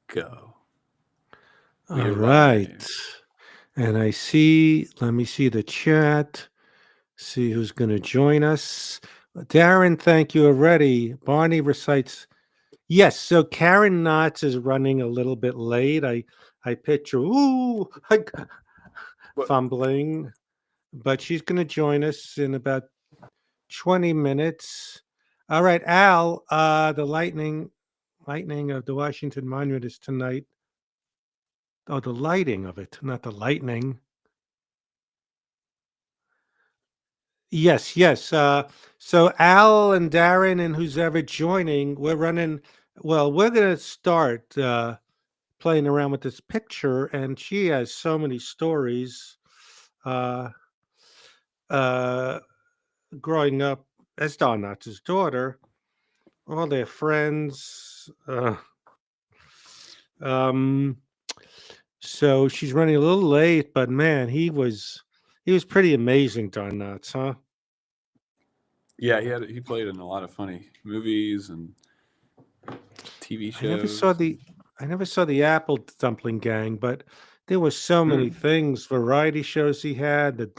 go. All We're right. live. And let me see the chat, see who's going to join us. Darren, thank you already. Barney recites, yes. So Karen Knotts is running a little bit late. I picture, What? fumbling, but she's going to join us in about 20 minutes. All right, Al, the lightning of the Washington Monument is tonight. Oh, the lighting of it, not the lightning. Yes, yes. So Al and Darren and who's ever joining, we're running. Well, we're gonna start playing around with this picture, and she has so many stories. Uh, uh, Growing up as Don Knotts' daughter, all their friends. Um, so she's running a little late, but man, he was pretty amazing, Don Knotts, huh? Yeah, he played in a lot of funny movies and TV I never saw shows. the I never saw the Apple Dumpling Gang, but there were so many Mm. things, variety shows he had, the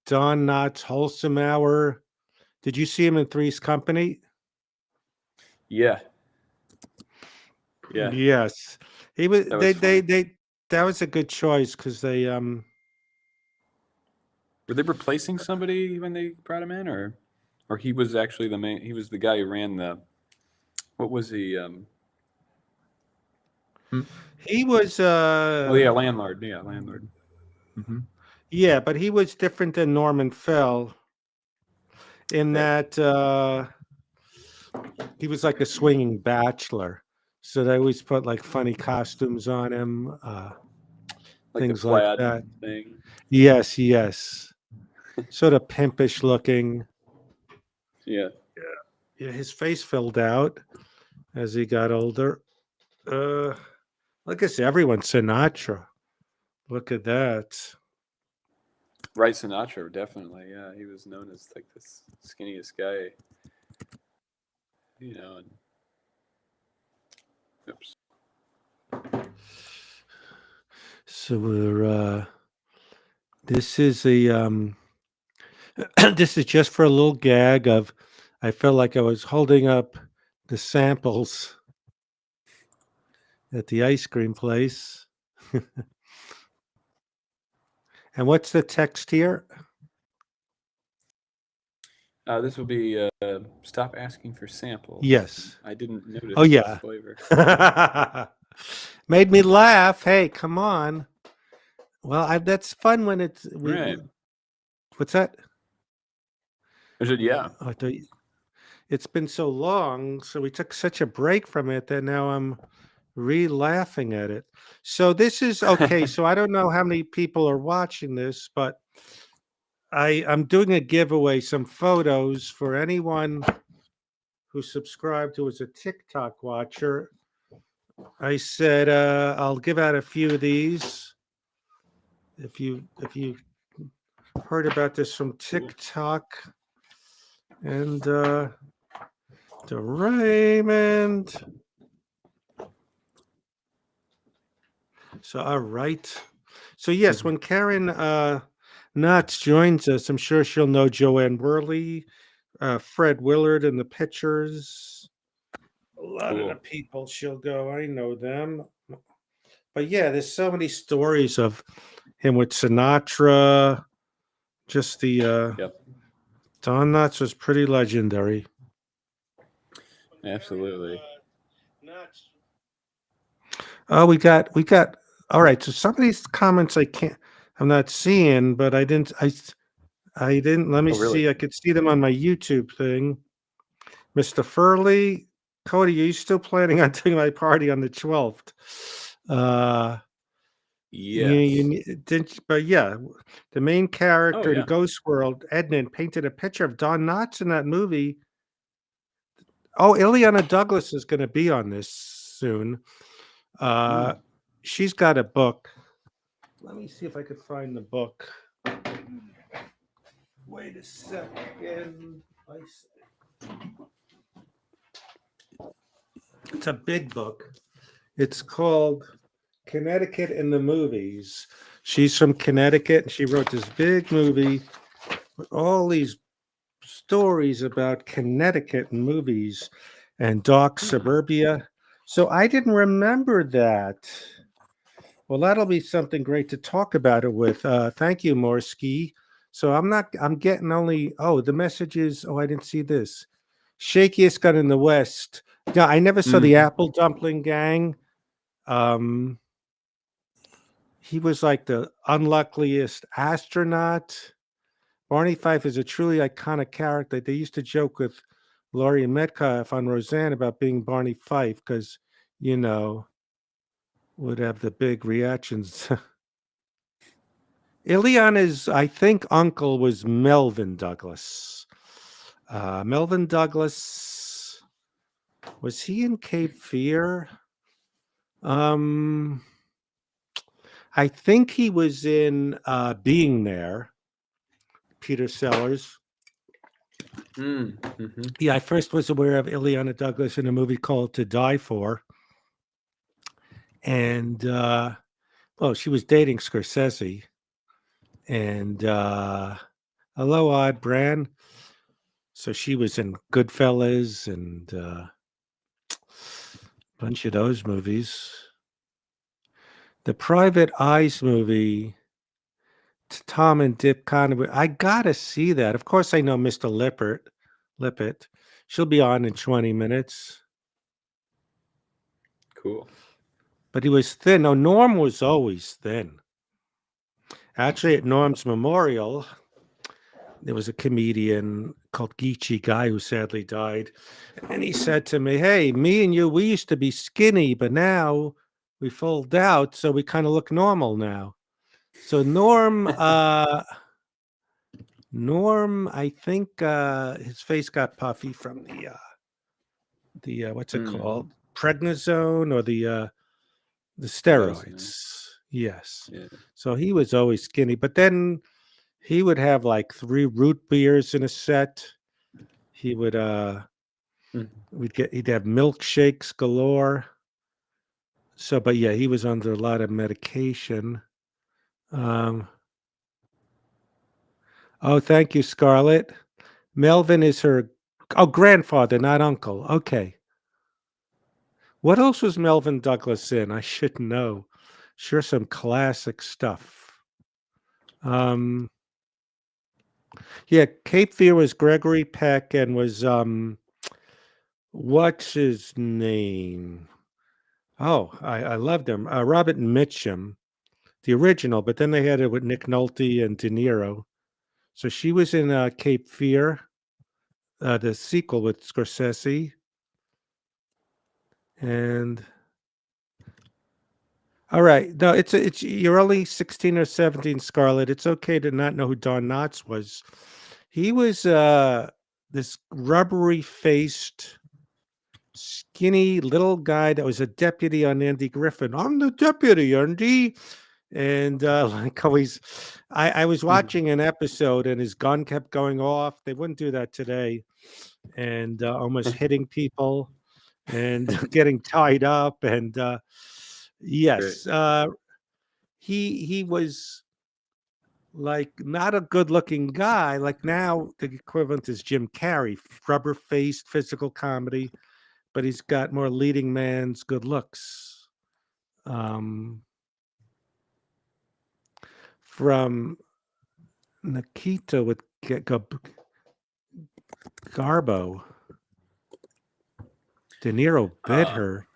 Don Knotts Wholesome Hour. Did you see him in Three's Company? Yeah, yeah, Yes. He was that was funny. they that was a good choice because they Were they replacing somebody when they brought him in, or he was actually the main? He was the guy who ran the. What was he? Hmm? he was Oh yeah, landlord. Yeah, landlord. Hmm. yeah, but he was different than Norman Fell in Right, that he was like a swinging bachelor. So they always put like funny costumes on him. like the Things like plaid that. thing. Yes, yes. Sort of pimpish looking. Yeah. Yeah, his face filled out as he got older. Uh, I guess everyone's Sinatra. Look at that. Right, Sinatra, definitely. Yeah, he was known as like this skinniest guy, and oops. So we're this is a this is just for a little gag of I felt like I was holding up the samples at the ice cream place. And what's the text here? This will be stop asking for samples. Yes. I didn't Oh notice this yeah. flavor. Made me laugh. Hey, come on. Well, that's fun when it's we. Right. What's that? I said, yeah. Oh, it's been so long, so we took such a break from it that now I'm re-laughing at it. So this is okay. So I don't know how many people are watching this, but I'm doing a giveaway, some photos for anyone who subscribed who is a TikTok watcher. I said I'll give out a few of these if you heard about this from Cool. TikTok and to Raymond. So all right. So yes, Mhm. when Karen Knotts joins us, I'm sure she'll know Joanne Worley, Fred Willard in the pictures. A lot of the Cool. people she'll go, I know them. But yeah, there's so many stories of him with Sinatra. Just the Yep. Don Knotts was pretty legendary. Absolutely. Oh, we got. All right. So some of these comments I'm not seeing, but I didn't. Let me Oh, really? see. I could see them on my YouTube thing. Mr. Furley, Cody, are you still planning on doing my party on the 12th? Uh, Yes. didn't, but yeah, the main Oh, character in yeah. Ghost World, Edmund, painted a picture of Don Knotts in that movie. Oh, Ileana Douglas is going to be on this soon. Uh, Mm. she's got a book. Let me see if I could find the book. Wait a second. It's a big book. It's called Connecticut in the Movies. She's from Connecticut, and she wrote this big movie with all these stories about Connecticut and movies and dark Hmm. suburbia. So I didn't remember that. Well, that'll be something great to talk about it with. Thank you, Morsky. So I'm getting only, oh, the messages. Oh, I didn't see this. Shakiest gun in the West. Yeah, I never saw the Mhm. Apple Dumpling Gang. Um, he was like the unluckiest astronaut. Barney Fife is a truly iconic character. They used to joke with Laurie Metcalf on Roseanne about being Barney Fife because, you know, would have the big reactions. Ileana's, I think, uncle was Melvin Douglas. Melvin Douglas, was he in Cape Fear? Um, I think he was in Being There, Peter Sellers. Mhm. Yeah, I first was aware of Ileana Douglas in a movie called To Die For. And, well, she was dating Scorsese. And, hello, Odd Brand. So she was in Goodfellas and bunch of those movies. The Private Eyes movie, Tom and Dip Conway. I gotta see that. Of course, I know Mr. Lippert. She'll be on in 20 minutes. Cool. But he was thin. Oh, Norm was always thin. Actually, at Norm's memorial, there was a comedian called Geechee Guy who sadly died. And he said to me, "Hey, me and you, we used to be skinny, but now we fold out, so we kind of look normal now." So Norm, I think his face got puffy from the what's it Mm. called? Prednisone or the Those. Yeah. steroids. Yes. Yeah. So he was always skinny, but then he would have like 3 root beers in a set. He would Mhm. he'd have milkshakes galore. So, but yeah, he was under a lot of medication. Um, oh, thank you, Scarlett. Melvin is her grandfather, not uncle. Okay. What else was Melvin Douglas in? I should know. Sure, some classic stuff. Yeah, Cape Fear was Gregory Peck and was what's his name? Oh, I loved him. Robert Mitchum, the original, but then they had it with Nick Nolte and De Niro. So she was in Cape Fear, the sequel with Scorsese, and all right. No, it's you're only 16 or 17, Scarlett. It's okay to not know who Don Knotts was. He was this rubbery faced, skinny little guy that was a deputy on Andy Griffin. I'm the deputy, Andy. And like always, I was Mhm. watching an episode and his gun kept going off. They wouldn't do that today. And almost hitting people and getting tied up. And Great. yes, he was like not a good looking guy. Like now, the equivalent is Jim Carrey, rubber faced physical comedy, but he's got more leading man's good looks. Um, from Nikita with Garbo, De Niro bit Uh, her.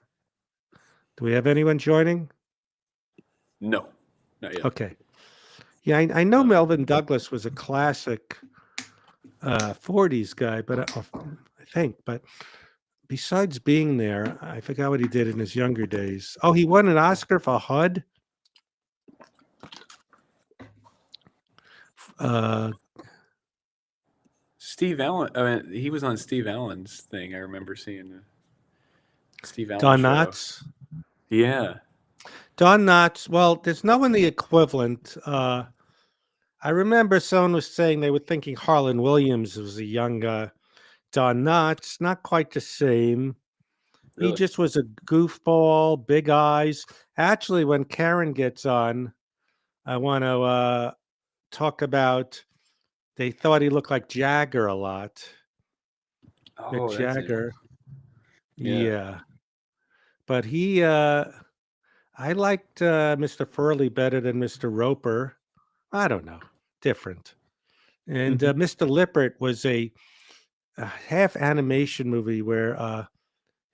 Do we have anyone joining? no, not yet. Okay. Yeah, I know Um, Melvin Douglas was a classic 40s guy, but I think, but besides being there, I forgot what he did in his younger days. Oh, he won an Oscar for HUD. Uh, Steve Allen. I mean, he was on Steve Allen's thing. I remember seeing the Steve Allen Don show. Knotts. Yeah. Don Knotts. Well, there's no one the equivalent. I remember someone was saying they were thinking Harlan Williams was a young Don Knotts. Not quite the same. He Really? just was a goofball, big eyes. Actually, when Karen gets on, I want to talk about. They thought he looked like Jagger a lot. Mick Oh, that's interesting. Jagger, Yeah. yeah, but he. I liked Mr. Furley better than Mr. Roper. I don't know, different. And Hmm. Mr. Lippert was a half animation movie where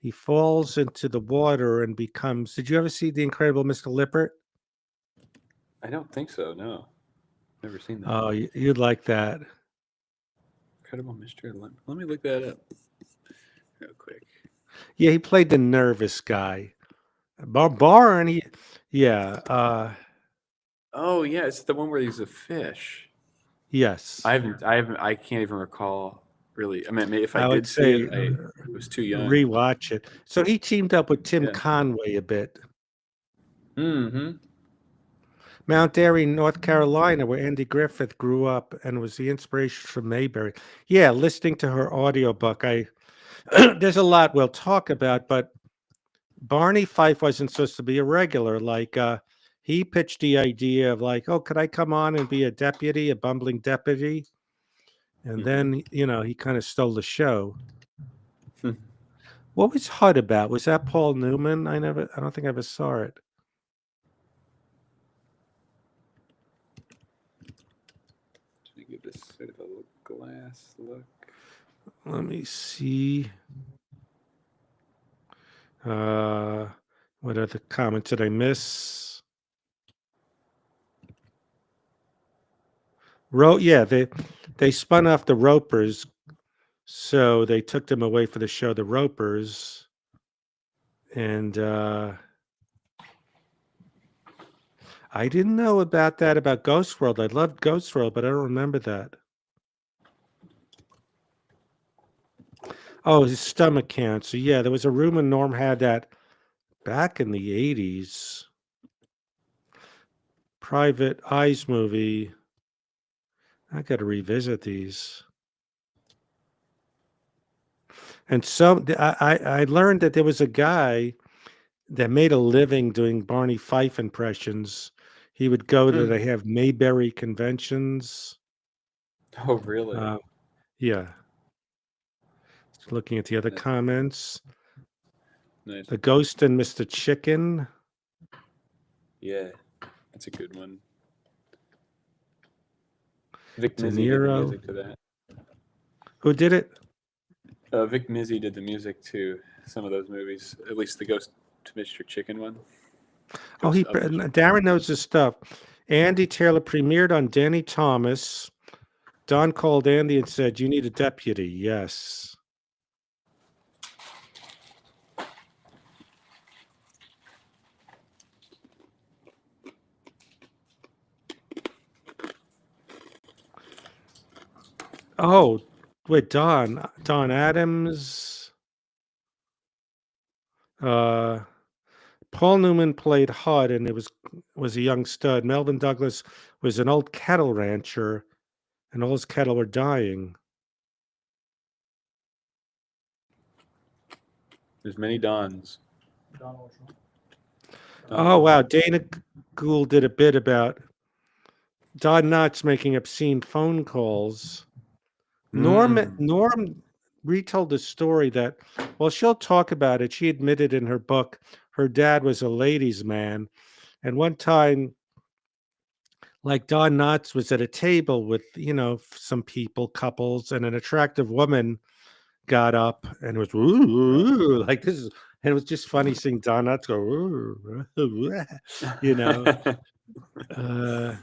he falls into the water and becomes. Did you ever see The Incredible Mr. Lippert? I don't think so. No, never seen that. Oh, you'd like that. Incredible Mystery Olymp. Let me look that up real quick. Yeah, he played the nervous guy. Barn, yeah, Oh yeah, it's the one where he's a fish. yes. I can't even recall really. I mean, if I I would did see it, say I was too young. rewatch it. So he teamed up with Tim Yeah. Conway a bit. Hmm. Mount Airy, North Carolina, where Andy Griffith grew up and was the inspiration for Mayberry. Yeah, listening to her audiobook, I there's a lot we'll talk about, but Barney Fife wasn't supposed to be a regular. Like he pitched the idea of like, oh, could I come on and be a deputy, a bumbling deputy? And Hmm. then, he kind of stole the show. What was HUD about? Was that Paul Newman? I don't think I ever saw it. Let me give this sort of a little glass look. Let me see. Uh, what other comments did I miss? Yeah, they spun off the Ropers, so they took them away for the show The Ropers, and I didn't know about that about Ghost World. I loved Ghost World, but I don't remember that. Oh, his stomach cancer. Yeah, there was a rumor Norm had that back in the 80s. Private Eyes movie. I got to revisit these. And so I learned that there was a guy that made a living doing Barney Fife impressions. He would go to, Hmm. they have Mayberry conventions. Oh really? Uh, yeah. Looking at the other That's comments. nice. The Ghost and Mr. Chicken. Yeah, that's a good one. Vic De Mizzy did the Niro. music to that. Who did it? Vic Mizzy did the music to some of those movies. At least the Ghost to Mr. Chicken one. Oh, Ghost of Mr. Darren knows his stuff. Andy Taylor premiered on Danny Thomas. Don called Andy and said, "You need a deputy." Yes. Oh, wait, Don Adams. Uh, Paul Newman played HUD, and it was a young stud. Melvin Douglas was an old cattle rancher, and all his cattle were dying. There's many Dons. Oh Donald wow, Trump. Dana Gould did a bit about Don Knotts making obscene phone calls. Mm. Norm retold the story that, well, she'll talk about it. She admitted in her book her dad was a ladies' man, and one time, like Don Knotts was at a table with some people, couples, and an attractive woman got up and was like this is, and it was just funny seeing Don Knotts go you know. Uh,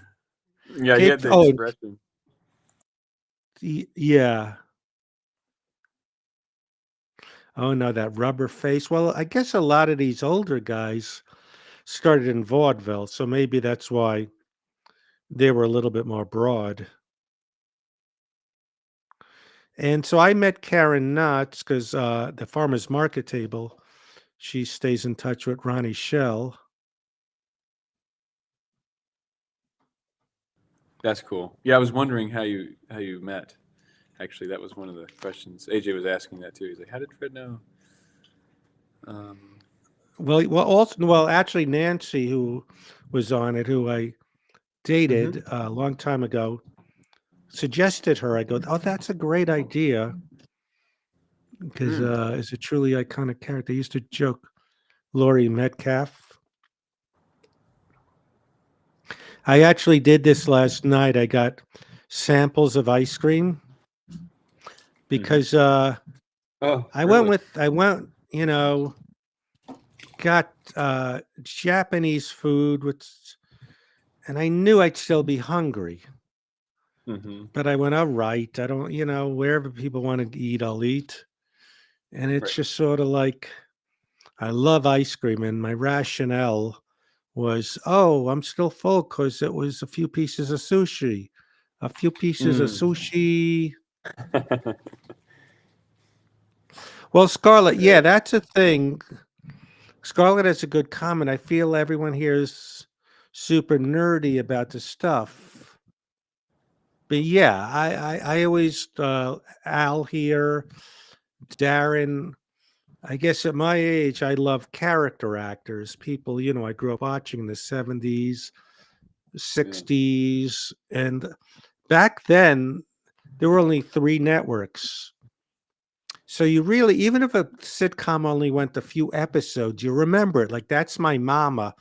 Yeah, he Cape. had the Oh, expression. yeah. Oh no, that rubber face. Well, I guess a lot of these older guys started in vaudeville, so maybe that's why they were a little bit more broad. And so I met Karen Knotts because the farmers market table. She stays in touch with Ronnie Shell. That's cool. Yeah, I was wondering how you met. Actually, that was one of the questions. AJ was asking that too. He's like, "How did Fred know Um, Actually, Nancy, who was on it, who I dated mhm, a long time ago, suggested her. I go, oh, that's a great idea because mm, it's a truly iconic character. I used to joke, Laurie Metcalf. I actually did this last night. I got samples of ice cream mhm. because Oh, really? I went, got Japanese food, which, and I knew I'd still be hungry. Hmm. But I went, all right, I don't, wherever people want to eat, I'll eat. And it's Right. just sort of like, I love ice cream. And my rationale was, oh, I'm still full because it was a few pieces of sushi. A few pieces of Mm. sushi. Well, Scarlett, yeah, Yeah. that's a thing. Scarlett has a good comment. I feel everyone here is super nerdy about the stuff. But yeah, I always, Al here, Darren, I guess at my age, I love character actors. People, I grew up watching in the 70s, Yeah. 60s. And back then, there were only three networks. So you really, even if a sitcom only went a few episodes, you remember it. Like That's My Mama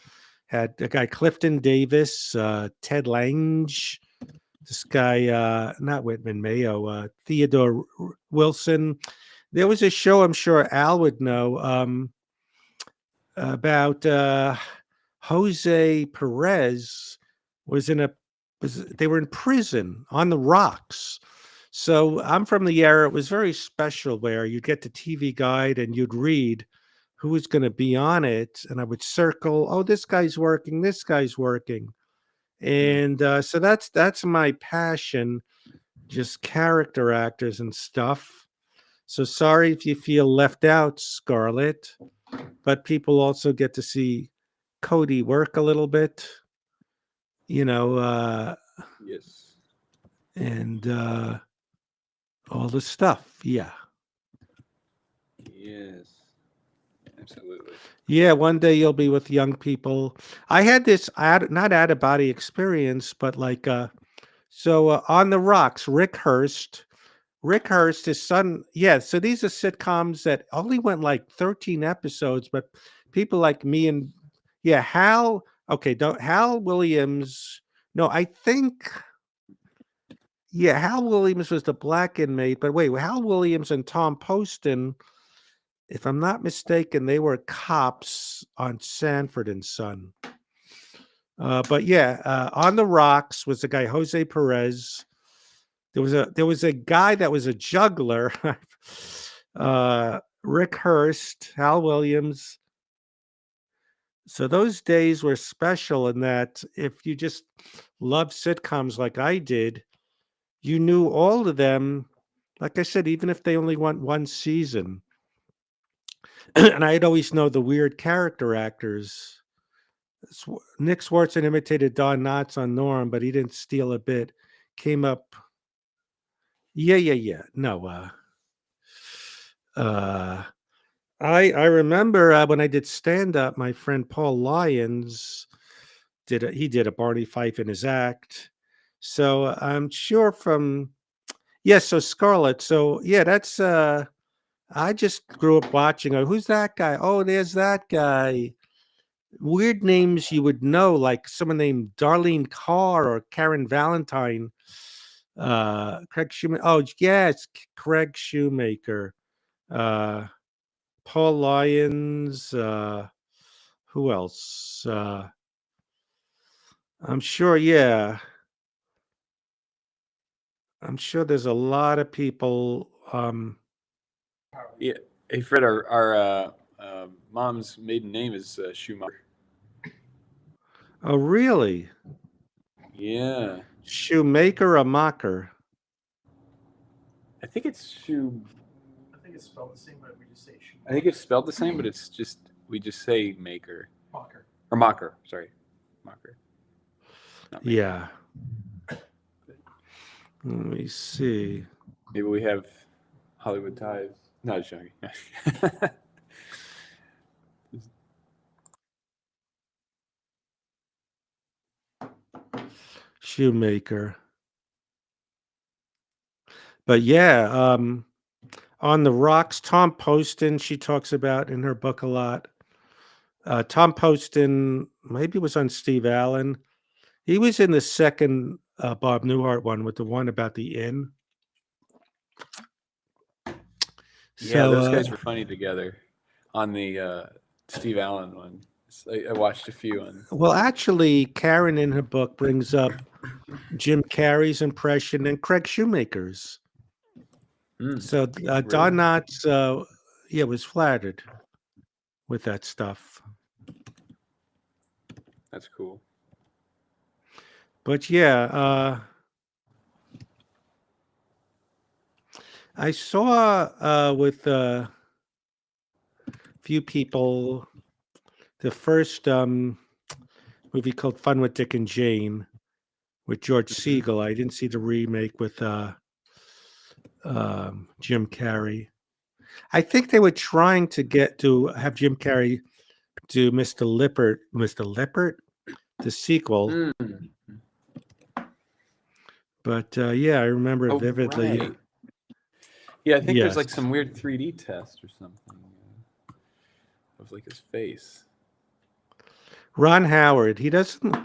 had a guy, Clifton Davis, Ted Lange, this guy, not Whitman Mayo, Theodore Wilson. There was a show I'm sure Al would know. About Jose Perez was in a they were in prison on the rocks. So I'm from the era, it was very special where you'd get the TV guide and you'd read who was going to be on it, and I would circle, oh, this guy's working, this guy's working. Mm. And so that's my passion, just character actors and stuff. So sorry if you feel left out, Scarlett, but people also get to see Cody work a little bit, you know, uh, Yes. and all the stuff. Yeah. Yes. Absolutely. Yeah. One day you'll be with young people. I had this not out of body experience, but like, on the rocks, Rick Hurst, his son. Yeah. So these are sitcoms that only went like 13 episodes, but people like me and, yeah, Hal. Okay. Don't Hal Williams. No, I think, yeah, Hal Williams was the black inmate, but wait, Hal Williams and Tom Poston, if I'm not mistaken, they were cops on Sanford and Son. But yeah, on the rocks was the guy Jose Perez. There was a guy that was a juggler, Rick Hurst, Hal Williams. So those days were special in that if you just loved sitcoms like I did, you knew all of them. Like I said, even if they only went one season, and I'd always know the weird character actors. Nick Swartzen imitated Don Knotts on Norm, but he didn't steal a bit. Came up, yeah, yeah, yeah. No, uh, I remember when I did stand up, my friend Paul Lyons he did a Barney Fife in his act. So I'm sure from, yes. So Scarlett. So yeah, that's I just grew up watching. Oh, who's that guy? Oh, there's that guy. Weird names you would know, like someone named Darlene Carr or Karen Valentine. Craig Shoemaker. Oh, yes, Craig Shoemaker. Uh, Paul Lyons. Who else? I'm sure. Yeah, I'm sure there's a lot of people. Yeah. Hey, Fred, our mom's maiden name is Schumacher. Oh, really? Yeah. Shoemaker or Mocker? I think it's Shoe. I think it's spelled the same, but it's just we just say maker or mocker. Sorry, mocker, not maker. Yeah. Let me see. Maybe we have Hollywood ties. No, just joking. Shoemaker. But yeah, on the Rocks, Tom Poston, she talks about in her book a lot. Tom Poston maybe was on Steve Allen. He was in the second Bob Newhart one with the one about the inn. Yeah, So, those guys were funny together on the Steve Allen one. I watched a few on. well, actually, Karen in her book brings up Jim Carrey's impression and Craig Shoemaker's. So Don Really? Knotts, yeah, was flattered with that stuff. That's cool. But yeah, I saw with a few people the first movie called Fun with Dick and Jane with George Siegel. I didn't see the remake with Jim Carrey. I think they were trying to get to have Jim Carrey do Mr. Lippert, the sequel. Mm. But yeah, I remember Oh, vividly. right. Yeah, I think there's Yes. like some weird 3D test or something of like his face. Ron Howard, he doesn't.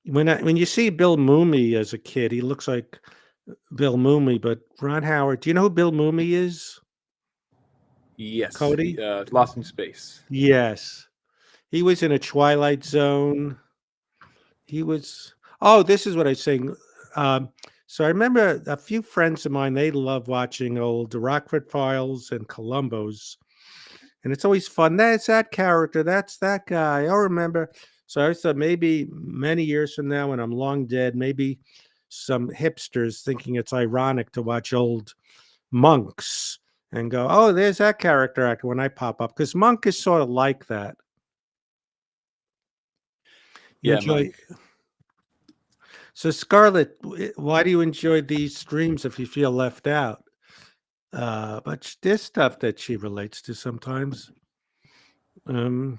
When you see Bill Mooney as a kid, he looks like Bill Mooney. But Ron Howard, do you know who Bill Mooney is? Yes, Cody? Lost in Space. Yes, he was in a Twilight Zone. He was. Oh, this is what I was saying. So I remember a few friends of mine. They love watching old The Rockford Files and Columbo's, and it's always fun. That's that character. That's that guy. I remember. So I thought maybe many years from now, when I'm long dead, maybe some hipsters thinking it's ironic to watch old monks and go, "Oh, there's that character actor." When I pop up, because Monk is sort of like that. You Yeah, enjoy. Monk. So Scarlett, why do you enjoy these streams if you feel left out? But there's stuff that she relates to sometimes. Well,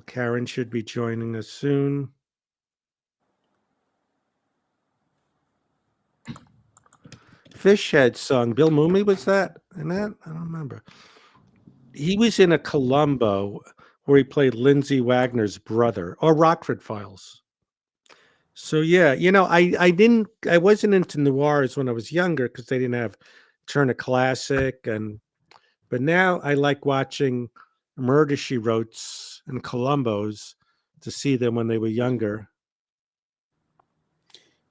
Karen should be joining us soon. Fishhead song. Bill Mooney was that in that? I don't remember. He was in a Columbo where he played Lindsay Wagner's brother, or Rockford Files. So yeah, I wasn't into noirs when I was younger because they didn't have Turner Classic, but now I like watching Murder She Wrote and Columbos to see them when they were younger.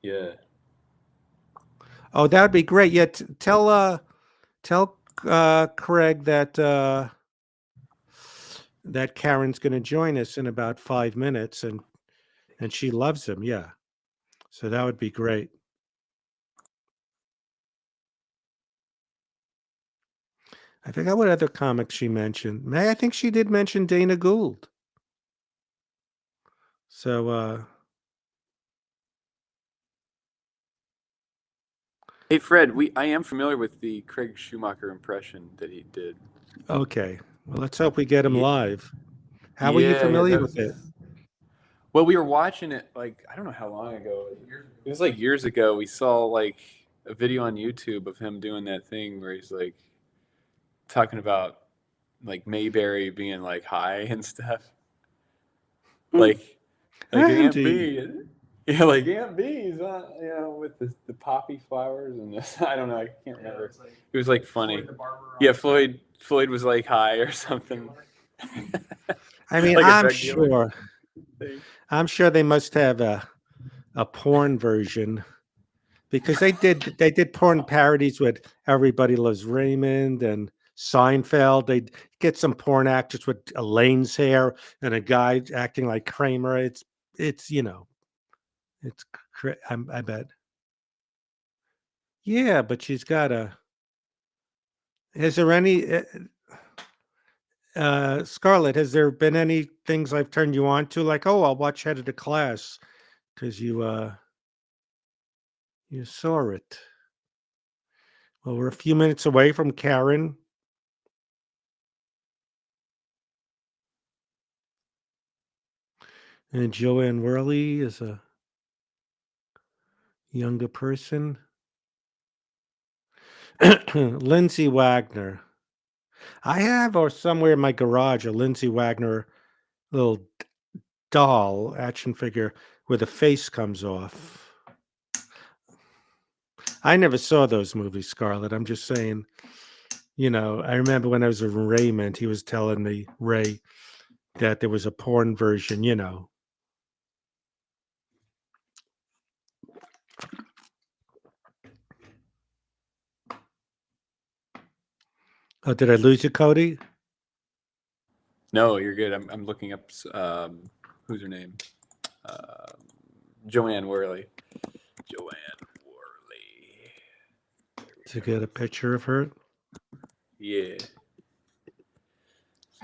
Yeah. Oh, that would be great. Yeah, tell Craig that that Karen's going to join us in about 5 minutes, and she loves him. Yeah, so that would be great. I forgot what other comics she mentioned. May I think she did mention Dana Gould. So Hey Fred, I am familiar with the Craig Schumacher impression that he did. okay. Well, let's hope we get him Yeah, live. How were you yeah, familiar that with it? was. Well, we were watching it like I don't know how long ago. It was like years ago. We saw like a video on YouTube of him doing that thing where he's like talking about like Mayberry being like high and stuff. Like like Aunt Andy. B. Yeah, like Aunt B's with the poppy flowers and this. I don't know. I can't remember. It was like funny. Yeah, Floyd was like high or something. I mean, Like a drug dealer thing. I'm sure they must have a porn version because they did porn parodies with Everybody Loves Raymond and Seinfeld. They'd get some porn actors with Elaine's hair and a guy acting like Kramer. It's it's I bet. Yeah, but she's got a. Is there any Scarlett? Has there been any things I've turned you on to? Like, oh, I'll watch Head of the Class because you saw it. Well, we're a few minutes away from Karen. And Joanne Worley is a younger person. Lindsay Wagner. I have, or somewhere in my garage, a Lindsay Wagner little doll action figure where the face comes off. I never saw those movies, Scarlett. I'm just saying, I remember when I was in Raymond, he was telling me, Ray, that there was a porn version. Oh, did I lose you, Cody? No, you're good. I'm looking up. Who's her name? Um, Joanne Worley. Joanne Worley. To get a picture of her. Yeah. Let's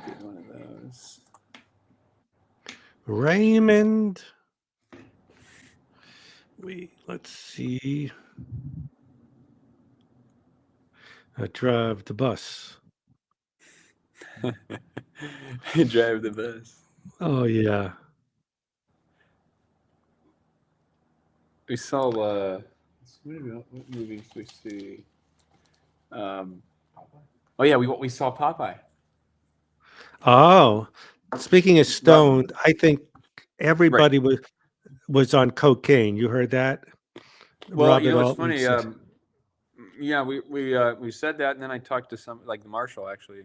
get one of those. Raymond. Let's see. I drive the bus. Drive the bus. Oh, yeah. We saw. What movies did we see? Oh yeah, we saw Popeye. Oh, speaking of Rob, stoned, I think right. everybody was on cocaine. You heard that? Well, Robert it's Altman funny. said. Yeah, we said that, and then I talked to some like the marshal actually,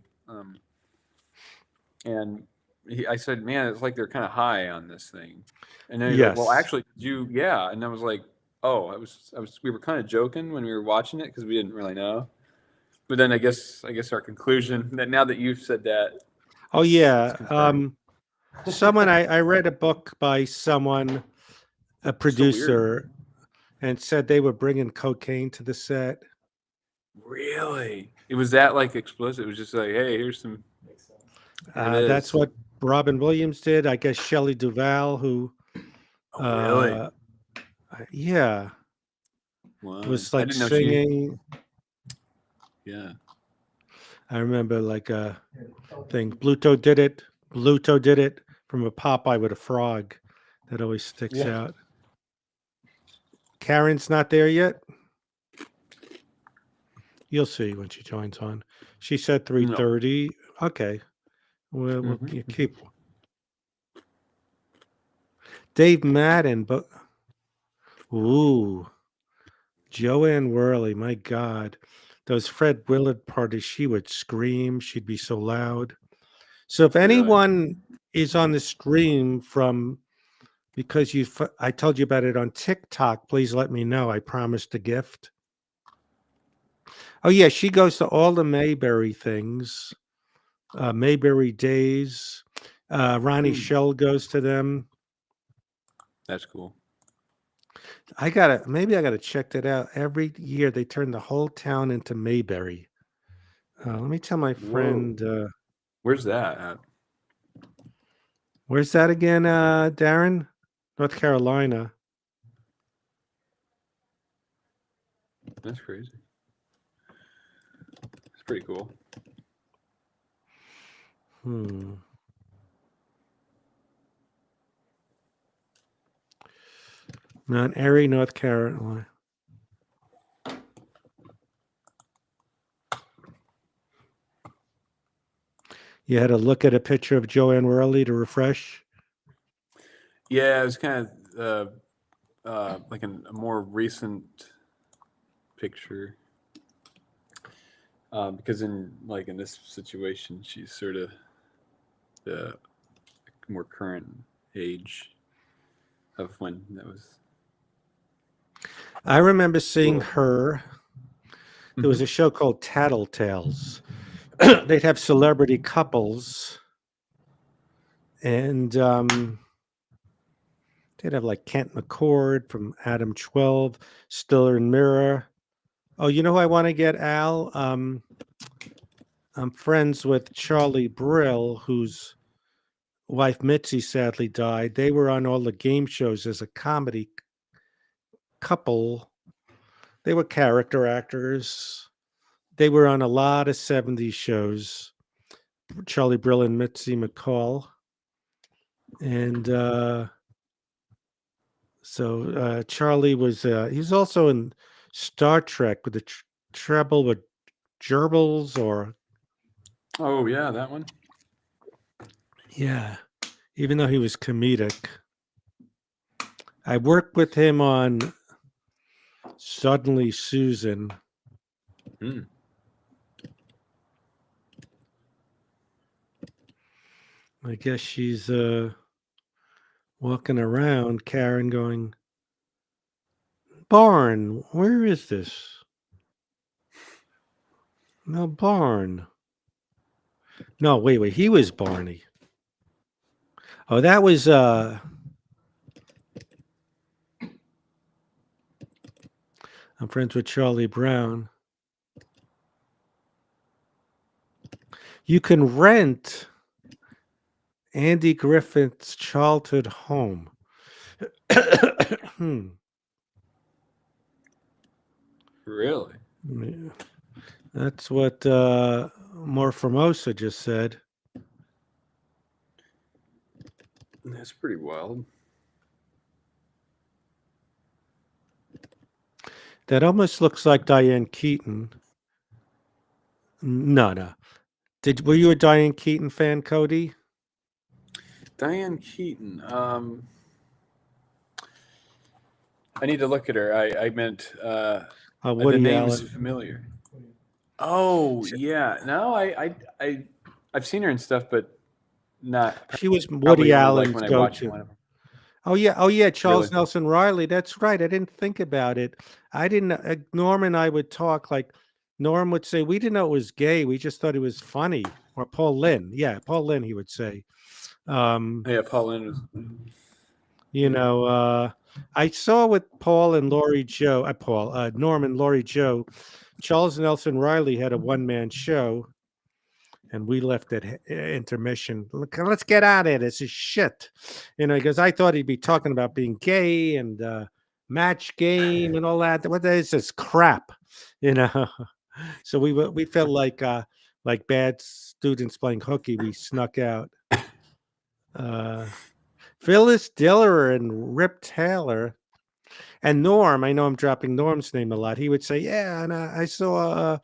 and I said, "Man, it's like they're kind of high on this thing." And then he's like, "Well, Yes. actually, yeah." And I was like, "Oh, we were kind of joking when we were watching it because we didn't really know." But then I guess our conclusion that now that you've said that, Oh, it's yeah. confirmed. Someone I read a book by someone, a So weird. producer, and said they were bringing cocaine to the set. Really? It was that like explicit. It was just like, hey, here's some. Here it That's is. what Robin Williams did. I guess Shelley Duvall, who, Oh, really? uh, yeah, Wow. was I like didn't know she. singing. Yeah. I remember like a thing. Bluto did it. Bluto did it from a Popeye with a frog that always sticks Yeah. out. Karen's not there yet. You'll see when she joins on. She said No. 3:30. Okay. We'll Mm-hmm. keep Dave Madden, but ooh, Joanne Worley, my God. Those Fred Willard parties, she would scream. She'd be so loud. So if Really. anyone is on the stream from because I told you about it on TikTok, please let me know. I promised a gift. Oh yeah, she goes to all the Mayberry things, Mayberry Days. Ronnie Hmm. Shell goes to them. That's cool. Maybe I gotta check that out. Every year they turn the whole town into Mayberry. Let me tell my Whoa. friend. Where's that at? Where's that again, Darren? North Carolina. That's crazy. It's pretty cool. Mount Airy, North Carolina. You had to look at a picture of Joanne Worley to refresh. Yeah, it was kind of like a more recent picture. Because in this situation, she's sort of the more current age of when that was I remember seeing cool. her. There Hmm. was a show called Tattletales. They'd have celebrity couples, and they'd have like Kent McCord from Adam 12, Stiller and Mirror. Oh, you know who I want to get, Al? I'm friends with Charlie Brill, whose wife Mitzi sadly died. They were on all the game shows as a comedy couple. They were character actors. They were on a lot of 70s shows. Charlie Brill and Mitzi McCall. And Charlie was he's also in Star Trek with the treble with gerbils, or Oh yeah, that one. yeah, even though he was comedic. I worked with him on Suddenly Susan. Hmm. I guess she's walking around, Karen, going, Barn, where is this? No, Barn. No, wait, he was Barney. Oh, that was I'm friends with Charlie Brown. You can rent Andy Griffith's childhood home. Really? Yeah. That's what Morphomosa just said. That's pretty wild. That almost looks like Diane Keaton. No. Were you a Diane Keaton fan, Cody? Diane Keaton. I need to look at her. I meant the Woody name's Allen. familiar. Oh yeah, no, I've seen her and stuff, but not She was probably Woody only like Allen's when I watched go-to. one of them. Oh yeah, Really? Charles Nelson Riley. That's right. I didn't think about it. I didn't. Norm and I would talk like Norm would say, "We didn't know it was gay. We just thought it was funny." Or Paul Lynn. Yeah, Paul Lynn. He would say. Yeah, Pauline was. You know, I saw with Paul and Laurie Joe. Norm and Laurie Joe. Charles Nelson Riley had a one-man show, and we left at intermission. Look, let's get out of here. This is shit. Because I thought he'd be talking about being gay and match game and all that. What is this crap? You know. So we felt like bad students playing hooky. We snuck out. Phyllis Diller and Rip Taylor. And Norm, I know I'm dropping Norm's name a lot. He would say, "Yeah, and I saw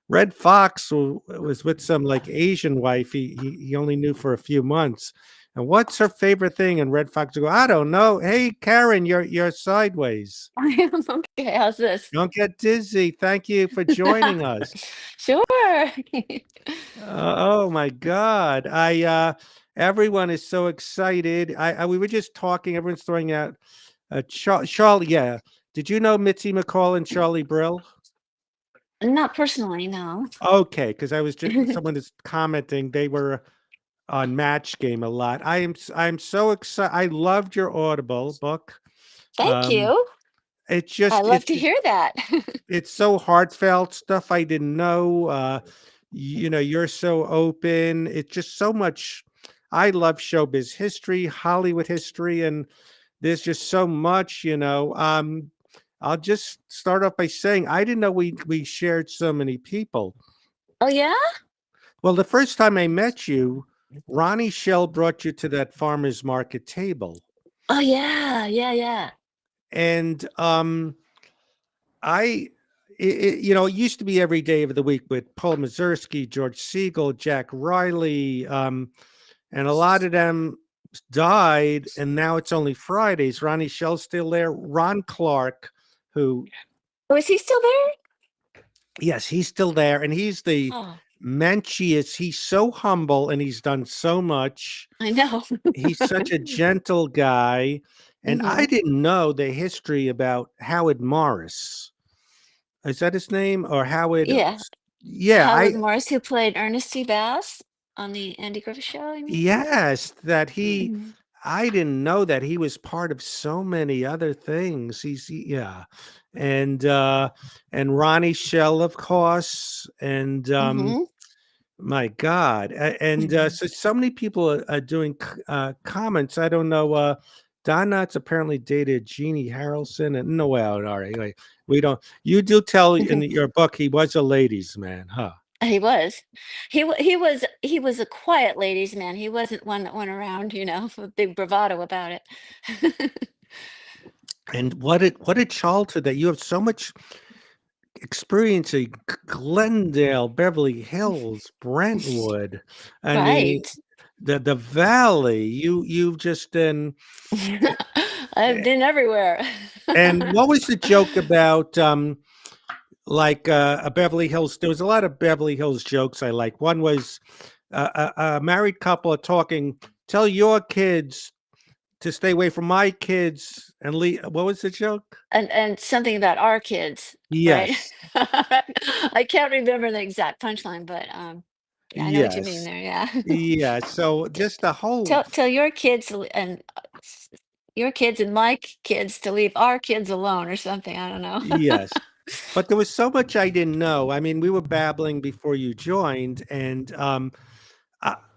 Red Fox was with some like Asian wife. He only knew for a few months. And what's her favorite thing?" And Red Fox would go, "I don't know. Hey, Karen, you're sideways. I am okay. How's this? Don't get dizzy. Thank you for joining us." Sure. Oh my God! Everyone is so excited. We were just talking. Everyone's throwing out. Charlie, yeah. Did you know Mitzi McCall and Charlie Brill? Not personally, no. Okay, because I was just someone is commenting they were on Match Game a lot. I'm so excited. I loved your Audible book. Thank Um, you. it's I just love to hear that. it's so heartfelt stuff I didn't know. You're so open. It's just so much. I love showbiz history, Hollywood history, and there's just so much. I'll just start off by saying I didn't know we shared so many people. Oh yeah? Well, the first time I met you, Ronnie Shell brought you to that farmer's market table. Oh yeah. And it used to be every day of the week with Paul Mazursky, George Siegel, Jack Riley, and a lot of them died, and now it's only Fridays. Ronnie Shell's still there. Ron Clark, who Oh, is he still there? yes, he's still there, and he's the Oh, menchiest. He's so humble, and he's done so much. I know. He's such a gentle guy, and I Mhm. didn't know the history about Howard Morris. Is that his name or Howard? Yeah. Yeah, Howard Morris, who played Ernest C. Bass on the Andy Griffith Show, I mean? yes, that he. Mhm. I didn't know that he was part of so many other things. Yeah, and Ronnie Shell, of course, and Mhm. my God, and so many people are doing comments. I don't know. Don Knotts apparently dated Jeannie Harrelson, and no, well, all right, anyway, we don't. You do tell in your book he was a ladies' man, huh? He was. He was a quiet ladies' man. He wasn't one that went around, with big bravado about it. And what a childhood that you have so much experience in Glendale, Beverly Hills, Brentwood. I mean, Right. the Valley. You've just been. I've been everywhere. And what was the joke about? Like a Beverly Hills. There was a lot of Beverly Hills jokes I like. One was a married couple are talking. Tell your kids to stay away from my kids and leave. What was the joke? And something about our kids, right? Yes, I can't remember the exact punchline, but yeah, I know what you mean yes, there. Yeah. yeah. So just the whole. Tell your kids and your kids and my kids to leave our kids alone or something. I don't know. Yes. But there was so much I didn't know. I mean, we were babbling before you joined, and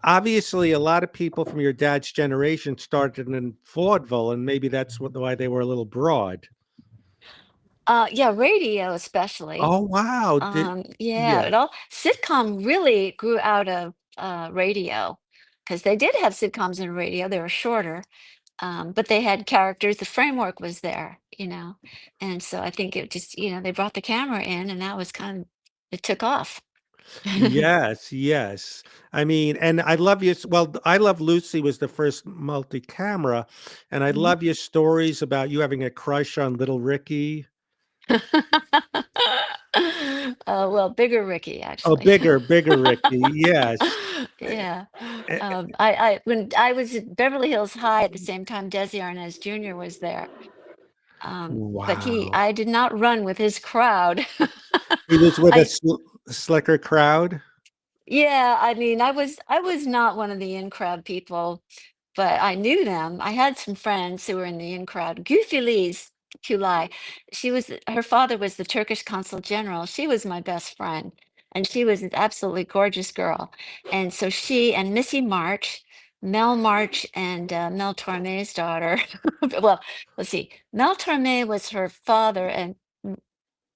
obviously, a lot of people from your dad's generation started in vaudeville, and maybe that's why they were a little broad. Yeah, radio especially. Oh wow! Yeah, Yeah, it all sitcom really grew out of radio because they did have sitcoms in radio. They were shorter, but they had characters. The framework was there, and so I think it just, they brought the camera in, and that was kind of it took off. yes, yes. I mean, and I love you. Well, I Love Lucy was the first multi-camera, and I Mhm. love your stories about you having a crush on Little Ricky. Well, bigger Ricky, Oh, actually. bigger Ricky. Yes. Eh, Yeah. eh, When I was at Beverly Hills High at the same time Desi Arnaz Jr. was there, but wow. I did not run with his crowd. He was with a I slicker crowd. Yeah, I mean, I was not one of the in crowd people, but I knew them. I had some friends who were in the in crowd. Goofy Lee's Kulai. Her father was the Turkish consul general. She was my best friend, and she was an absolutely gorgeous girl. And so she and Missy March, Mel March, and Mel Torme's daughter. Well, let's see. Mel Torme was her father, and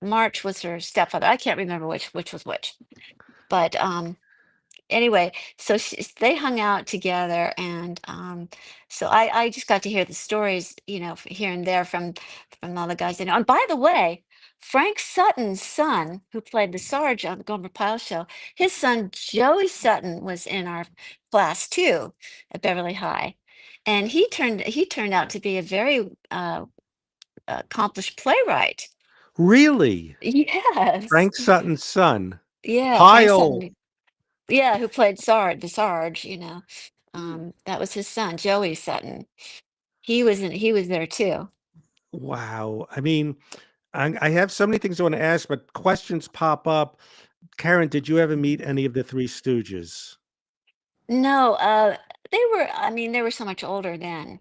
March was her stepfather. I can't remember which was which, but anyway, so they hung out together, and so I just got to hear the stories, here and there from all the guys I know. And by the way, Frank Sutton's son, who played the Sarge on the Gomer Pyle show, his son Joey Sutton was in our class too at Beverly High, and he turned out to be a very accomplished playwright. Really? Yes, Frank Sutton's son. yeah, Frank Pyle. Sutton. Yeah, who played the Sarge. That was his son, Joey Sutton. He was there too. Wow. I mean, I have so many things I want to ask, but questions pop up. Karen, did you ever meet any of the Three Stooges? No, I mean, they were so much older then.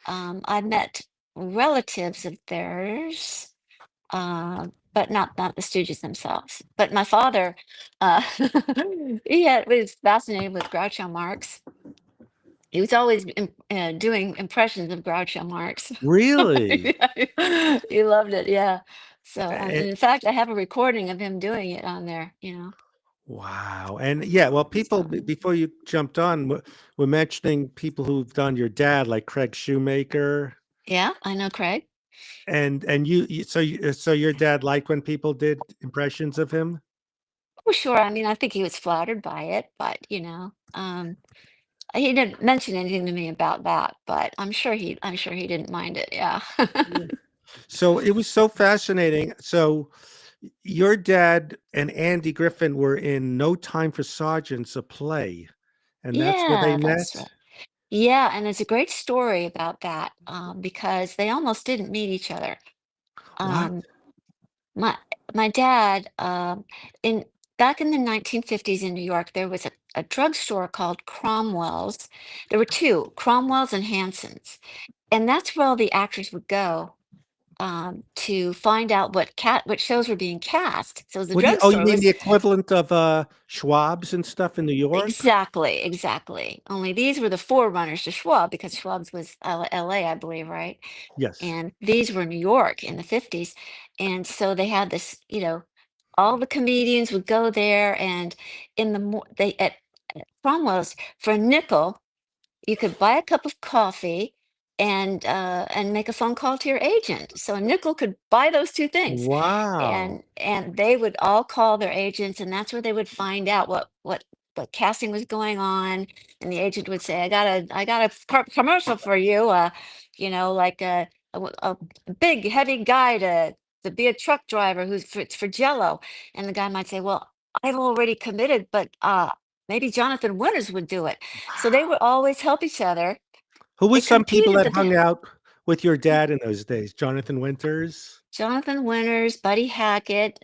I met relatives of theirs, but not the Stooges themselves. But my father, uh, was fascinated with Groucho Marx. He was always doing impressions of Groucho Marx. Really? Yeah, he loved it. Yeah. So, Eh, and in fact, I have a recording of him doing it on there. wow. And yeah, well, people So, before you jumped on, were mentioning people who've done your dad, like Craig Shoemaker, yeah, I know Craig. and so your dad liked when people did impressions of him. Oh, sure. I mean, I think he was flattered by it, but he didn't mention anything to me about that, but I'm sure he didn't mind it. Yeah. Yeah. So it was so fascinating. So your dad and Andy Griffin were in No Time for Sergeants, a play, and that's where they Yeah, that's met? right. Yeah, and it's a great story about that, because they almost didn't meet each other. What? Um, My my dad, in back in the 1950s in New York, there was a drugstore called Cromwell's. There were two, Cromwell's and Hanson's, and that's where all the actors would go to find out what shows were being cast. So the You drugstore mean was the equivalent of, Schwab's and stuff in New York? exactly. Only these were the forerunners to Schwab because Schwab's was LA, I believe, right? Yes. And these were New York in the 50s, and so they had this, all the comedians would go there, and in the they at Cromwell's for a nickel you could buy a cup of coffee and make a phone call to your agent. So a nickel could buy those two things. Wow. And they would all call their agents, and that's where they would find out what casting was going on. And the agent would say, I got a commercial for you, like a big heavy guy to be a truck driver who's for Jello. And the guy might say, well, I've already committed, but maybe Jonathan Winters would do it. So they would always help each other. Who They was some people competed, that but hung out with your dad in those days? Jonathan Winters? Jonathan Winters, Buddy Hackett,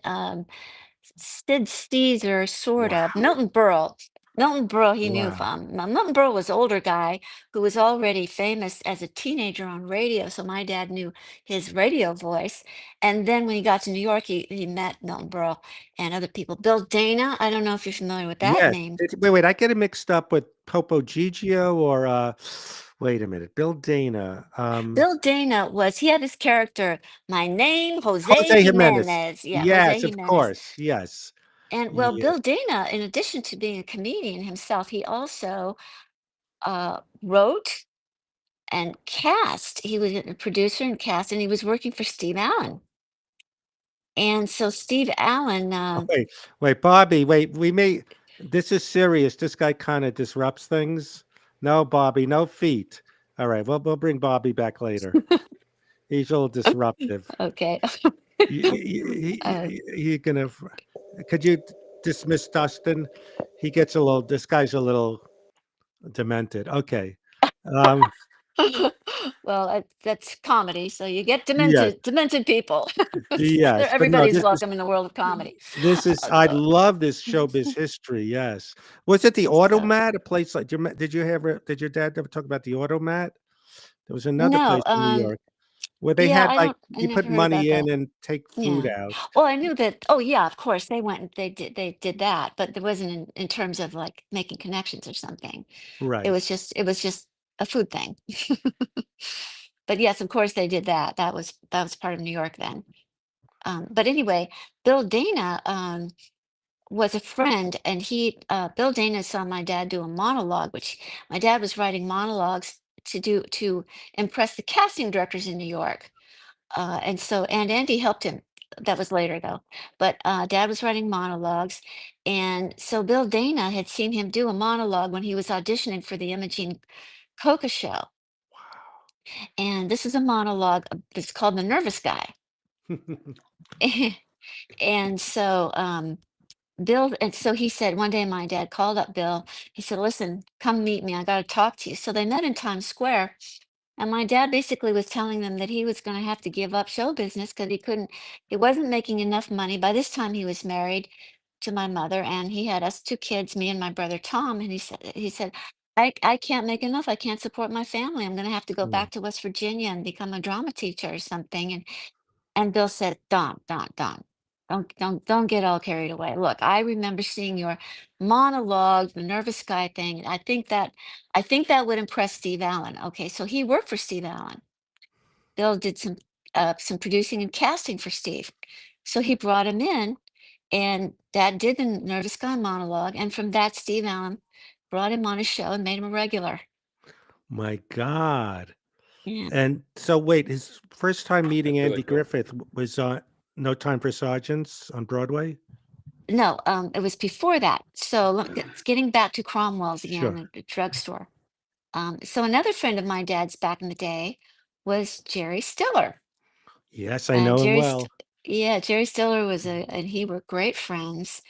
Sid Caesar, sort of. Wow. Milton Berle. Milton Berle, he knew Wow. Milton Berle was an older guy who was already famous as a teenager on radio. So my dad knew his radio voice. And then when he got to New York, he met Milton Berle and other people. Bill Dana, I don't know if you're familiar with that Yes. name. Wait, I get it mixed up with Popo Gigio or wait a minute, Bill Dana. Bill Dana he had this character, my name, Jose Jose Jimenez. Jimenez. Yeah, Jose Yes, of Jimenez. course. Yes. And well, Yeah. Bill Dana, in addition to being a comedian himself, he also wrote and cast. He was a producer and cast, and he was working for Steve Allen. And so Steve Allen, Oh, wait, Bobby, wait, this is serious. This guy kind of disrupts things. No, Bobby, no feet. All right, we'll bring Bobby back later. He's a little disruptive. okay, uh, He gonna, could you dismiss Dustin? This guy's a little demented. Okay. Um, well, that's comedy, so you get yes, demented people. yes, but no, Everybody's welcome in the world of comedy. I Uh, love this showbiz history. Yes. Was it the so Automat? A place like, did your dad ever talk about the Automat? There was another no, place in New York where they yeah, had like, I you put never heard about money that. in and take food Yeah. out. Well, I knew that. Oh, yeah, of course, they went and they did that, but there wasn't in terms of like making connections or something. Right. It was just a food thing. But yes, of course they did that. That was part of New York then. But anyway, Bill Dana was a friend, and Bill Dana saw my dad do a monologue, which my dad was writing monologues to impress the casting directors in New York. And Andy helped him. That was later though. But Dad was writing monologues, and so Bill Dana had seen him do a monologue when he was auditioning for the Imogene Coca show. And this is a monologue that's called The Nervous Guy. And so he said one day my dad called up Bill. He said, "Listen, come meet me. I got to talk to you." So they met in Times Square. And my dad basically was telling them that he was going to have to give up show business because he wasn't making enough money. By this time, he was married to my mother, and he had us two kids, me and my brother Tom. And he said, I can't make enough. I can't support my family. I'm going to have to go Mm. back to West Virginia and become a drama teacher or something. And Bill said, Don, don't get all carried away. Look, I remember seeing your monologue, the nervous guy thing. And I think that would impress Steve Allen. Okay, so he worked for Steve Allen. Bill did some producing and casting for Steve. So he brought him in, and Dad did the nervous guy monologue. And from that, Steve Allen brought him on his show and made him a regular. My God. Yeah. And so wait, his first time meeting That's really Andy cool. Griffith was on No Time for Sergeants on Broadway? No, it was before that. So it's getting back to Cromwell's again, Sure. the drugstore. So another friend of my dad's back in the day was Jerry Stiller. Yes, I And know him well. Yeah, Jerry Stiller and he were great friends.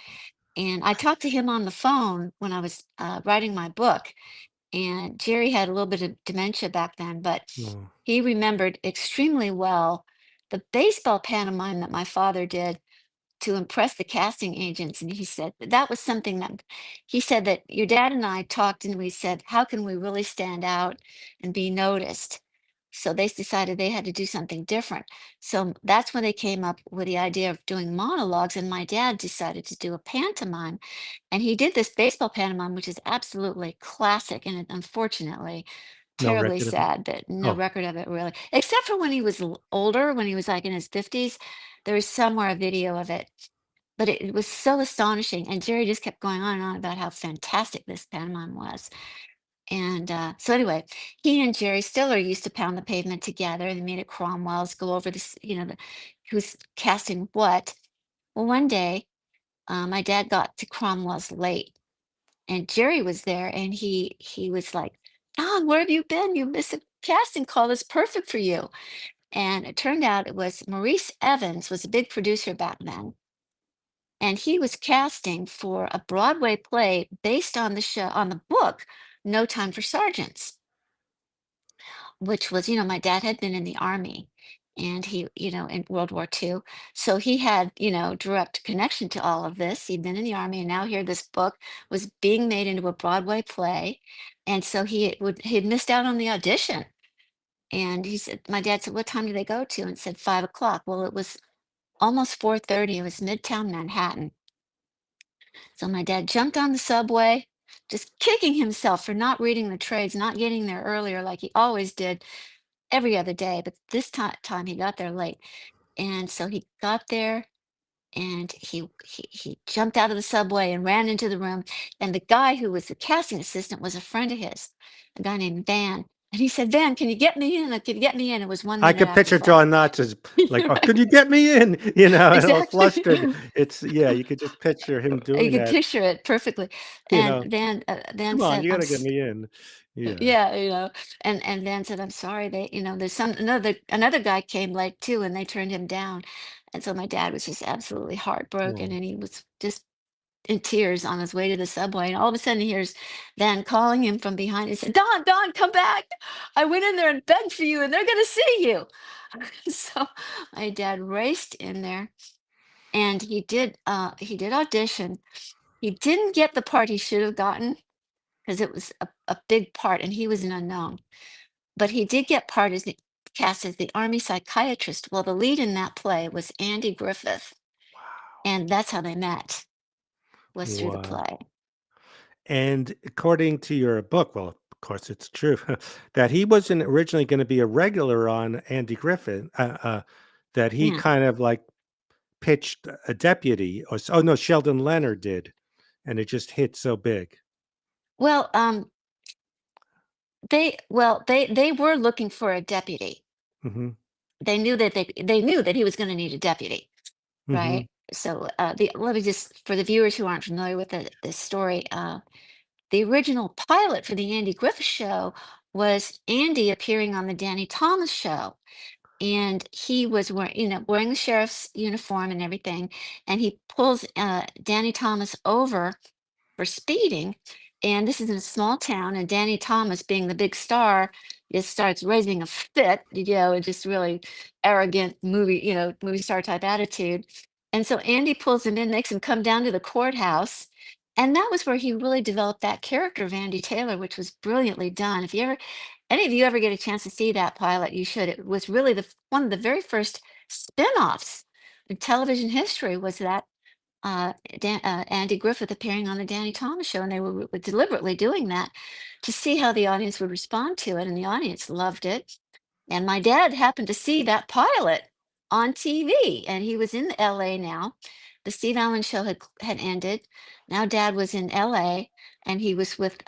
And I talked to him on the phone when I was writing my book. And Jerry had a little bit of dementia back then, but Oh, he remembered extremely well the baseball pantomime that my father did to impress the casting agents. And he said that was something that he said that your dad and I talked, and we said, how can we really stand out and be noticed? So they decided they had to do something different. So that's when they came up with the idea of doing monologues. And my dad decided to do a pantomime. And he did this baseball pantomime, which is absolutely classic. And unfortunately, no terribly record of it. sad that no Oh, record of it really, except for when he was older, when he was like in his 50s. There is somewhere a video of it, but it was so astonishing. And Jerry just kept going on and on about how fantastic this pantomime was. And so anyway, he and Jerry Stiller used to pound the pavement together. They meet at Cromwell's, go over this, who's casting what. Well, one day, my dad got to Cromwell's late, and Jerry was there, and he was like, "Don, where have you been? You missed a casting call that's perfect for you." And it turned out it was Maurice Evans was a big producer back then, and he was casting for a Broadway play based on the book No Time for Sergeants, which was, my dad had been in the army, and he, in World War II. So he had, direct connection to all of this. He'd been in the army, and now here this book was being made into a Broadway play. And so he'd missed out on the audition. And my dad said, "What time do they go to?" And said 5 o'clock. Well, it was almost 4:30. It was Midtown Manhattan. So my dad jumped on the subway, just kicking himself for not reading the trades, not getting there earlier like he always did every other day. But this time he got there late. And so he got there, and he jumped out of the subway and ran into the room. And the guy who was the casting assistant was a friend of his, a guy named Van. And he said, "Van, can you get me in? Can you get me in?" It was one I minute could after picture five. John Knott as like, You're "Oh, right. could you get me in?" And all Exactly. flustered. Yeah, you could just picture him You doing could that, picture it perfectly. you And know, Van "Come on, said, you gotta get me in." Yeah. Yeah, and Van said, "I'm sorry, there's another guy came late too, and they turned him down." And so my dad was just absolutely heartbroken, Oh. and he was just in tears on his way to the subway. And all of a sudden, he hears Van calling him from behind. He said, "Don, Don, come back! I went in there and begged for you, and they're gonna see you." So my dad raced in there, and he did audition. He didn't get the part he should have gotten because it was a big part, and he was an unknown. But he did get cast as the army psychiatrist. Well, the lead in that play was Andy Griffith, and that's how they met, was through the Wow. play. And according to your book, well, of course it's true, that he wasn't originally gonna be a regular on Andy Griffith, that he Yeah. kind of, like, pitched a deputy oh, no, Sheldon Leonard did, and it just hit so big. Well, they were looking for a deputy. Mhm, They knew that he was going to need a deputy, mhm. right? So let me just, for the viewers who aren't familiar with this story, the original pilot for the Andy Griffith Show was Andy appearing on the Danny Thomas Show, and he was wearing the sheriff's uniform and everything, and he pulls Danny Thomas over for speeding. And this is in a small town, and Danny Thomas, being the big star, just starts raising a fit, just really arrogant movie star type attitude. And so Andy pulls him in, makes him come down to the courthouse. And that was where he really developed that character of Andy Taylor, which was brilliantly done. If any of you ever get a chance to see that pilot, you should. It was really one of the very first spin-offs in television history, was that Andy Griffith appearing on the Danny Thomas Show, and they were deliberately doing that to see how the audience would respond to it, and the audience loved it. And my dad happened to see that pilot on TV, and he was in LA now. The Steve Allen Show had ended. Now Dad was in LA, and he was with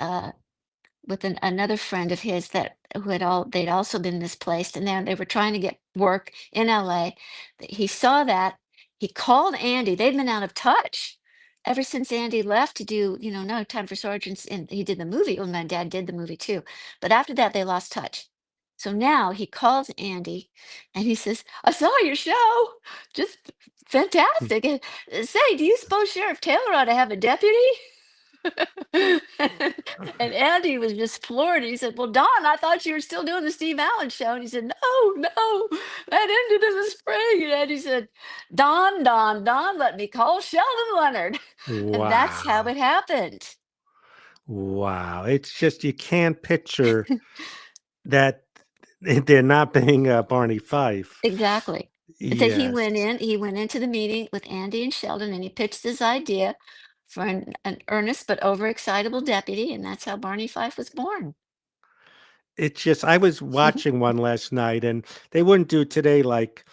another friend of his they'd also been misplaced, and then they were trying to get work in LA. He saw that. He called Andy. They'd been out of touch ever since Andy left to do, No Time for Sergeants, and he did the movie. Well, my dad did the movie too, but after that they lost touch. So now he calls Andy, and he says, "I saw your show, just fantastic. And say, do you suppose Sheriff Taylor ought to have a deputy?" And Andy was just floored. He said, "Well, Don, I thought you were still doing the Steve Allen Show." And he said, "No, no, that ended in the spring." And he said, "Don, Don, Don, let me call Sheldon Leonard." And that's how Wow. it happened. Wow. It's just you can't picture that they're not being, Barney Fife. Exactly. And so he Yes. went in, he went into the meeting with Andy and Sheldon, and he pitched his idea for an earnest but overexcitable deputy, and that's how Barney Fife was born. It's just I was watching one last night, and they wouldn't do today like,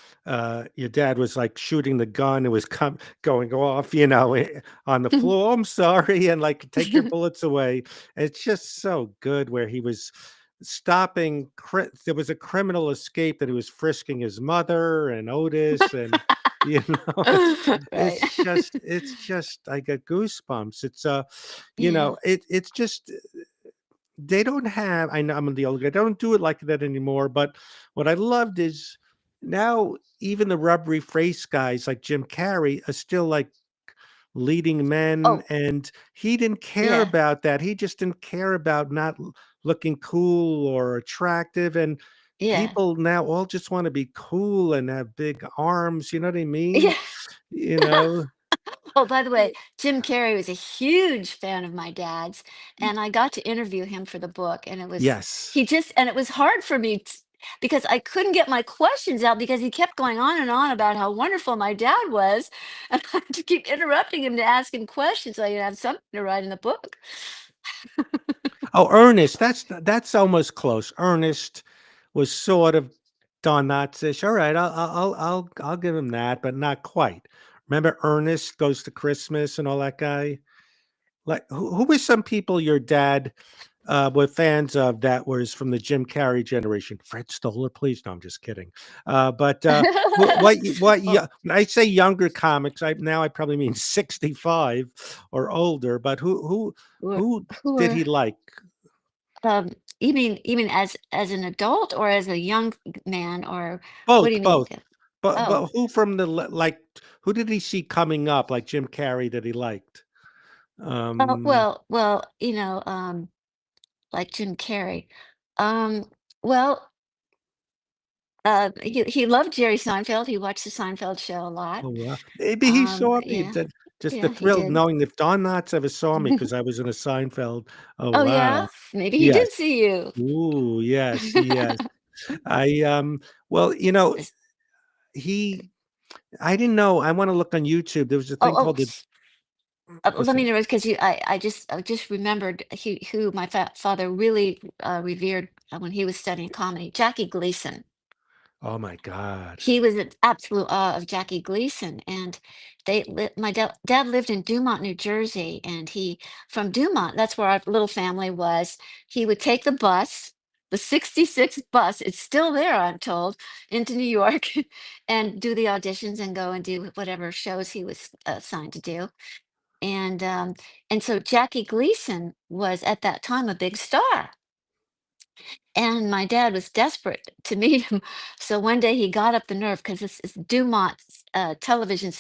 your dad was, like, shooting the gun, it was going off, on the floor, "I'm sorry," and, like, "Take your bullets away." It's just so good where he was stopping there was a criminal escape that he was frisking his mother and Otis and, Right. it's just I get goosebumps. Yeah. It's just they don't have I know I'm the old guy, they don't do it like that anymore, but what I loved is now even the rubbery face guys like Jim Carrey are still, like, leading men, Oh, and he didn't care yeah. about that, he just didn't care about not looking cool or attractive, and Yeah. people now all just wanna be cool and have big arms, you know what I mean? Yeah. You know? Oh, by the way, Jim Carrey was a huge fan of my dad's, and I got to interview him for the book, and Yes. it was hard for me because I couldn't get my questions out because he kept going on and on about how wonderful my dad was, and I had to keep interrupting him to ask him questions so I could have something to write in the book. Oh, Ernest, that's almost close. Ernest was sort of Don Knotts-ish. All right, I'll give him that, but not quite. Remember Ernest Goes to Christmas and all that guy? Like, who were some people your dad were fans of that was from the Jim Carrey generation? Fred Stoller, please? No, I'm just kidding. But Oh, when I say younger comics, I probably mean 65 or older. But who who who did were he like? you mean as an adult or as a young man, or what do you Both, mean? both. But Oh, who from the like who did he see coming up like Jim Carrey that he liked? Um, well, like Jim Carrey. Um, well, he loved Jerry Seinfeld. He watched the Seinfeld show a lot. oh, wow. Maybe he saw me. Yeah, Just the yeah, he thrill of did. knowing if Don Knotts ever saw me because I was in a Seinfeld. Oh, Oh yeah, wow. maybe he Yes. did see you. Ooh, yes, yes. I, well, This- he I didn't know. I wanna look on YouTube. There was a Oh, thing called the was let it me know because I just remembered who my father really revered when he was studying comedy. Jackie Gleason. oh my god. He was in absolute awe of Jackie Gleason, and my dad lived in Dumont, New Jersey, and he from Dumont, that's where our little family was. He would take the bus, the 66 bus, it's still there, I'm told, into New York, and do the auditions and go and do whatever shows he was assigned to do. And so Jackie Gleason was at that time a big star. And my dad was desperate to meet him. So one day he got up the nerve because this Dumont television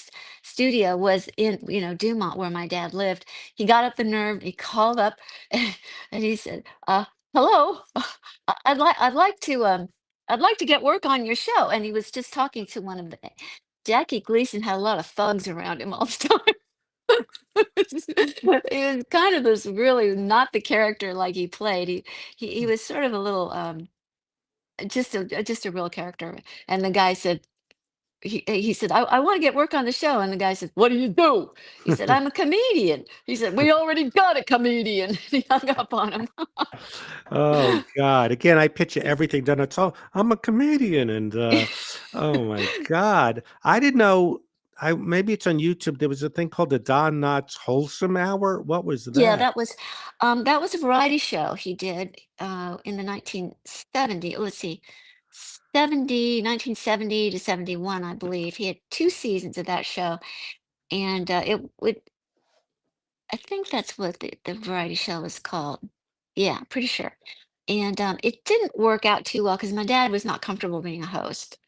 studio was in, Dumont where my dad lived. He got up the nerve, he called up and he said, hello, I'd like to get work on your show. And he was just talking to one of the, Jackie Gleason had a lot of thugs around him all the time. He was kind of this really not the character like he played. He was sort of a little just a real character. And the guy said he said, I want to get work on the show. And the guy said, what do you do? He said, I'm a comedian. He said, we already got a comedian. He hung up on him. Oh god. Again, I picture everything done. It's all I'm a comedian and oh my god. I didn't know I maybe it's on YouTube. There was a thing called the Don Knotts Wholesome Hour. What was Yeah, that? that was a variety show he did in the 1970, let's see, 1970 to 71, I believe. He had two seasons of that show. And it would I think that's what the variety show was called. Yeah, pretty sure. And it didn't work out too well because my dad was not comfortable being a host.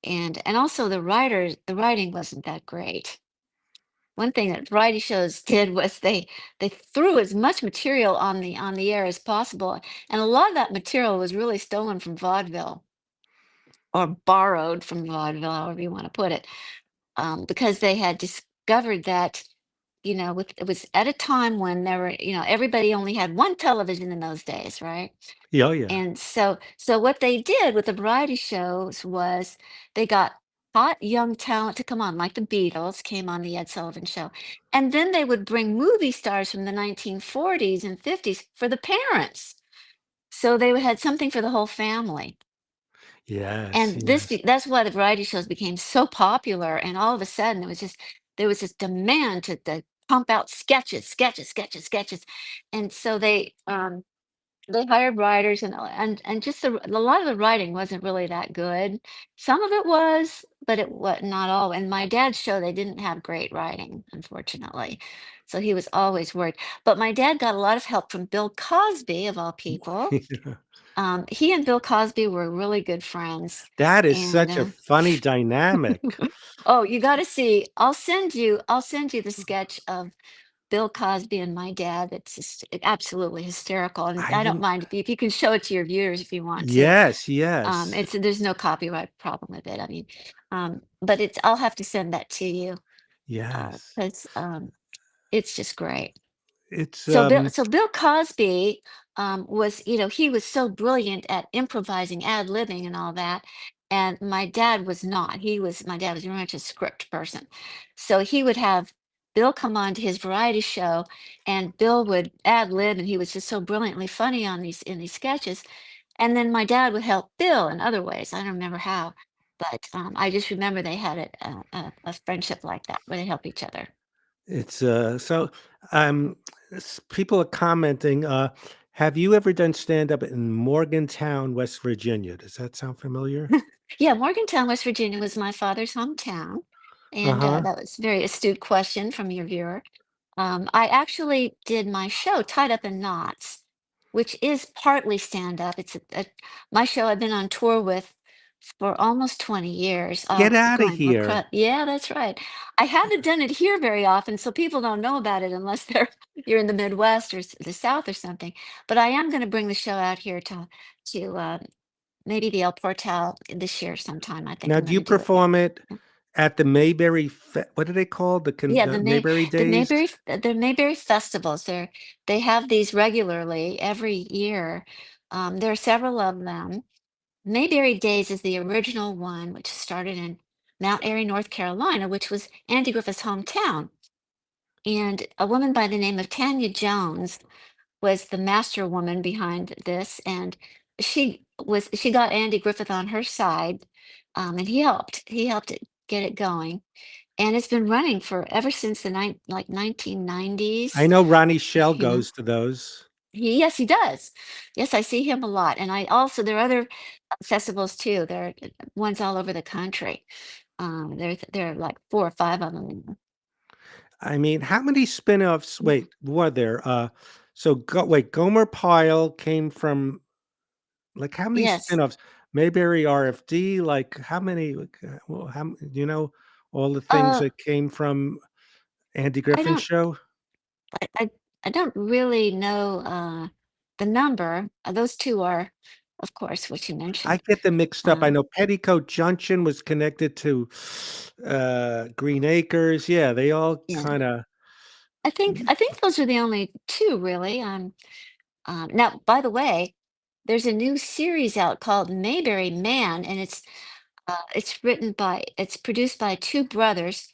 And also the writing wasn't that great. One thing that variety shows did was they threw as much material on the air as possible, and a lot of that material was really stolen from vaudeville or borrowed from vaudeville, however you want to put it, because they had discovered that it was at a time when there were everybody only had one television in those days, right? Yeah, oh yeah. And so what they did with the variety shows was they got hot young talent to come on, like the Beatles came on the Ed Sullivan Show. And then they would bring movie stars from the 1940s and 50s for the parents. So they had something for the whole family. Yes, And this yes. that's why the variety shows became so popular, and all of a sudden, there was this demand to pump out sketches, sketches, sketches, sketches, and so they hired writers, and just a lot of the writing wasn't really that good. Some of it was, but it was not all. And my dad's show, they didn't have great writing, unfortunately, so he was always worried. But my dad got a lot of help from Bill Cosby, of all people. He and Bill Cosby were really good friends, That is and such a funny dynamic. oh, you got to see. I'll send you the sketch of Bill Cosby and my dad. It's just absolutely hysterical, and I I don't rem mind if you can show it to your viewers if you want to. Yes, yes, It's there's no copyright problem with it. I mean, but it's I'll have to send that to you yes. because it's just great. It's, So Bill Cosby was, he was so brilliant at improvising, ad libbing, and all that. And my dad was not. My dad was very much a script person. So he would have Bill come on to his variety show, and Bill would ad lib, and he was just so brilliantly funny on these in these sketches. And then my dad would help Bill in other ways. I don't remember how, but I just remember they had a friendship like that where they help each other. it's, so, um, people are commenting, have you ever done stand-up in Morgantown, West Virginia? Does that sound familiar? Yeah, Morgantown, West Virginia was my father's hometown, and, Uh-huh. that was a very astute question from your viewer. I actually did my show, Tied Up in Knots, which is partly stand-up. It's a my show I've been on tour with for almost 20 years, Get outta going here. yeah, that's right. I haven't done it here very often, so people don't know about it unless you're in the Midwest or the South or something, but I am gonna bring the show out here to maybe the El Portal this year sometime. I think Now I'm do you gonna do it there. perform it Yeah, at the Mayberry Fe what are they called? yeah, The Mayberry Days? The Mayberry festivals. They have these regularly every year. There are several of them. Mayberry Days is the original one, which started in Mount Airy, North Carolina, which was Andy Griffith's hometown. And a woman by the name of Tanya Jones was the master woman behind this, and she got Andy Griffith on her side, and he helped it get it going, and it's been running for ever since the 1990s. I know Ronnie Shell You know, goes to those. yes, he does. Yes, I see him a lot, and I also there are other festivals too. There are ones all over the country. There are like 4 or 5 of them. I mean, how many spin-offs were there? So go wait, Gomer Pyle came from like, how many Yes. spin-offs? Mayberry RFD, like, how many, like, well, do you know all the things Uh, that came from Andy I Griffin's don't. show? I I I don't really know, the number. Those 2 are, of course, what you I mentioned. get them mixed up. I Uh, know Petticoat Junction was connected to, Green Acres. Yeah, they all yeah. kinda I think those are the only 2 really. Now, by the way, there's a new series out called Mayberry Man, and it's produced by 2 brothers,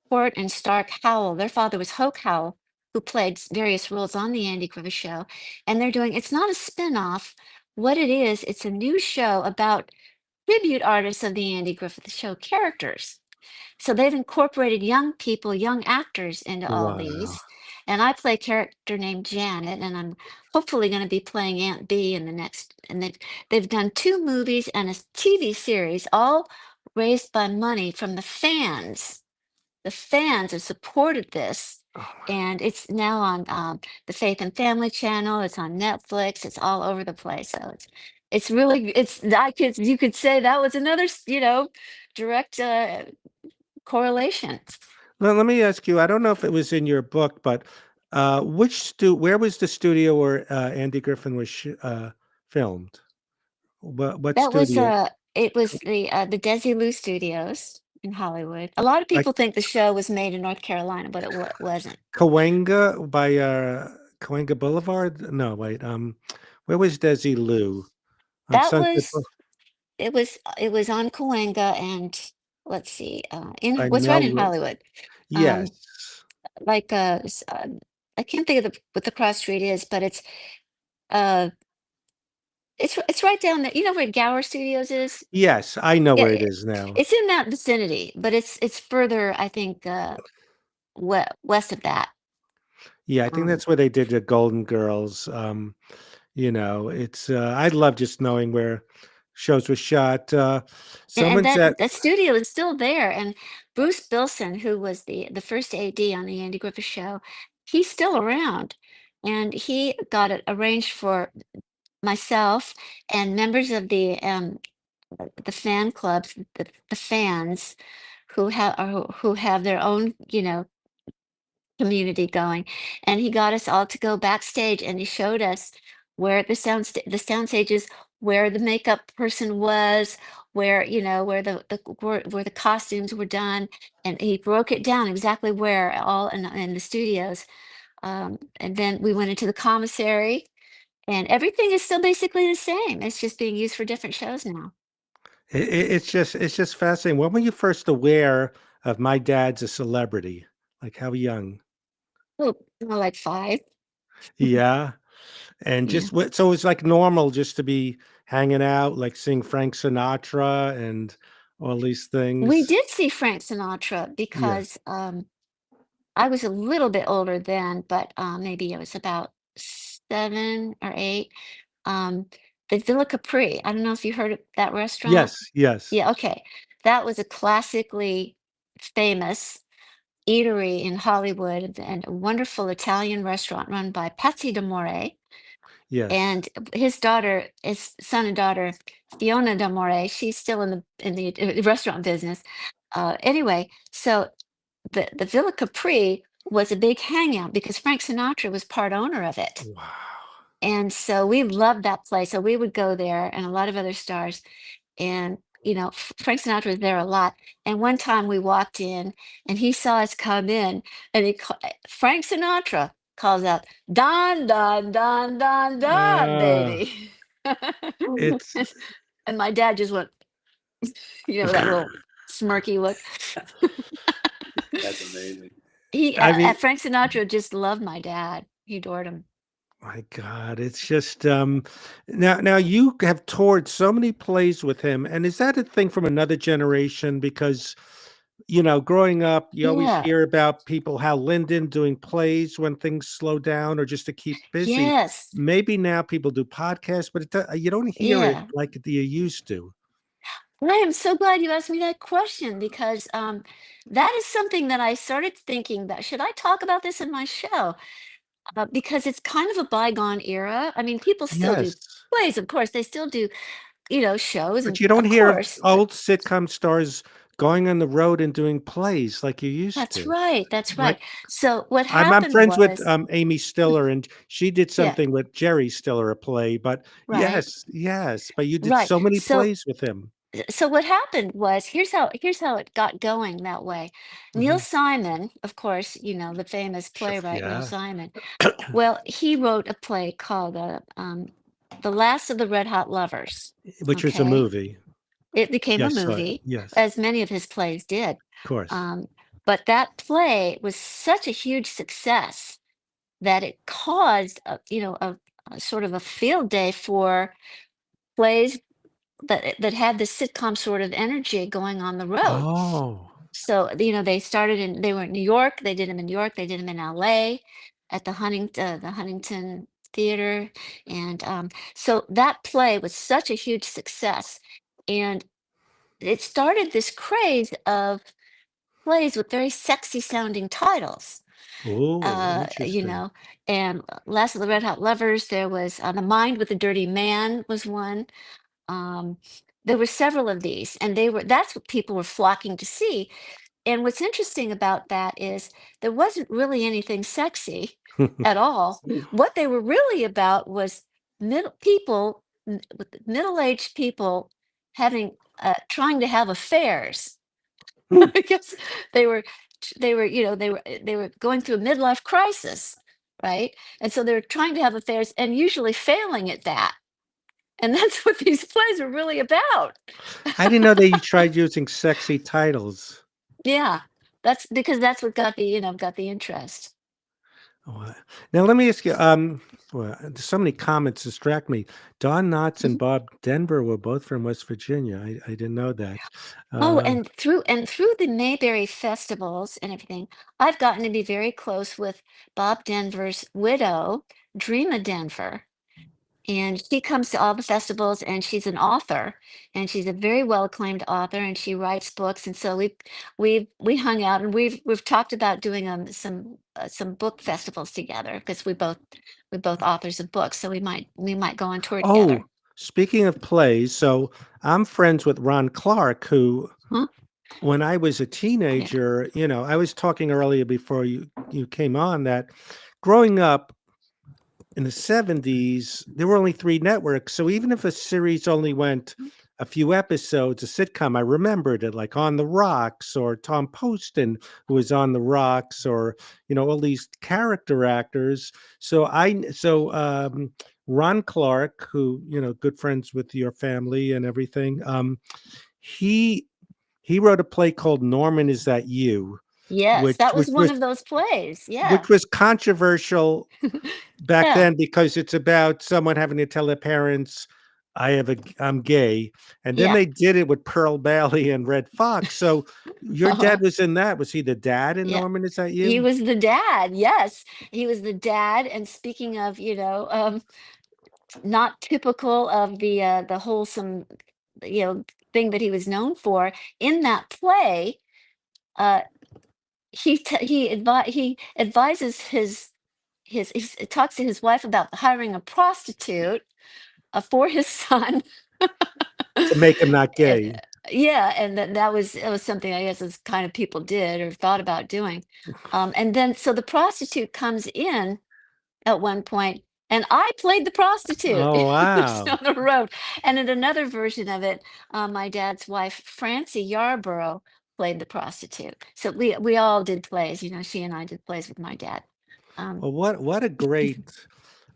Court and Stark Howell. Their father was Hoke Howell, who played various roles on the Andy Griffith Show, and it's not a spin-off. What it is, it's a new show about tribute artists of the Andy Griffith Show characters. So they've incorporated young people, young actors into all wow. these. And I play a character named Janet, and I'm hopefully going to be playing Aunt B in the next. And they've done 2 movies and a TV series, all raised by money from the fans. The fans have supported this, Oh, and it's now on the Faith and Family Channel. It's on Netflix. It's all over the place. So it's really it's I could you could say that was another direct correlation. well, let me ask you, I don't know if it was in your book, but, where was the studio where, Andy Griffin was filmed? What That was studio? it was the Desilu Studios in Hollywood. A lot of Like people think the show was made in North Carolina, but wasn't. Cahuenga by, Cahuenga Boulevard? No, wait, where was Desilu? On That Sunset was Boul it was on Cahuenga and let's see, in by was right in Melrose. Hollywood. Yes. Um, like I can't think of what the cross street is, but it's uh It's right down there. You know where Gower Studios is? Yes, I know Yeah, where it is now. it's in that vicinity, but it's further, I think, west of that. Yeah, I think Um, that's where they did the Golden Girls. It's I love just knowing where shows were shot. and Someone said, that studio is still there. And Bruce Bilson, who was the first AD on the Andy Griffith Show, he's still around, and he got it arranged for myself and members of the fan clubs, the fans who have their own, community going. And he got us all to go backstage, and he showed us where the sound stages, where the makeup person was, where, where where the costumes were done, and he broke it down exactly where, all in the studios. And then we went into the commissary, and everything is still basically the same. It's just being used for different shows now. it's just fascinating. When were you first aware of my dad's a celebrity? Like how young? Oh, more like 5. Yeah. And Yeah. just what, so it's like normal just to be hanging out, like seeing Frank Sinatra and all these We things. did see Frank Sinatra Yeah. because I was a little bit older then, but maybe I was about 7 or 8. Um, the Villa Capri. I don't know if you heard of that restaurant. Yes, yes, Yeah, okay. That was a classically famous eatery in Hollywood and a wonderful Italian restaurant run by Patsy D'Amore. yes. And his son and daughter, Fiona D'Amore, she's still in the restaurant business. Anyway, so the Villa Capri was a big hangout because Frank Sinatra was part owner of it. Wow. And so we loved that place. So we would go there, and a lot of other stars. And, Frank Sinatra was there a lot. And one time we walked in, and he saw us come in, and Frank Sinatra calls out, Don, Don, Don, Don, Don, Uh, baby. it's And my dad just went, that little smirky look. That's amazing. I mean, Frank Sinatra just loved my dad. He adored him. my God, it's just now you have toured so many plays with him, and is that a thing from another generation? Because growing up, you always Yeah. hear about people how Lyndon doing plays when things slow down or just to keep busy. Yes. Maybe now people do podcasts, but you don't hear it Yeah. like you used to. I am so glad you asked me that question because that is something that I started thinking about. Should I talk about this in my show? Because it's kind of a bygone era. I mean, people still do Yes. plays, of course. They still do, shows, But and you don't of hear of course, but old sitcom stars going on the road and doing plays like you used that's to. right. That's Like right. So what I'm happened friends with was, Amy Stiller, and she did yeah, something with Jerry Stiller, a play. But right, yes, yes, but you did right. so many So plays with him. what happened was, here's how it got going that way. Neil Mhm. Simon, of course, the famous Sure, playwright Neil yeah. Simon. Well, he wrote a play called The Last of the Red Hot Lovers. Which was a Okay. movie. It became Yeah, I a saw it. movie, Yes, as many of his plays did. of course. Um, but that play was such a huge success that it caused a sort of a field day for plays that had the sitcom sort of energy going on the road. Oh. So, they were in New York, they did them in New York, they did them in LA at the Huntington Theater. And so that play was such a huge success. And it started this craze of plays with very sexy sounding titles. Oh, Uh, you interesting. know, and Last of the Red Hot Lovers, there was The Mind with the Dirty Man was one. Um, there were several of these, and that's what people were flocking to see. And what's interesting about that is there wasn't really anything sexy at all. What they were really about was middle-aged people having trying to have affairs. I guess they were they were going through a midlife crisis, right? And so they were trying to have affairs and usually failing at that. And that's what these plays are really about. I didn't know that you tried using sexy titles. Yeah. That's because that's what got the interest. Oh, now let me ask you, well, so many comments distract me. Don Knotts and Mhm. Bob Denver were both from West Virginia. I didn't know that. Oh, Uh, and through the Mayberry festivals and everything, I've gotten to be very close with Bob Denver's widow, Dreama Denver. And she comes to all the festivals and she's an author and she's a very well acclaimed author and she writes books. And so we hung out and we've talked about doing some book festivals together because we both authors of books. So we might go on tour oh, together. speaking of plays, so I'm friends with Ron Clark, who, Huh? when I was a Yeah. teenager, I was talking earlier before you came on that growing up in the 70s, there were only 3 networks, so even if a series only went a few episodes, a sitcom, I remembered it, like On the Rocks or Tom Poston, who was on The Rocks, or, all these character actors. So Ron Clark, who, good friends with your family and everything, he he wrote a play called Norman, Is That You? Yes, Which that was which one was of those plays. Yeah. which was controversial back Yeah. then because it's about someone having to tell their parents, I'm gay, and then Yeah. they did it with Pearl Bailey and Red Fox. So your dad was in that. Was he the dad in Yeah. Norman? Is that He you? was the dad. Yes. He was the dad. And speaking of, not typical of the wholesome, thing that he was known for, in that play, uh, he advises he talks to his wife about hiring a prostitute, for his son. To make him not And, gay. yeah, and that was something I guess as kind of people did or thought about doing. And then so the prostitute comes in at one point, and I played the prostitute Oh, wow. on the road. And in another version of it, my dad's wife, Francie Yarborough, played the prostitute. So we all did plays. She and I did plays with my dad. Um, Well, what a great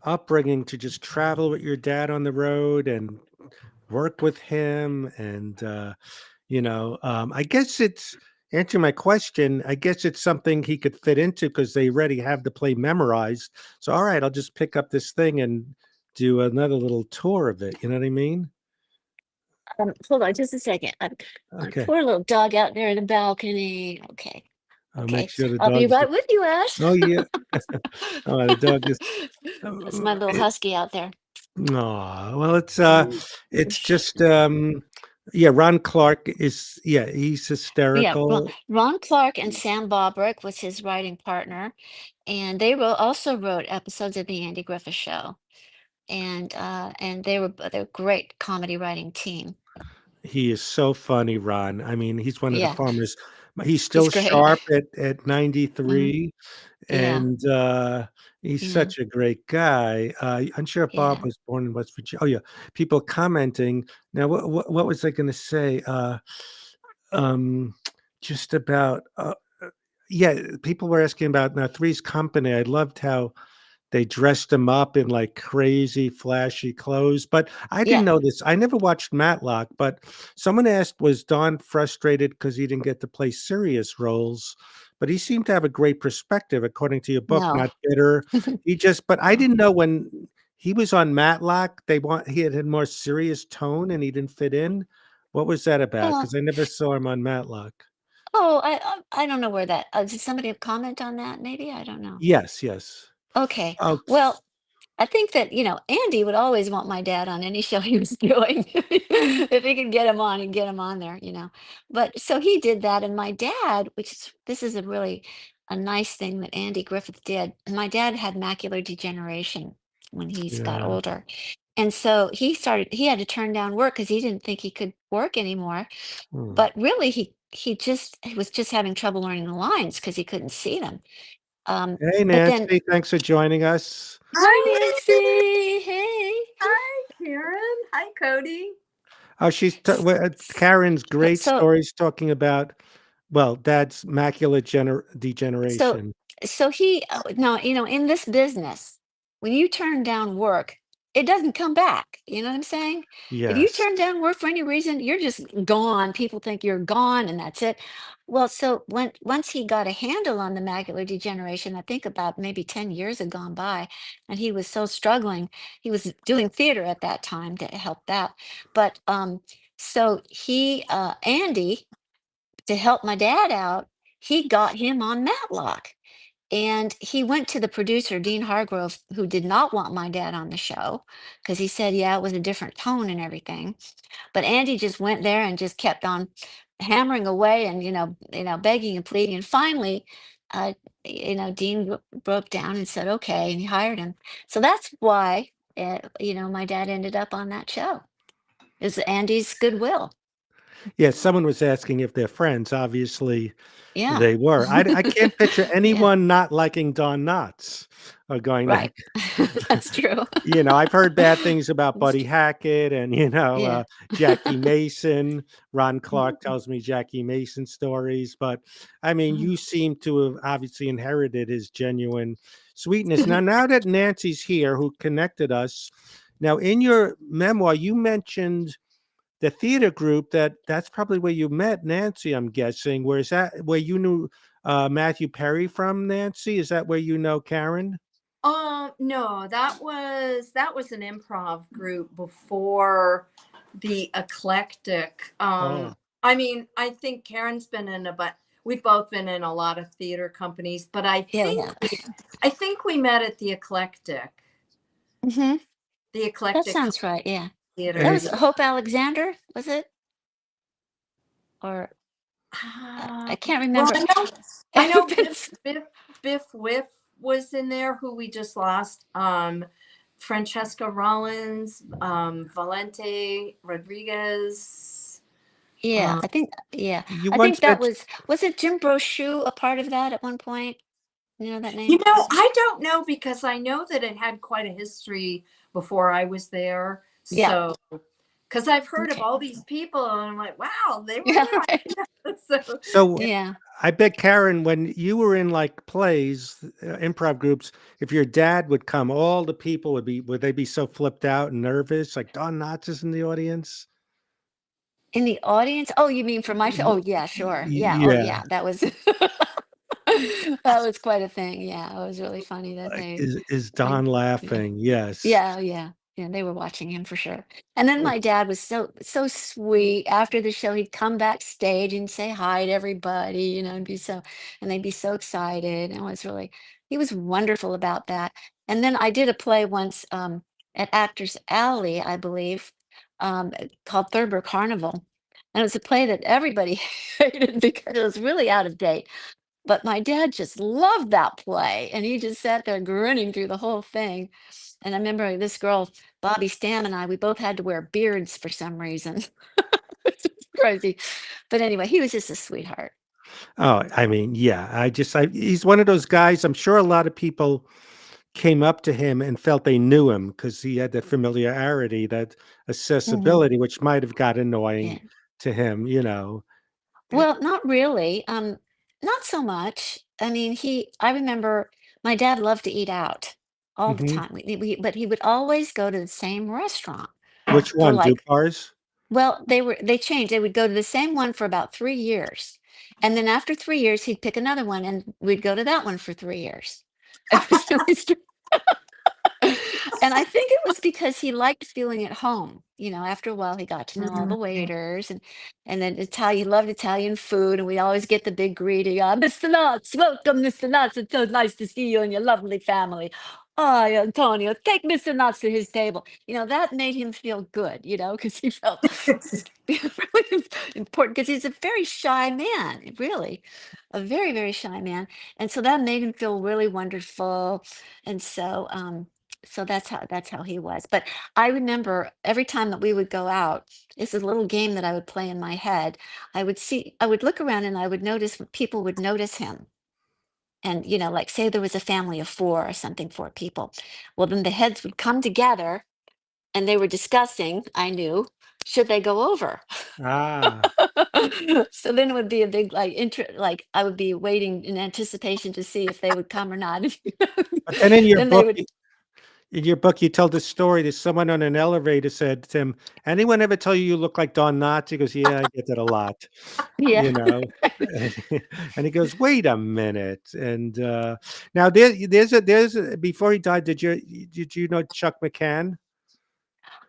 upbringing to just travel with your dad on the road and work with him. And I guess it's answering my question. I guess it's something he could fit into because they already have the play memorized. So, all right, I'll just pick up this thing and do another little tour of it. You know what I mean? hold on just a second. My Okay. poor little dog out there in the balcony. Okay, I'll make okay. sure the I'll be dog's. right with you, Ash. Oh, yeah. Oh, the dog is. That's my little husky out there. Aw, well, Um, it's sh- just, yeah, Ron Clark is, yeah, he's yeah, hysterical. Ron Clark and Sam Bobrick was his writing partner, and they also wrote episodes of the Andy Griffith Show, and they're a great comedy writing team. He is so funny, Ron. I mean, he's one of the Yeah, farmers. He's he's still great. sharp at Mhm. 93, Yeah, and, he's yeah, such a great guy. I'm sure Bob yeah. was born in West Virginia. Oh, yeah, people commenting. Now, what was I gonna say? Um, just about, yeah, people were asking about now Three's Company. I loved how they dressed him up in, like, crazy flashy clothes, but I didn't Yeah. know this. I never watched Matlock, but someone asked, was Don frustrated because he didn't get to play serious roles? But he seemed to have a great perspective, according to your book, No. not bitter. But I No. didn't know when he was on Matlock, he had more serious tone and he didn't fit in. What was that about? Well, Because I never saw him on Matlock. oh, I don't know where that. Did somebody comment on that? Maybe I don't know. Yes, yes. Okay. Oh, Well, I think that, Andy would always want my dad on any show he was doing. If he could get him on, he'd get him on there. But so he did that. And my dad, this is a nice thing that Andy Griffith did. My dad had macular degeneration when he's got yeah. older. And so he had to turn down work because he didn't think he could work anymore. Hmm. But really, he was just having trouble learning the lines because he couldn't see them. Hey, But then Nancy, thanks for joining us. Hi, Hi, Nancy. Hey. hi, Karen. Hi, Cody. Oh, Karen's great So stories talking about, well, dad's macular so degeneration. so he no, in this business, when you turn down work, it doesn't come back. You know what I'm saying? If you Yes. turn down work for any reason, you're just gone. People think you're gone and that's it. Well, so once he got a handle on the macular degeneration, I think about maybe 10 years had gone by, and he was so struggling. He was doing theater at that time to help that. But so Andy, to help my dad out, he got him on Matlock. And he went to the producer, Dean Hargrove, who did not want my dad on the show because he said, yeah, it was a different tone and everything. But Andy just went there and just kept on hammering away and, begging and pleading. And finally, uh, Dean broke down and said, okay, and he hired him. So that's why, my dad ended up on that show. Is Andy's goodwill. Yeah, someone was asking if they're friends. Obviously, Yeah. they were. I can't picture Yeah. anyone not liking Don Knotts or going to Right. That's true. I've heard bad things about That's Buddy true. Hackett and, Yeah. Jackie Mason. Ron Clark Mhm. tells me Jackie Mason stories, but I mean, Mhm. you seem to have obviously inherited his genuine sweetness. Now that Nancy's here, who connected us, now in your memoir, you mentioned the theater group that's probably where you met Nancy, I'm guessing. Where is that where you knew Matthew Perry from, Nancy? Is that where you know Karen? No, that was an improv group before the eclectic. Oh, I mean, I think Karen's been in but we've both been in a lot of theater companies, but I Yeah, we think have. I think we met at the eclectic. Hmm. The That eclectic sounds right. Yeah. and That theater. was it's Hope Alexander, was it? Or I can't Well, remember. I know It's- Biff Whiff was in there, who we just lost. Francesca Rollins, Valente Rodriguez. yeah, Um, yeah. you I once think that met was it Jim Brochu a part of that at one point? You know that name? I don't know, because I know that it had quite a history before I was there. Yeah. So, because I've heard of Okay. all these people, and I'm like, wow, they were Yeah, right. there. So, so Yeah. I bet, Karen, when you were in like plays, improv groups, if your dad would come, all the people would they be so flipped out and nervous, like Don Knotts is in the audience? In the audience? Oh, you mean for my show? Oh, yeah, sure. Yeah. Oh, Yeah, yeah. That was that was quite a thing. Yeah, it was really funny that like they is I Don yeah. laughing? Yes. Yeah, yeah. Yeah, they were watching him for sure. And then my dad was so sweet. After the show, he'd come backstage and say hi to everybody, and and they'd be so excited. And it was really he was wonderful about that. And then I did a play once at Actors Alley, I believe, called Thurber Carnival. And it was a play that everybody hated because it was really out of date. But my dad just loved that play, and he just sat there grinning through the whole thing. And I remember this girl, Bobby Stam, and we both had to wear beards for some reason. It's just crazy. But anyway, he was just a sweetheart. Oh, I mean, yeah, he's one of those guys. I'm sure a lot of people came up to him and felt they knew him because he had that familiarity, that Hmm. accessibility, which might have got Yeah. annoying to him. Eh, Well, not really. Not so much. I mean, I remember my dad loved to eat out all the mhm. time. But he would always go to the same restaurant Which for one? like Dupar's? Well, they changed. They would go to the same one for about 3 years, and then after 3 years, he'd pick another one, and we'd go to that one for 3 years. It was really and I think it was because he liked feeling at home. After a while, he got to know all the mhm. waiters, and then Italian, he loved Italian food, and we always get the big greeting, Mr. Nuts, welcome, Mr. Nuts. It's so nice to see you and your lovely family. Oh, Antonio, take Mr. Nuts to his table. That made him feel good, because he felt really important because he's a very shy man, really, a very, very shy man. And so that made him feel really wonderful. And so that's how he was. But I remember every time that we would go out, it's a little game that I would play in my head. I would look around and I would notice people would notice him. And like say there was a family of four or something, four people. Well, then the heads would come together and they were discussing, I knew, should they go over? Ah, So then it would be a big like I would be waiting in anticipation to see if they would come or not. but then in your Then they book, would in your book, you told the story that someone on an elevator said to him, "Anyone ever tell you you look like Don Knotts?" He goes, "Yeah, I get that a lot." Yeah. You know? And he goes, "Wait a minute." And, now there's a before he died, did you know Chuck McCann?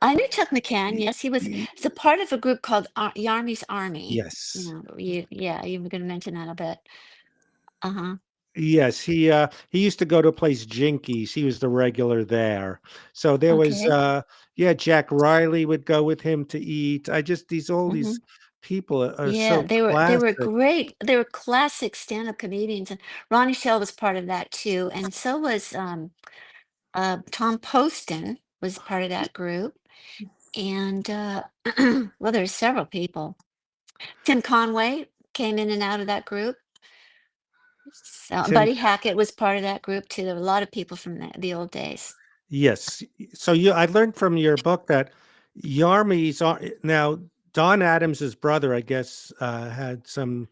I knew Chuck McCann. Y Yes, he was y he's a part of a group called Yarmy's Army. Yes. Yeah, you were gonna mention that, a bit. Uh-huh. Yes, he used to go to a place, Jinkies. He was the regular there. So there was, Okay. yeah, Jack Riley would go with him to eat. all Hmm. these people are Yeah, so they were classic. great. They were classic stand-up comedians, and Ronnie Shell was part of that too, and so was Tom Poston was part of that group, and well, there's several people. Tim Conway came in and out of that group. So Tim Buddy Hackett was part of that group too. There were a lot of people from the old days. Yes. So I learned from your book that Yarmies are now Don Adams's brother, I guess, had some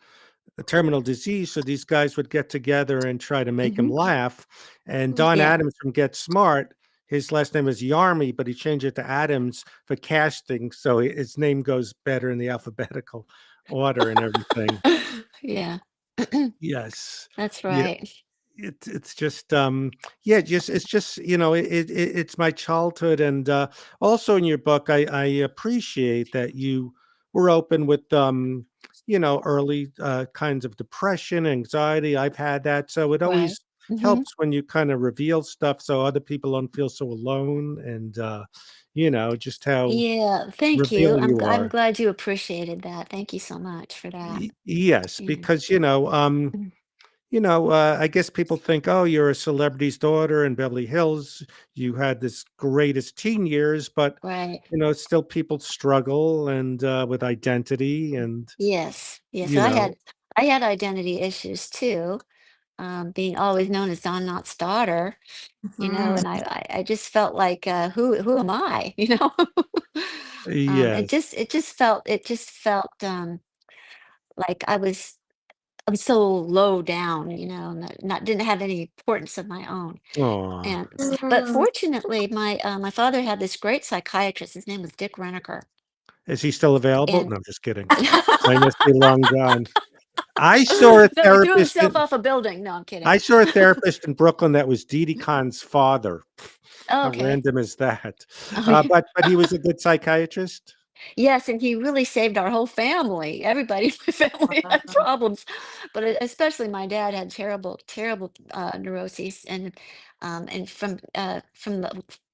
a terminal disease, so these guys would get together and try to make him Hmm. laugh. And Don Yeah. Adams from Get Smart, his last name is Yarmy, but he changed it to Adams for casting, so his name goes better in the alphabetical order and everything. Yeah. Yes. That's Yeah. right. It's just yeah, it's just it's my childhood. And also in your book, I appreciate that you were open with early kinds of depression, anxiety. I've had that, so it Right. always Hmm. helps when you kind of reveal stuff so other people don't feel so alone. And just how Yeah, thank you. revealing you I'm are. glad you appreciated that. Thank you so much for that. Yes, Yeah. because Mm. I guess people think, oh, you're a celebrity's daughter in Beverly Hills. You had this greatest teen years, but Right. still people struggle and with identity and Yes. Yes. you So know, I had identity issues too. Being always known as Don Knott's daughter, Mhm. and I just felt like, who am I? yes. It just felt like I was so low down, not didn't have any importance of my own. Oh, And but fortunately, my father had this great psychiatrist. His name was Dick Renaker, is he still available? and No, I'm just kidding. I must be long gone. I saw a no, he threw therapist himself in off a building. No, I'm kidding. I saw a therapist in Brooklyn that was Didi Khan's father. Oh, How okay. random is that? Oh, yeah. But he was a good psychiatrist. Yes, and he really saved our whole family. Everybody in my family had Wow. problems, but especially my dad had terrible, terrible neuroses, and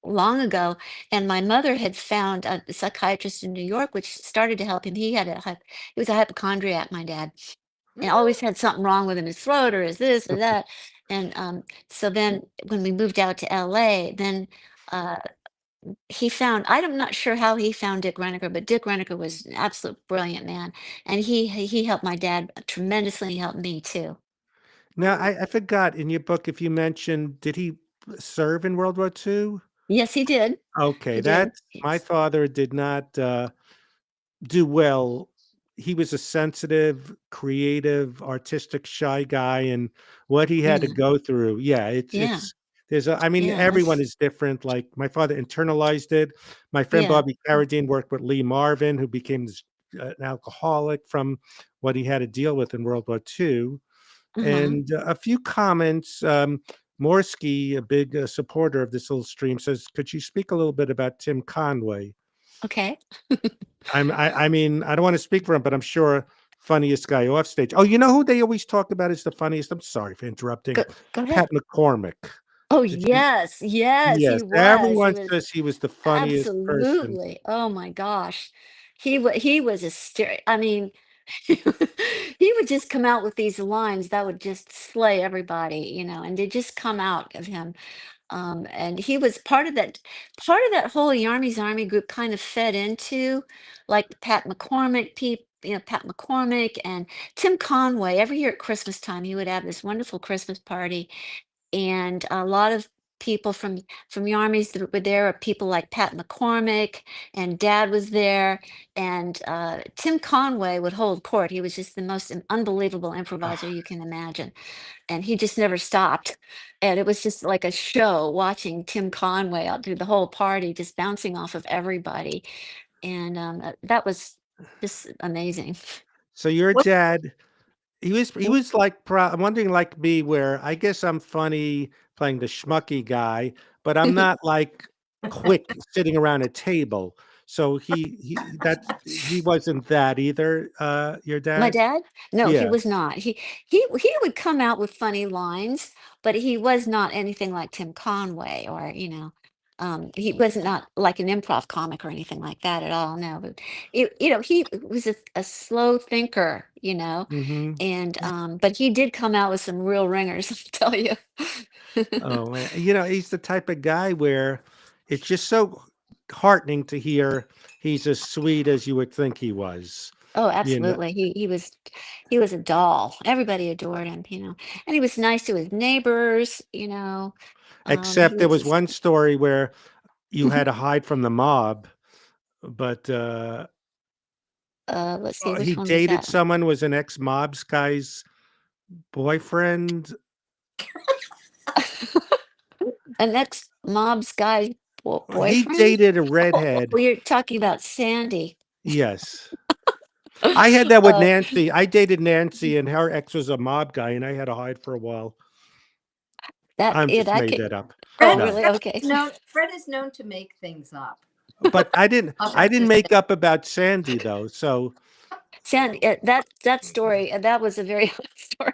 long ago. And my mother had found a psychiatrist in New York, which started to help him. He was a hypochondriac, my dad, and Mm. always had something wrong with his throat or his this or that. And so then when we moved out to LA, then uh, I'm not sure how he found Dick Renaker, but Dick Renaker was an absolute brilliant man, and he helped my dad tremendously. He helped me too. Now, I forgot in your book if you mentioned, did he serve in World War II? Yes, he did. Okay, He did. that's my Yes. father did not do well. He was a sensitive, creative, artistic, shy guy, and what he had to Yeah. go through. Yeah, Yeah. I mean, Yeah. everyone That's is different. Like my father internalized it. My friend yeah. Bobby Carradine worked with Lee Marvin, who became an alcoholic from what he had to deal with in World War II. Uh-huh. And a few comments. Morsky, a big supporter of this little stream, says, "Could you speak a little bit about Tim Conway?" Okay. I mean, I don't want to speak for him, but I'm sure funniest guy off stage. Oh, you know who they always talk about is the funniest? I'm sorry for Go interrupting. go ahead. Pat McCormick. Oh, Did you? yes. Yes, Yes, he was. He everyone was says he was the funniest person. absolutely. Oh my gosh. He was a I mean, he would just come out with these lines that would just slay everybody, and they just come out of him. And he was part of that whole Yarmy's Army group kind of fed into like the Pat McCormick and Tim Conway. Every year at Christmas time, he would have this wonderful Christmas party, and a lot of people from the armies that were there, people like Pat McCormick, and Dad was there, and Tim Conway would hold court. He was just the most unbelievable improviser Ah, you can imagine, and he just never stopped. And it was just like a show watching Tim Conway out through the whole party, just bouncing off of everybody, and that was just amazing. so your What? dad, he was like I'm wondering like me, where I guess I'm funny playing the schmucky guy, but I'm not like quick sitting around a table. So he wasn't that either. Your My dad? dad? No, he Yeah. was not. He would come out with funny lines, but he was not anything like Tim Conway or, he was not like an improv comic or anything like that at all. No, but he was a slow thinker, Hmm. and but he did come out with some real ringers, I'll tell you. Oh man, he's the type of guy where it's just so heartening to hear he's as sweet as you would think he was. Oh, You know, absolutely. He was a doll. Everybody adored him. And he was nice to his neighbors. He except there was was just one story where you had to hide from the mob, but let's see, he which one was dated that? someone, was an ex-mob's guy's boyfriend. An ex-mob's guy He boyfriend? dated a Oh, redhead. you're talking about Sandy. Yes. I had that with Uh, Nancy. I dated Nancy, and her ex was a mob guy, and I had to hide for a while. that I'm yeah, just that made could. that up. Oh, Fred, No. really? Fred Okay. is known, Fred is known to make things up. But I didn't I'll I didn't just make up about Sandy though. So Sandy, that story, that was a very hot story.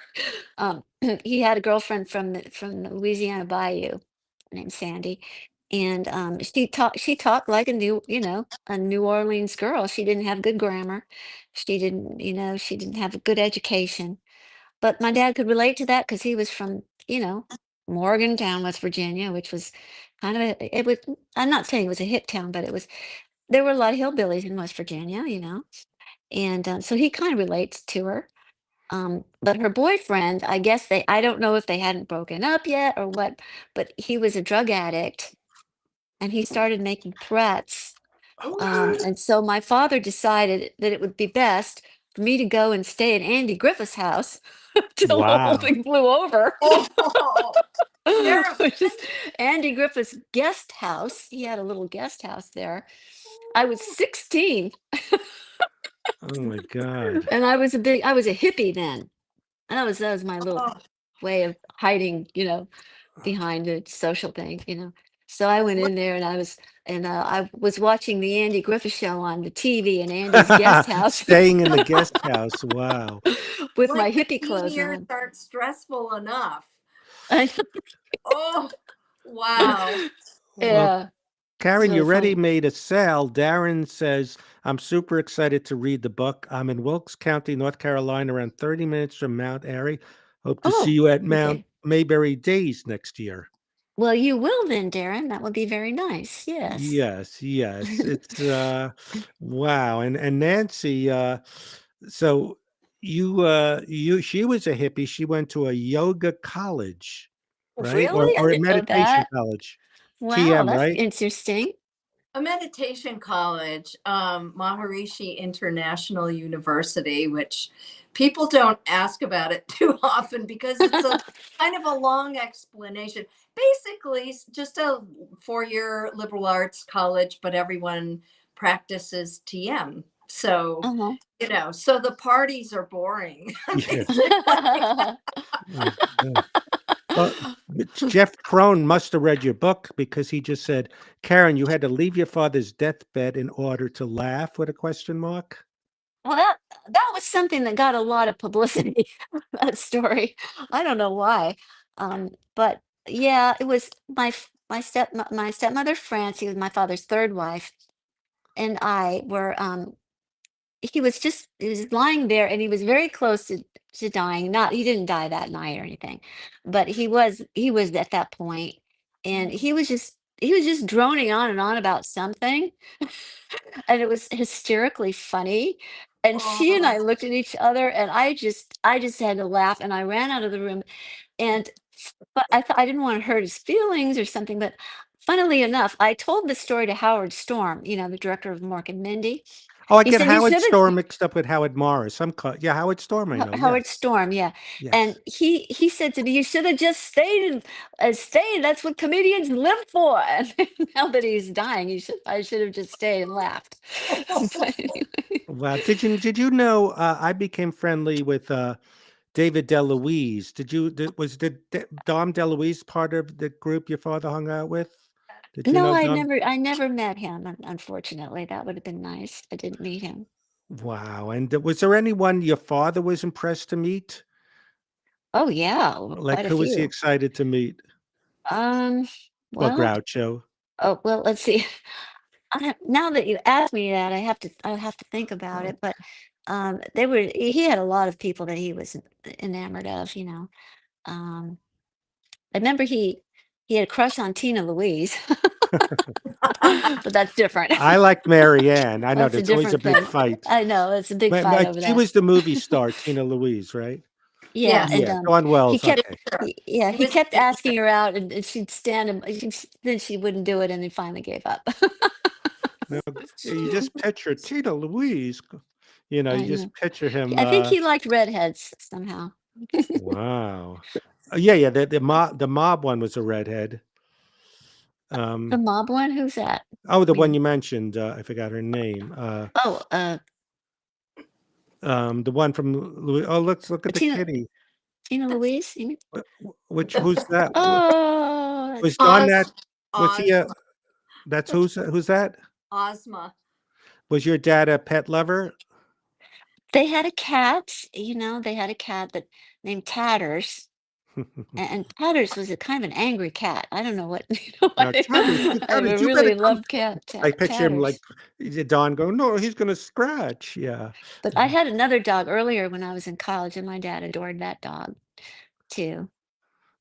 He had a girlfriend from the Louisiana Bayou named Sandy, and she talked like a New Orleans girl. She didn't have good grammar. She didn't have a good education. But my dad could relate to that because he was from, Morgantown, West Virginia, which was kind of it was. I'm not saying it was a hip town, but there were a lot of hillbillies in West Virginia. And so he kind of relates to her. But her boyfriend, I guess I don't know if they hadn't broken up yet or what, but he was a drug addict and he started making threats. And so my father decided that it would be best for me to go and stay in Andy Griffith's house till the whole wow. thing blew over. Oh, terrible. Which is Andy Griffith's guest house. He had a little guest house there. I was 16 Oh my God. and I was a hippie then. And that was my little Oh, way of hiding, behind a social thing. So I went what? in there and I was watching the Andy Griffith show on the TV in Andy's guest house Staying in the guest house. Wow. with When my the hippie teen clothes years on. aren't stressful enough. I Oh, wow. know. Well, Yeah, it's Karen, you really already funny. made a sale. Darren says, I'm super excited to read the book. I'm in Wilkes County, North Carolina, around 30 minutes from Mount Airy. Hope to see Oh, you at Mount okay. Mayberry Days next year. Well, you will then, Darren. That would be very nice. Yes. Yes, yes. It's wow. And Nancy, so she was a hippie. She went to a yoga college, right? Or Really? I or a didn't know meditation that. college. Wow, TM, that's right? interesting. A meditation college, Maharishi International University, which people don't ask about it too often because it's a kind of a long explanation. Basically, just a 4-year liberal arts college, but everyone practices TM. So, Uh-huh. so the parties are boring, Yeah. basically. Oh, yeah. Well, Jeff Crone must have read your book because he just said, Karen, you had to leave your father's deathbed in order to laugh with a question mark. Well, that was something that got a lot of publicity, that story. I don't know why. But yeah, it was my stepmother Francie, was my father's third wife, and I were he was lying there and he was very close to dying. Not He didn't die that night or anything, but he was at that point, and he was just droning on and on about something, and it was hysterically funny. And she and Oh, I looked at each other, and I just had to laugh, and I ran out of the room. And but I thought I didn't want to hurt his feelings or something. But funnily enough, I told this story to Howard Storm, the director of Mork and Mindy. Oh, I He get said, "You Howard should Storm have." mixed up with Howard Morris. Yeah, Howard Storm, I know. Yes, Howard Storm, yeah. And yes. he said to me, "You should have just stayed. That's what comedians live for." And now that he's dying, I should have just stayed and laughed. But anyway. Wow. Did you know I became friendly with David DeLuise? Was Dom DeLuise part of the group your father hung out with? Did you No, know Dom? I never met him, unfortunately. That would have been nice. I didn't meet him. Wow. And was there anyone your father was impressed to meet? Oh yeah, Like, quite a who was he few. excited to meet? Um, Well, well, Groucho. oh well, let's see. Now that you ask me that, I have to think about it. But he had a lot of people that he was enamored of. Um, I remember he had a crush on Tina Louise, but that's different. I liked Mary Ann. I know That's a there's always a different big thing. fight. I know it's a big fight But over she that. was the movie star, Tina Louise, right? Yeah, Yes. and Yeah, Dawn he Wells. kept Okay. yeah, It he was kept asking her out, and she'd stand him. Then she wouldn't do it, and he finally gave up. No, you just picture Tina Louise. You I just know. picture him. I think he liked redheads somehow. Wow. Yeah, yeah. The mob one was a redhead. The Um, mob one? Who's that? oh, the I one mean, you mentioned. I forgot her name. oh, The one from Louis. Oh, look at the Tina kitty. Louise? You mean? Who's that? Oh, Was that's John funny. that? Oz, Was he a? Ozma, That's who's that? Ozma. Was your dad a pet lover? They had a cat. They had a cat that named Tatters. And Tatters was a kind of an angry cat. I don't know what, Now, Tatters, I Tatters, you better really come. loved I picture him like Tatters. Don going, no, he's gonna scratch. Yeah. But I had another dog earlier when I was in college, and my dad adored that dog too.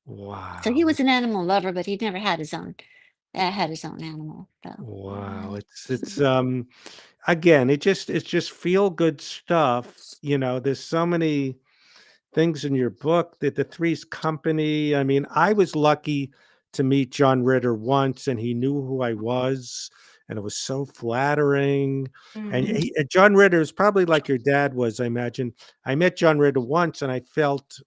So he Wow. was an animal lover, but he never had his own animal. So Wow. It's again, it's just feel good stuff. There's so many things in your book that the Three's Company. I mean, I was lucky to meet John Ritter once, and he knew who I was, and it was so flattering. And Mhm. John Ritter is probably like your dad was, I imagine. I met John Ritter once, and I felt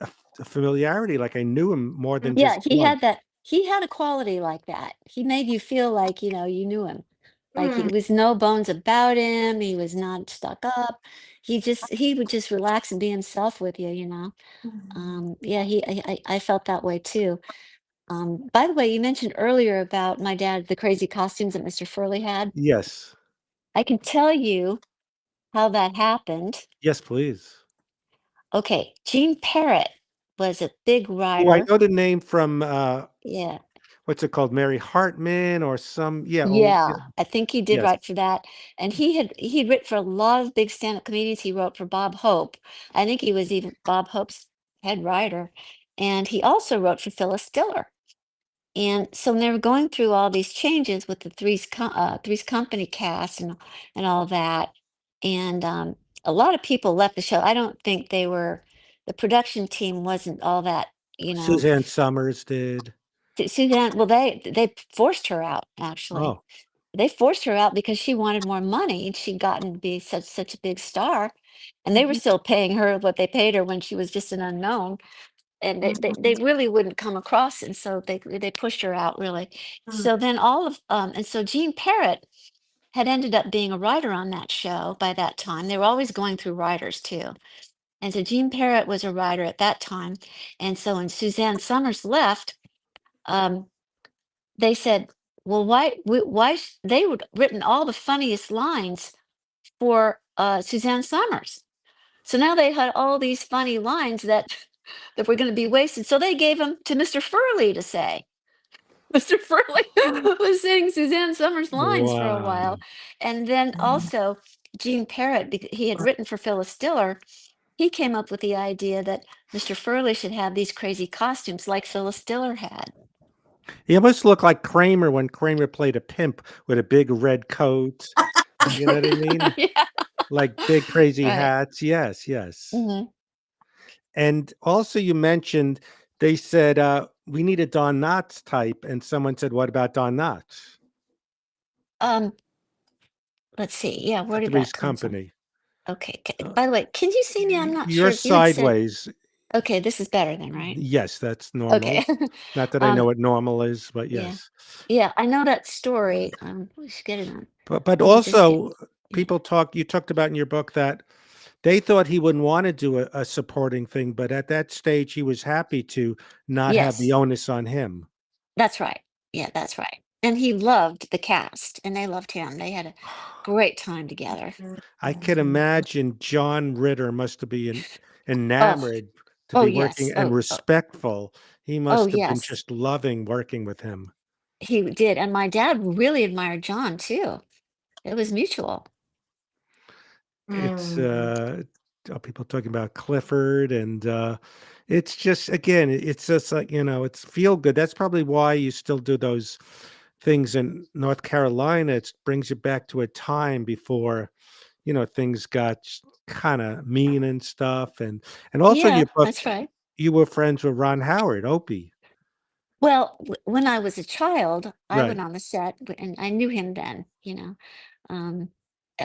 a familiarity, like I knew him more than yeah, just once. he had a quality like that. He made you feel like, you knew him. Like he Mm. was no bones about him. He was not stuck up. He would just relax and be himself with you. Yeah, I felt that way too. By the way, you mentioned earlier about my dad, the crazy costumes that Mr. Furley had. Yes. I can tell you how that happened. Yes, please. Okay, Gene Parrott was a big Oh, I writer. know the name from Yeah. what's it called? Mary Hartman or some, yeah. Oh, Yeah, I think he did yes. write for that. And he'd written for a lot of big stand-up comedians. He wrote for Bob Hope. I think he was even Bob Hope's head writer. And he also wrote for Phyllis Diller. And so they were going through all these changes with the Three's Company cast and all that. And a lot of people left the show. I don't think the production team wasn't all that, you know. Suzanne Summers did. Suzanne, well, they forced her out, actually. Oh, They forced her out because she wanted more money, and she'd gotten to be such a big star, and they were Mhm. still paying her what they paid her when she was just an unknown, and they Mhm. really wouldn't come across, and so they pushed her out, really. Mm. So then and so Gene Parrott had ended up being a writer on that show by that time. They were always going through writers too. And so Gene Parrott was a writer at that time. And so when Suzanne Summers left, um, they said, well, they would written all the funniest lines for Suzanne Summers. So now they had all these funny lines that that were going to be wasted. So they gave them to Mr. Furley to say. Mr. Furley was saying Suzanne Summers lines for a wow. while. And then also Gene Parrott, he had written for Phyllis Diller. He came up with the idea that Mr. Furley should have these crazy costumes like Phyllis Diller had. He almost looked like Kramer when Kramer played a pimp with a big red coat. You know what I mean? Yeah, Like big crazy right. hats. Yes, yes. Hmm. And also, you mentioned They said, we need a Don Knotts type, and someone said, "What about Don Knotts?" Um, let's see. Yeah, where At did Three's that come from? Company. Okay. Uh, By the way, can you see me? I'm not you're sure. You had said, sideways. okay, this is better then, right? Yes, that's normal. Okay. Not that I know um, what normal is, but yeah. yes. Yeah, I know that story. We should get it on. But Let me just get, also, yeah. you talked about in your book that they thought he wouldn't want to do a supporting thing, but at that stage, he was happy to not have the Yes, onus on him. that's right. Yeah, that's right. And he loved the cast and they loved him. They had a great time together. I can imagine John Ritter must have been Oh, enamored to oh be yes. working and respectful. He Oh must have been yes. just loving working with him. He did. And my dad really admired John too. It was mutual. It's Mm. people talking about Clifford, and it's just, again, it's just like, it's feel good. That's probably why you still do those things in North Carolina. It brings you back to a time before things got kind of mean and stuff, and also in Yeah, your book that's right. you were friends with Ron Howard, Opie. Well, when I was a child, I went Right. on the set and I knew him then. Um,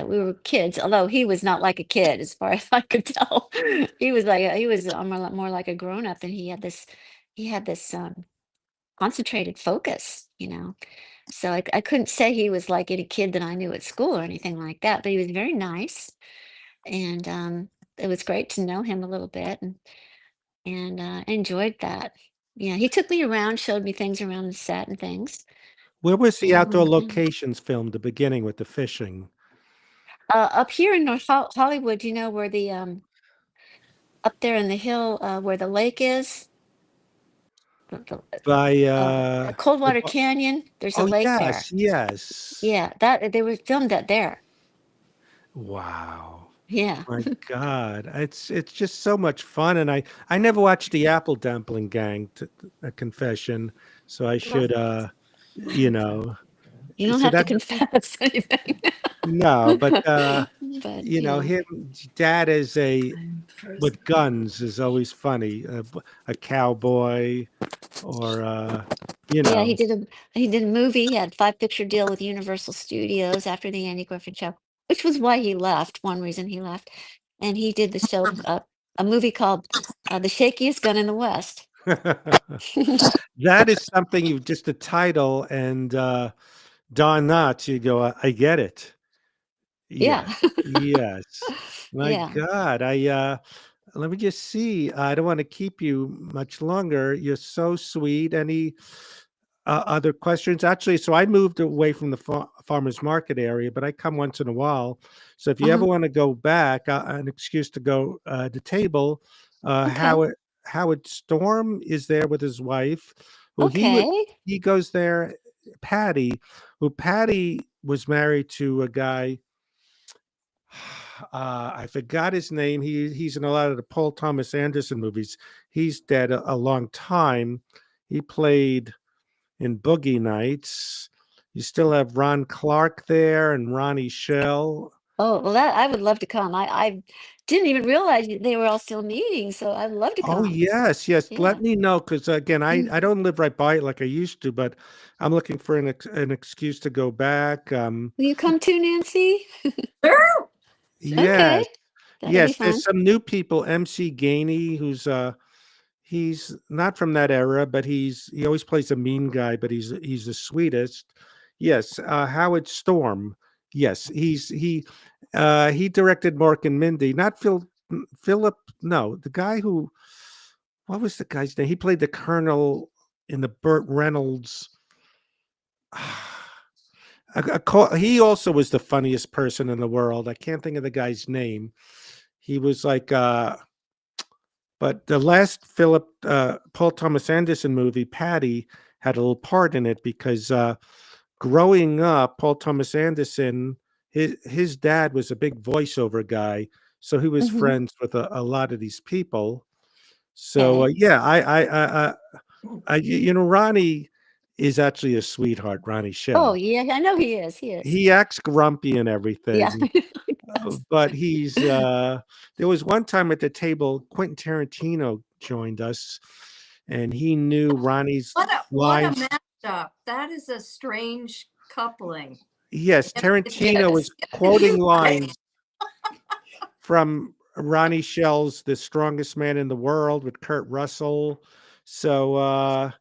we were kids, although he was not like a kid as far as I could tell. He was more like a grown up, and he had this concentrated focus. So I couldn't say he was like any kid that I knew at school or anything like that, but he was very nice, and it was great to know him a little bit, and I enjoyed that. Yeah, he took me around, showed me things around the set and things. Where was the outdoor And locations filmed, the beginning with the fishing? up here in North Hollywood, you know where the up there in the hill where the lake is, the, By the Coldwater Canyon. There's a oh, lake there. yes, yes. Yeah, that they were filmed that there. Wow. Yeah. My God, it's just so much fun, and I never watched the Apple Dumpling Gang, a confession, so I should, you know, You don't so have to that confess anything. no, but But yeah. him, dad is with guns is always funny, a cowboy, or you Yeah, know. he did a movie. He had 5 picture deal with Universal Studios after the Andy Griffith Show, which was why he left. One reason he left, and he did the show, a movie called "The Shakiest Gun in the West." That is something, you just a title, and Don Knotts, you go, I get it. Yeah, Yes, yes. My yeah. God, let me just see. I don't want to keep you much longer. You're so sweet. Any other questions? Actually, so I moved away from the farmers market area, but I come once in a while. So if you ever Uh-huh. want to go back, an excuse to go to table, Okay, Howard Storm is there with his wife, who okay. he goes there. Patty, who Patty was married to a guy. I forgot his name. He's in a lot of the Paul Thomas Anderson movies. He's dead a long time. He played in Boogie Nights. You still have Ron Clark there and Ronnie Shell. Oh, well, that I would love to come. I didn't even realize they were all still meeting, so I'd love to Oh, come. yes, yes. Yeah. Let me know, because again, Mm. I don't live right by it like I used to, but I'm looking for an excuse to go back. Will you come too, Nancy? Sure. Okay, Yes, that'll be yes. There's fun. some new people. MC Gainey, who's he's not from that era, but he always plays a mean guy, but he's the sweetest. Yes, Howard Storm. Yes, he directed Mork and Mindy. Not Philip. No, the guy who, what was the guy's name? He played the Colonel in the Burt Reynolds. He also was the funniest person in the world. I can't think of the guy's name. He was like but the last Paul Thomas Anderson movie, Patty, had a little part in it, because growing up, Paul Thomas Anderson, his dad was a big voiceover guy, so he was Hmm. friends with a lot of these people. So Okay. yeah, Ronnie is actually a sweetheart, Ronnie Oh, Shell. yeah, I know he is. He is. He acts grumpy and Yeah. everything, He does. but there was one time at the table, Quentin Tarantino joined us, and he knew Ronnie's What a lines. matchup. That is a strange coupling. Yes, Tarantino was quoting lines from Ronnie Shell's The Strongest Man in the World with Kurt Russell. So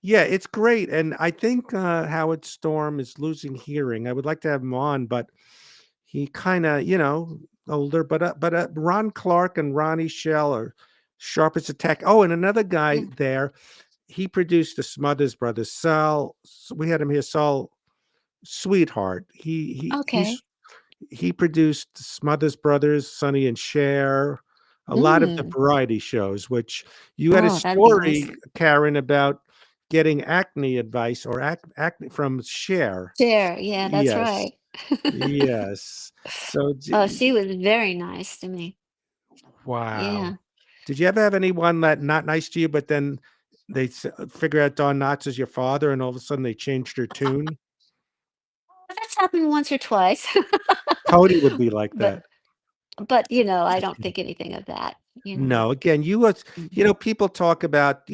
yeah, it's great. And I think Howard Storm is losing hearing. I would like to have him on, but he kind of, older. But Ron Clark and Ronnie Shell are sharp as a tack. Oh, and another guy there. He produced the Smothers Brothers. We had him here. Saul Sweetheart. Okay. He produced Smothers Brothers, Sonny and Cher, a lot of the variety shows. Which you had a That'd be nice. story, Karen, about getting acne advice or acne from Cher. Cher, yeah, that's Yes, right. yes. So, Oh, she was very nice to me. wow. Yeah. Did you ever have anyone that not nice to you, but then they figure out Don Knotts is your father, and all of a sudden they changed their tune? That's happened once or twice. Cody would be like But that. but I don't think anything of that. No, again, people talk about,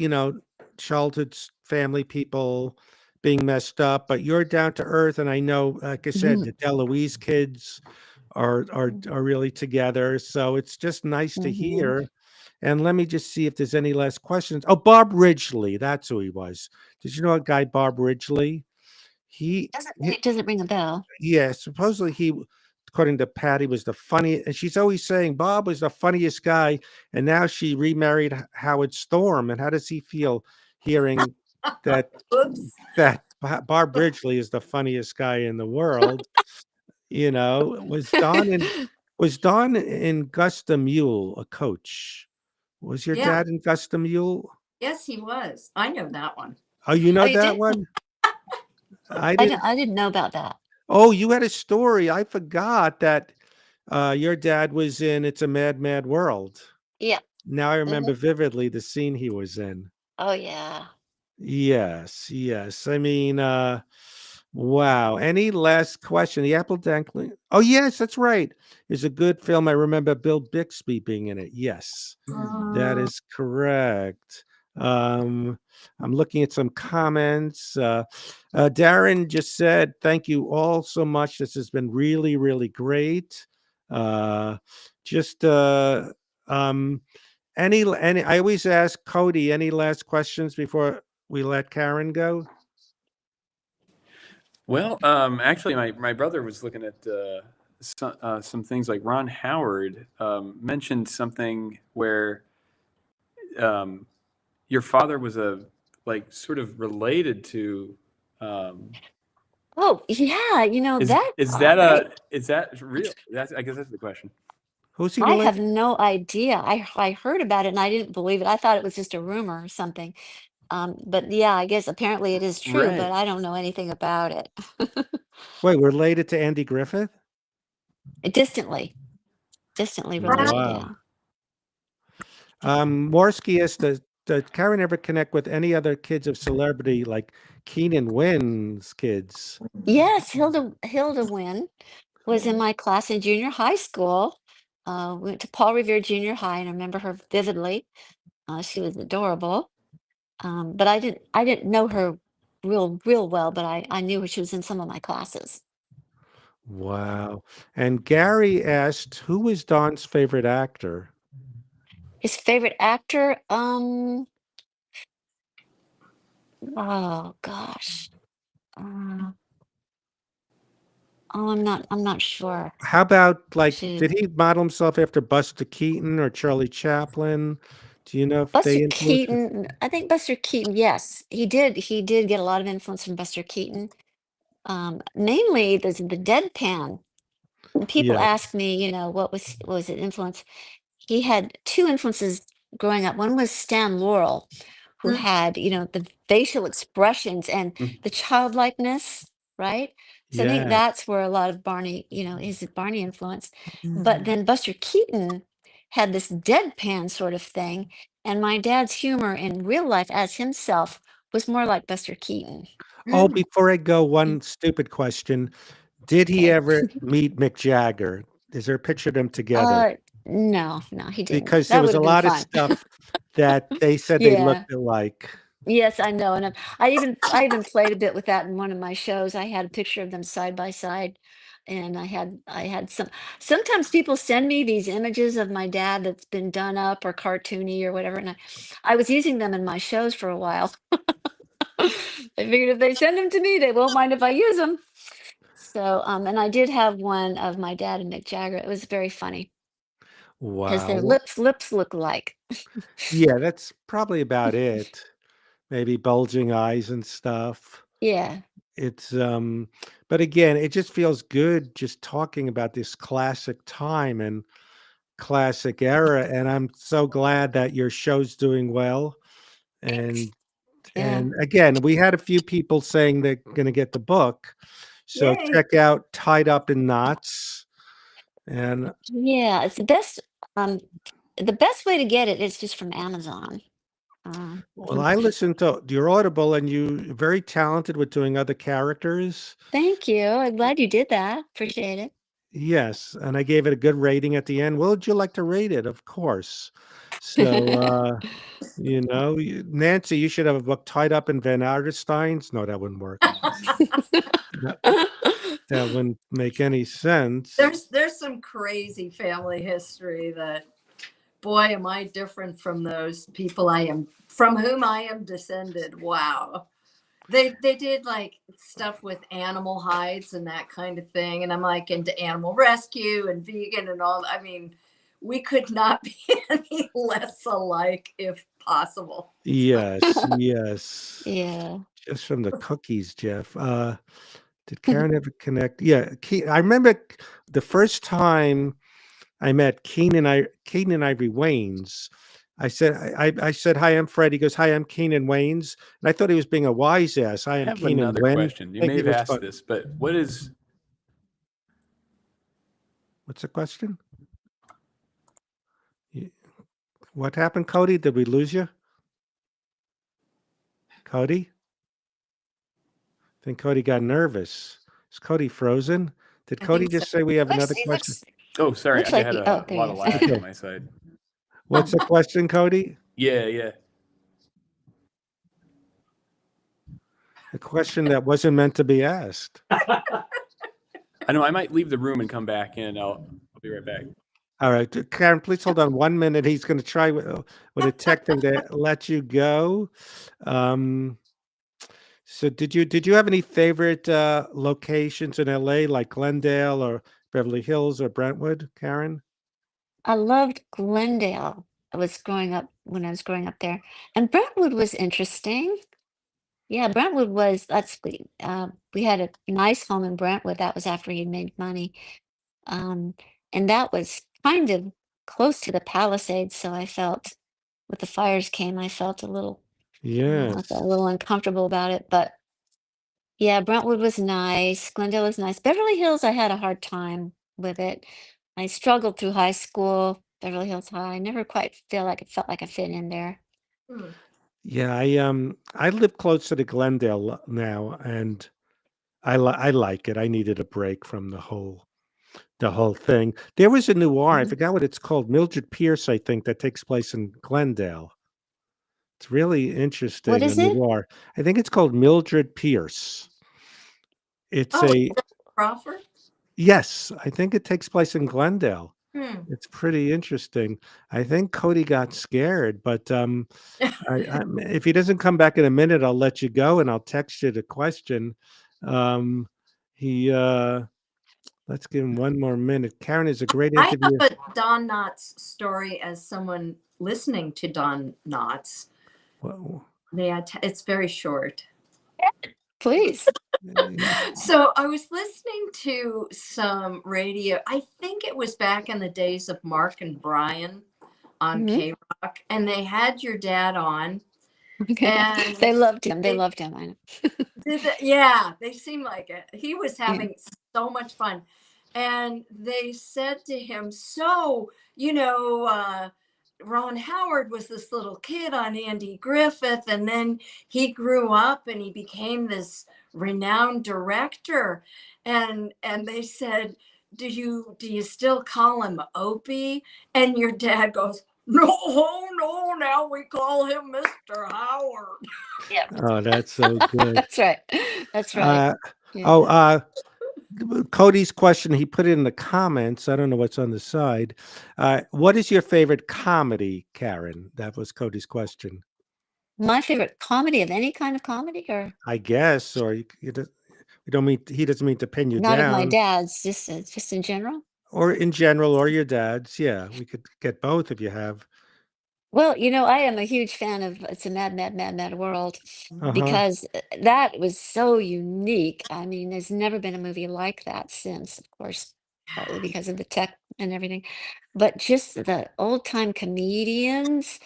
childhood family people being messed up, but you're down to earth. And I know, like I said, the DeLuise kids are really together. So it's just nice to hear. And let me just see if there's any last questions. Oh, Bob Ridgely, that's who he was. Did you know a guy, Bob Ridgely? It doesn't ring a bell. Yeah, supposedly according to Patty, was the funniest. And she's always saying Bob was the funniest guy. And now she remarried Howard Storm. And how does he feel hearing that Bob Ridgely is the funniest guy in the world? Was Don in Gus the Mule a coach? Was your dad in Gus the Mule? Yes, he was. I know that one. Oh, you know you that did? one? I I didn't know about that. Oh, you had a story. I forgot that your dad was in It's a Mad, Mad World. Yeah. Now I remember vividly the scene he was in. Oh, yeah. Yes, yes. I mean, wow. Any last question? The Apple Dunkling. Oh, yes, that's right. It's a good film. I remember Bill Bixby being in it. Yes, that is correct. I'm looking at some comments. Darren just said, thank you all so much. This has been really, really great. Just any I always ask Cody, any last questions before we let Karen go? Well, actually, my brother was looking at some things like Ron Howard mentioned something where your father was sort of related to. Oh, yeah. Is that is part, that right? is that real? I guess that's the question. Who's he I related? have no idea. I heard about it and I didn't believe it. I thought it was just a rumor or something. But yeah, I guess apparently it is true, but Right. I don't know anything about it. Wait, related to Andy Griffith? Distantly related, Wow. yeah. Morsky asked, does Karen ever connect with any other kids of celebrity like Keenan Wynn's kids? Yes, Hilda Wynn was in my class in junior high school. We went to Paul Revere Junior High, and I remember her vividly. She was adorable. But I didn't know her real well, but I knew her. She was in some of my classes. Wow. And Gary asked, who was Don's favorite actor? His favorite actor, oh gosh. Uh, oh, I'm not sure. How about Shoot. did he model himself after Buster Keaton or Charlie Chaplin? Do you know if Buster they influenced? Keaton, I think Buster Keaton, yes, he did get a lot of influence from Buster Keaton. Mainly the deadpan. When people Yeah. ask me, what was his influence? He had two influences growing up. One was Stan Laurel, who had, the facial expressions and the childlikeness, right? So I think Yeah. that's where a lot of Barney, is Barney influence. But then Buster Keaton had this deadpan sort of thing. And my dad's humor in real life as himself was more like Buster Keaton. Oh, before I go, one stupid question. Did he Okay. ever meet Mick Jagger? Is there a picture of them together? No, he didn't. Because there That was would a have been lot of fun. stuff that they said they Yeah. looked alike. Yes, I know, and I even played a bit with that in one of my shows. I had a picture of them side by side, and I had sometimes people send me these images of my dad that's been done up or cartoony or whatever, and I was using them in my shows for a while. I figured if they send them to me, they won't mind if I use them. So, and I did have one of my dad and Mick Jagger. It was very funny because their Wow. lips look alike. Yeah, that's probably about it. Maybe bulging eyes and stuff. Yeah. It's but again, it just feels good just talking about this classic time and classic era, and I'm so glad that your show's doing well. Thanks. And Yeah. again, we had a few people saying they're gonna get the book. So Yay. check out Tied Up in Knots. And Yeah, it's the best way to get it is just from Amazon. well, You I listened to your Audible, and you very talented with doing other characters. Thank you. I'm glad you did that. Appreciate it. Yes, and I gave it a good rating at the end. What would you like to rate it? Of course. So, Nancy, you should have a book Tied Up in Van Arderstein's. No, that wouldn't work. That, that wouldn't make any sense. There's some crazy family history that, boy, am I different from those people from whom I am descended. Wow. They did like stuff with animal hides and that kind of thing. And I'm like into animal rescue and vegan and all. I mean, we could not be any less alike if possible. Yes, yes. Yeah. Just from the cookies, Jeff. Did Karen ever connect? Yeah, I remember the first time I met Keenan Ivory Waynes. I said, "Hi, I'm Fred." He goes, "Hi, I'm Keenan Waynes," and I thought he was being a wise ass. "Hi, I I'm have Keenan another Wayne." question. You I think may he have was asked fun. this, but what is What's the question? What happened, Cody? Did we lose you, Cody? I think Cody got nervous. Is Cody frozen? Did I Cody think so. just say we have another He question? Oh, sorry, looks I like had he, oh, a there lot he of is. lag Okay. on my side. What's the question, Cody? Yeah. A question that wasn't meant to be asked. I know I might leave the room and come back in. I'll be right back. All right, Karen, please hold on 1 minute. He's going to try with a tech thing to let you go. So did you have any favorite locations in LA, like Glendale or Beverly Hills or Brentwood, Karen? I loved Glendale. When I was growing up there. And Brentwood was interesting. Yeah, Brentwood was that's sweet. We had a nice home in Brentwood. That was after he made money. Um, and that was kind of close to the Palisades, so I felt with the fires came, I felt a little, I felt Yes. a little uncomfortable about it. But yeah, Brentwood was nice. Glendale was nice. Beverly Hills, I had a hard time with it. I struggled through high school, Beverly Hills High. I never quite felt like I fit in there. Hmm. Yeah, I live closer to Glendale now, and I like it. I needed a break from the whole thing. There was a noir, I forgot what it's called, Mildred Pierce, I think, that takes place in Glendale. It's really What interesting, a is it? noir. I think it's called Mildred Pierce. It's Oh, a Crawford? Yes, I think it takes place in Glendale. Hmm. It's pretty interesting. I think Cody got scared, but if he doesn't come back in a minute, I'll let you go and I'll text you the question. Um, he Let's give him 1 more minute. Karen is a great I have interview. a Don Knotts story as someone listening to Don Knotts. Well, It's very short. Please. So I was listening to some radio. I think it was back in the days of Mark and Brian on Mhm. K Rock, and they had your dad on. Okay. And They loved him. They they loved him. I know. yeah, they seemed like it. He was Yeah. having so much fun. And they said to him, so, you know, Ron Howard was this little kid on Andy Griffith, and then he grew up and he became this renowned director. And they said, do you still call him Opie? And your dad goes, no, now we call him Mr. Howard. Yep. Oh, that's so good. That's right. That's right. Uh, Yeah. oh, Cody's question, he put it in the comments. I don't know what's on the side. What is your favorite comedy, Karen? That was Cody's question. My favorite comedy of any kind of comedy, or I guess, or you don't mean he doesn't mean to pin you not of my down, dad's, just in general. or in general, or your dad's. Yeah, we could get both if you have. Well, I am a huge fan of It's a Mad, Mad, Mad, Mad World Uh-huh. because that was so unique. I mean, there's never been a movie like that since, of course, partly because of the tech and everything. But just the old time comedians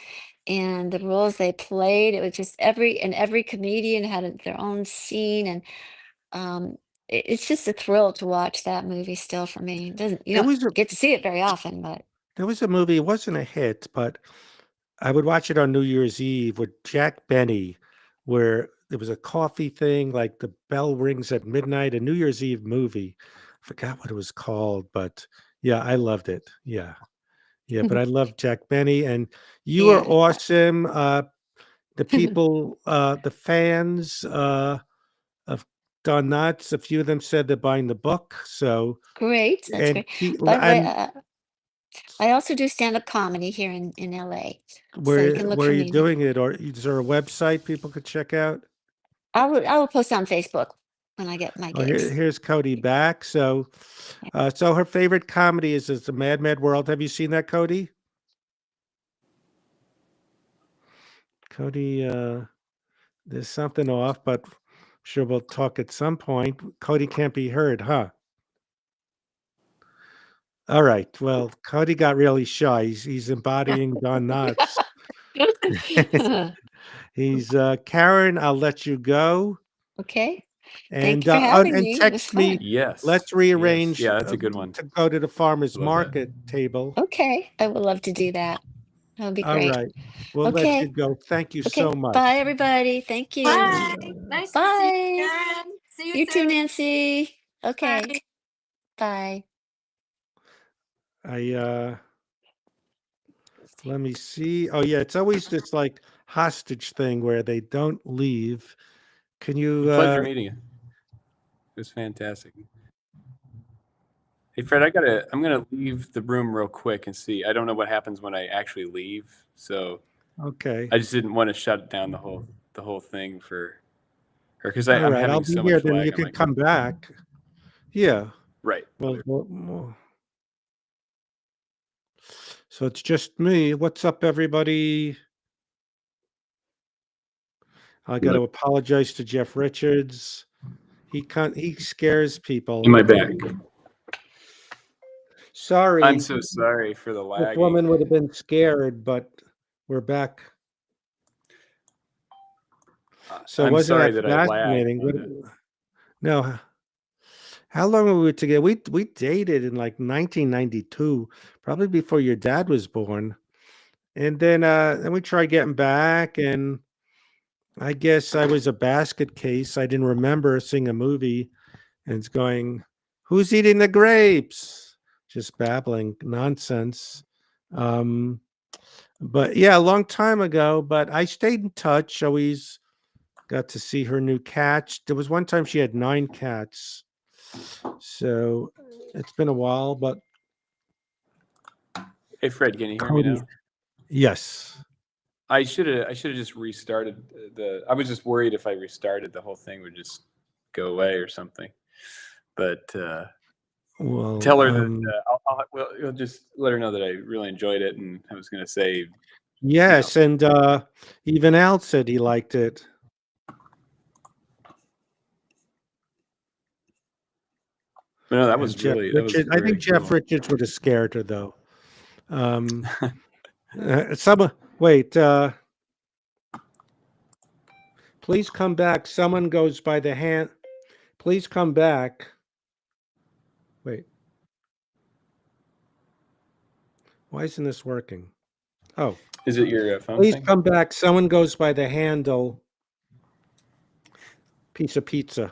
and the roles they played, it was just every comedian had their own scene, and it's just a thrill to watch that movie still for me. It doesn't You There don't was a get to see it very often, but there was a movie, it wasn't a hit, but I would watch it on New Year's Eve with Jack Benny, where there was a coffee thing, like the bell rings at midnight, a New Year's Eve movie. I forgot what it was called, but yeah, I loved it. Yeah. Yeah, but I love Jack Benny, and you are yeah. awesome. The people, the fans of Don Knotts, a few of them said they're buying the book. So, Great, that's and great. By the way, and I also do stand-up comedy here in LA, so you can look where are for you me there. doing it, or is there a website people could check out? I will post on Facebook when I get my Oh, gigs. here's Cody Yeah, back. So, yeah. so her favorite comedy is the Mad Mad World. Have you seen that, Cody? Cody, there's something off, but I'm sure we'll talk at some point. Cody can't be heard, huh? All right. Well, Cody got really shy. He's embodying Don Knotts. He's Karen. I'll let you go, Okay. Thank and you for having and me. It was text me. fun. Yes. Let's Yes. rearrange Yeah, that's a good one. to go to the farmers Love that. market table. Okay, I would love to do that. That would be All great. right. We'll let you Okay. go. Thank you so Okay. Bye, much. everybody. Thank you. Bye. Nice to see you, Bye. Karen. See you You too, soon. Nancy. Okay. Bye. Bye. I let me see. Oh yeah, it's always this like hostage thing where they don't leave. Can you Pleasure meeting you. It was fantastic. Hey Fred, I'm gonna leave the room real quick and see. I don't know what happens when I actually leave, so okay. I just didn't want to shut down the whole thing for her because All I'm right, I'll having be so here much then you lag on my could come back. Yeah. right. So it's just me. What's up, everybody? I got to apologize to Jeff Richards. He scares people. Am I back? Sorry, I'm so sorry for the this lagging. woman would have been scared, but we're back. So I'm wasn't sorry that that I lagged. fascinating? No. How long were we together? We dated in like 1992, probably before your dad was born. And then we tried getting back, and I guess I was a basket case. I didn't remember seeing a movie, and it's going, "Who's eating the grapes?" Just babbling nonsense. Um, but yeah, a long time ago. But I stayed in touch. Always got to see her new cats. There was one time she had 9 cats. So it's been a while, but Hey Fred, can you hear me Cody, now? yes. I should have just restarted I was just worried if I restarted the whole thing would just go away or something. But Well, tell her that you'll just let her know that I really enjoyed it, and I was going to say, yes, and even Al said he liked it. no, that And was Jeff really that was Richards, I very think Jeff cool. Richards would have scared her though. Someone, wait, please come back. Someone goes by the hand. Please come back. Wait. Why isn't this working? Oh, Is it your phone please thing? come back. Someone goes by the handle piece of pizza.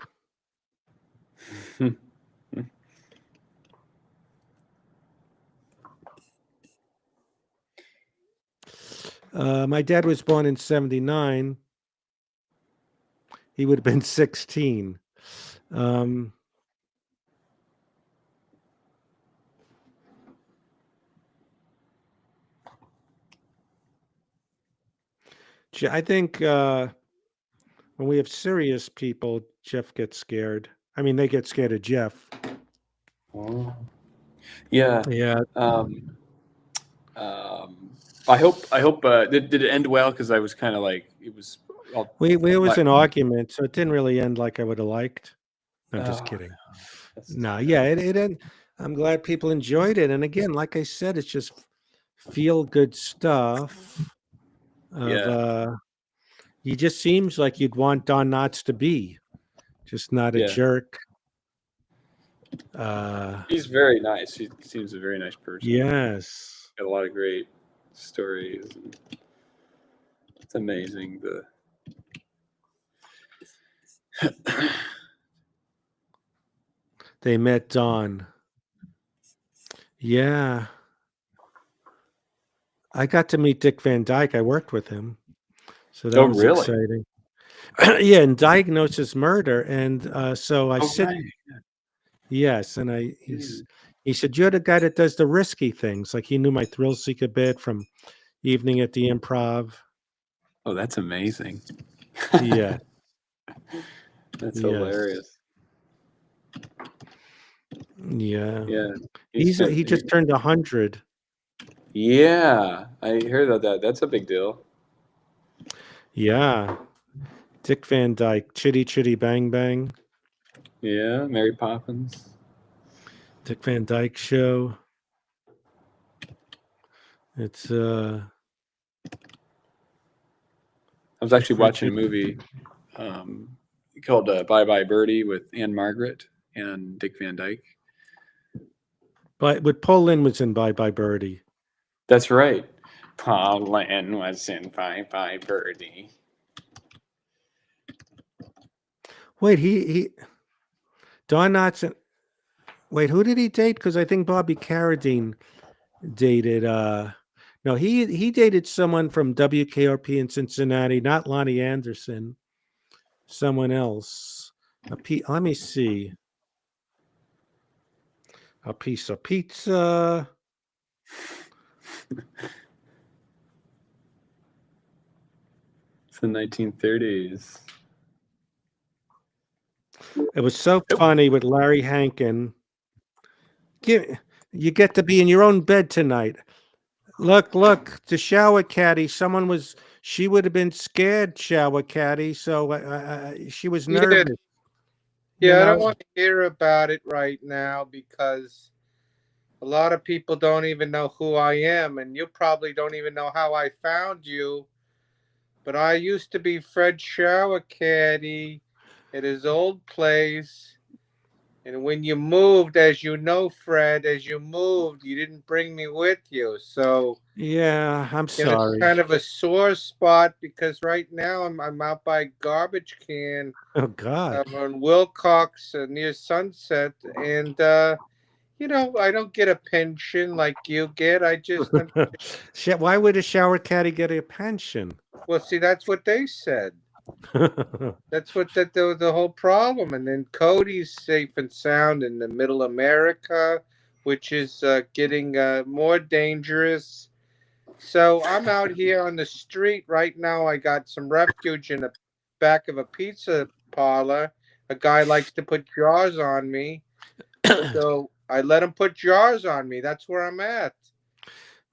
My dad was born in 79. He would have been 16. Um, I think when we have serious people, Jeff gets scared. I mean, they get scared of Jeff. Oh. Yeah. Yeah. Um, I hope did it end well? Because I was kind of like it was. All, We it was like, an argument, so it didn't really end like I would have liked. No, I'm just oh, kidding. that's No, too yeah, bad. it ended. I'm glad people enjoyed it. And again, like I said, it's just feel good stuff of Yeah. he just seems like you'd want Don Knotts to be. Just not a Yeah. jerk. He's very nice. He seems a very nice person. Yes. Got a lot of great stories. It's amazing They met Don. Yeah. I got to meet Dick Van Dyke. I worked with him. So that Oh, was really? exciting. Yeah, and Diagnosis Murder. And so I Oh, sit. right. Yes, and he said, "You're the guy that does the risky things." Like he knew my Thrill Seeker bit from Evening at the Improv. Oh, that's amazing. Yeah. That's Yes. hilarious. Yeah. Yeah. He just turned 100. Yeah, I heard about that. That's a big deal. Yeah. Dick Van Dyke, Chitty Chitty Bang Bang, Yeah, Mary Poppins. Dick Van Dyke Show. It's I was actually watching a movie called Bye Bye Birdie with Anne Margaret and Dick Van Dyke. But with Paul Lynn was in Bye Bye Birdie. That's right. Paul Lynn was in Bye Bye Birdie. Wait, he Don Knotts. Wait, who did he date? Because I think Bobby Carradine dated. No, he dated someone from WKRP in Cincinnati, not Lonnie Anderson. Someone else. Let me see. A piece of pizza. It's the 1930s. It was so funny with Larry Hankin. You get to be in your own bed tonight. Look, the shower caddy. She would have been scared, shower caddy. So she was Yeah, nervous. yeah, I don't want to hear about it right now because a lot of people don't even know who I am, and you probably don't even know how I found you. But I used to be Fred Shower Caddy at his old place. And when you moved, as you know, Fred, as you moved, you didn't bring me with you. So Yeah, I'm it's sorry. kind of a sore spot because right now I'm out by garbage can Oh God. on Wilcox near Sunset, and I don't get a pension like you get. I just Why would a shower caddy get a pension? well, see, that's what they said. That's what the whole problem. And then Cody's safe and sound in the Middle America, which is getting more dangerous. So I'm out here on the street right now. I got some refuge in the back of a pizza parlor. A guy likes to put jars on me, so I let him put jars on me. That's where I'm at.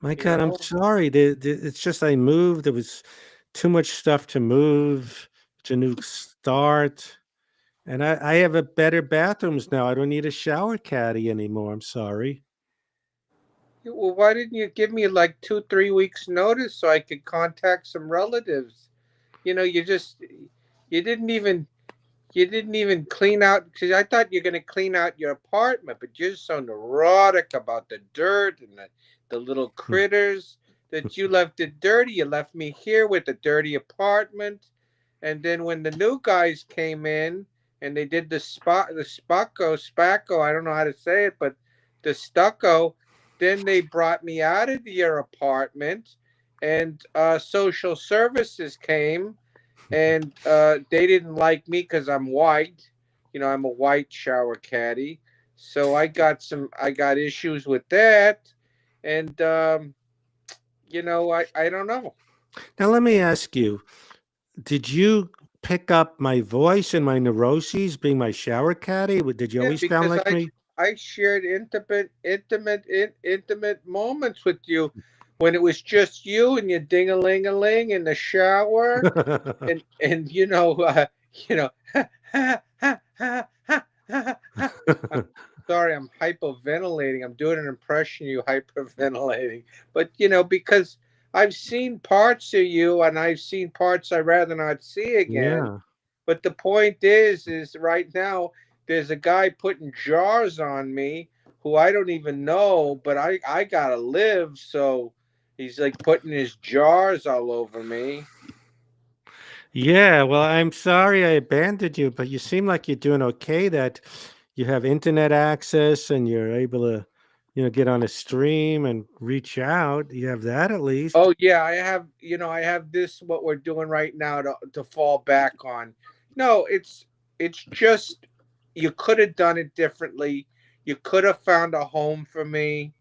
My You God, I'm know? sorry. It's just I moved. There was too much stuff to move. It's a new start. And I have a better bathrooms now. I don't need a shower caddy anymore. I'm sorry. Well, why didn't you give me like 2, 3 weeks notice so I could contact some relatives? You didn't even clean out because I thought you're gonna clean out your apartment, but you're so neurotic about the dirt and the little critters that you left it dirty. You left me here with a dirty apartment, and then when the new guys came in and they did the spacco, I don't know how to say it, but the stucco, then they brought me out of your apartment and social services came, and they didn't like me because I'm white. I'm a white shower caddy, so I got issues with that, and I don't know. Now let me ask you, did you pick up my voice and my neuroses being my shower caddy? Did you Yeah, always sound because like me? I shared intimate moments with you when it was just you and your ding a ling a ling in the shower, and you know I'm sorry, I'm hyperventilating. I'm doing an impression of you hyperventilating. But because I've seen parts of you and I've seen parts I'd rather not see again. Yeah. But the point is right now there's a guy putting jars on me who I don't even know, but I gotta live, so he's like putting his jars all over me. Yeah, well, I'm sorry I abandoned you, but you seem like you're doing okay, that you have internet access and you're able to, get on a stream and reach out. You have that at least. Oh yeah, I have this what we're doing right now to fall back on. No, it's just you could have done it differently. You could have found a home for me,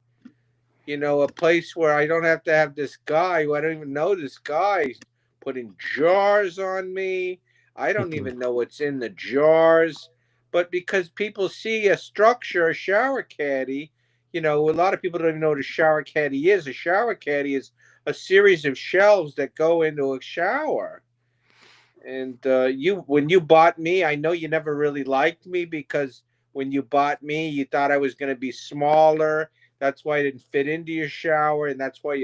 a place where I don't have to have this guy who I don't even know this guy putting jars on me. I don't even know what's in the jars. But because people see a structure, a shower caddy, a lot of people don't even know what a shower caddy is. A shower caddy is a series of shelves that go into a shower. And when you bought me, I know you never really liked me because when you bought me, you thought I was going to be smaller. That's why I didn't fit into your shower, and that's why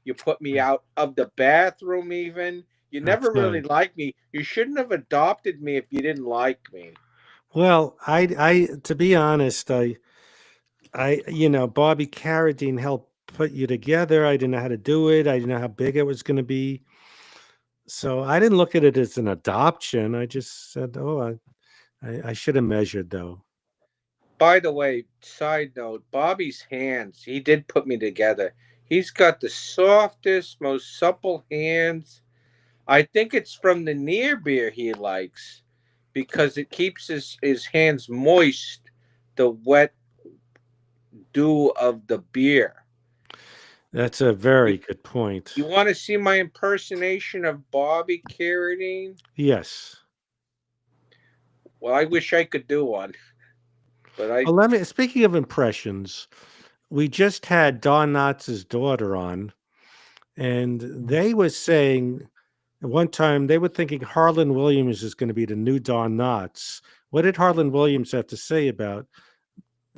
you put me out of the bathroom. Even you never really Okay. liked me. You shouldn't have adopted me if you didn't like me. Well, to be honest, Bobby Carradine helped put you together. I didn't know how to do it. I didn't know how big it was going to be. So I didn't look at it as an adoption. I just said, oh, I should have measured though. By the way, side note, Bobby's hands, he did put me together. He's got the softest, most supple hands. I think it's from the near beer he likes because it keeps his hands moist, the wet dew of the beer. That's a You, very good point. you want to see my impersonation of Bobby Carradine? Yes. Well, I wish I could do one, but I. Well, speaking of impressions, we just had Don Knotts' daughter on, and they were saying at one time they were thinking Harlan Williams is going to be the new Don Knotts. What did Harlan Williams have to say about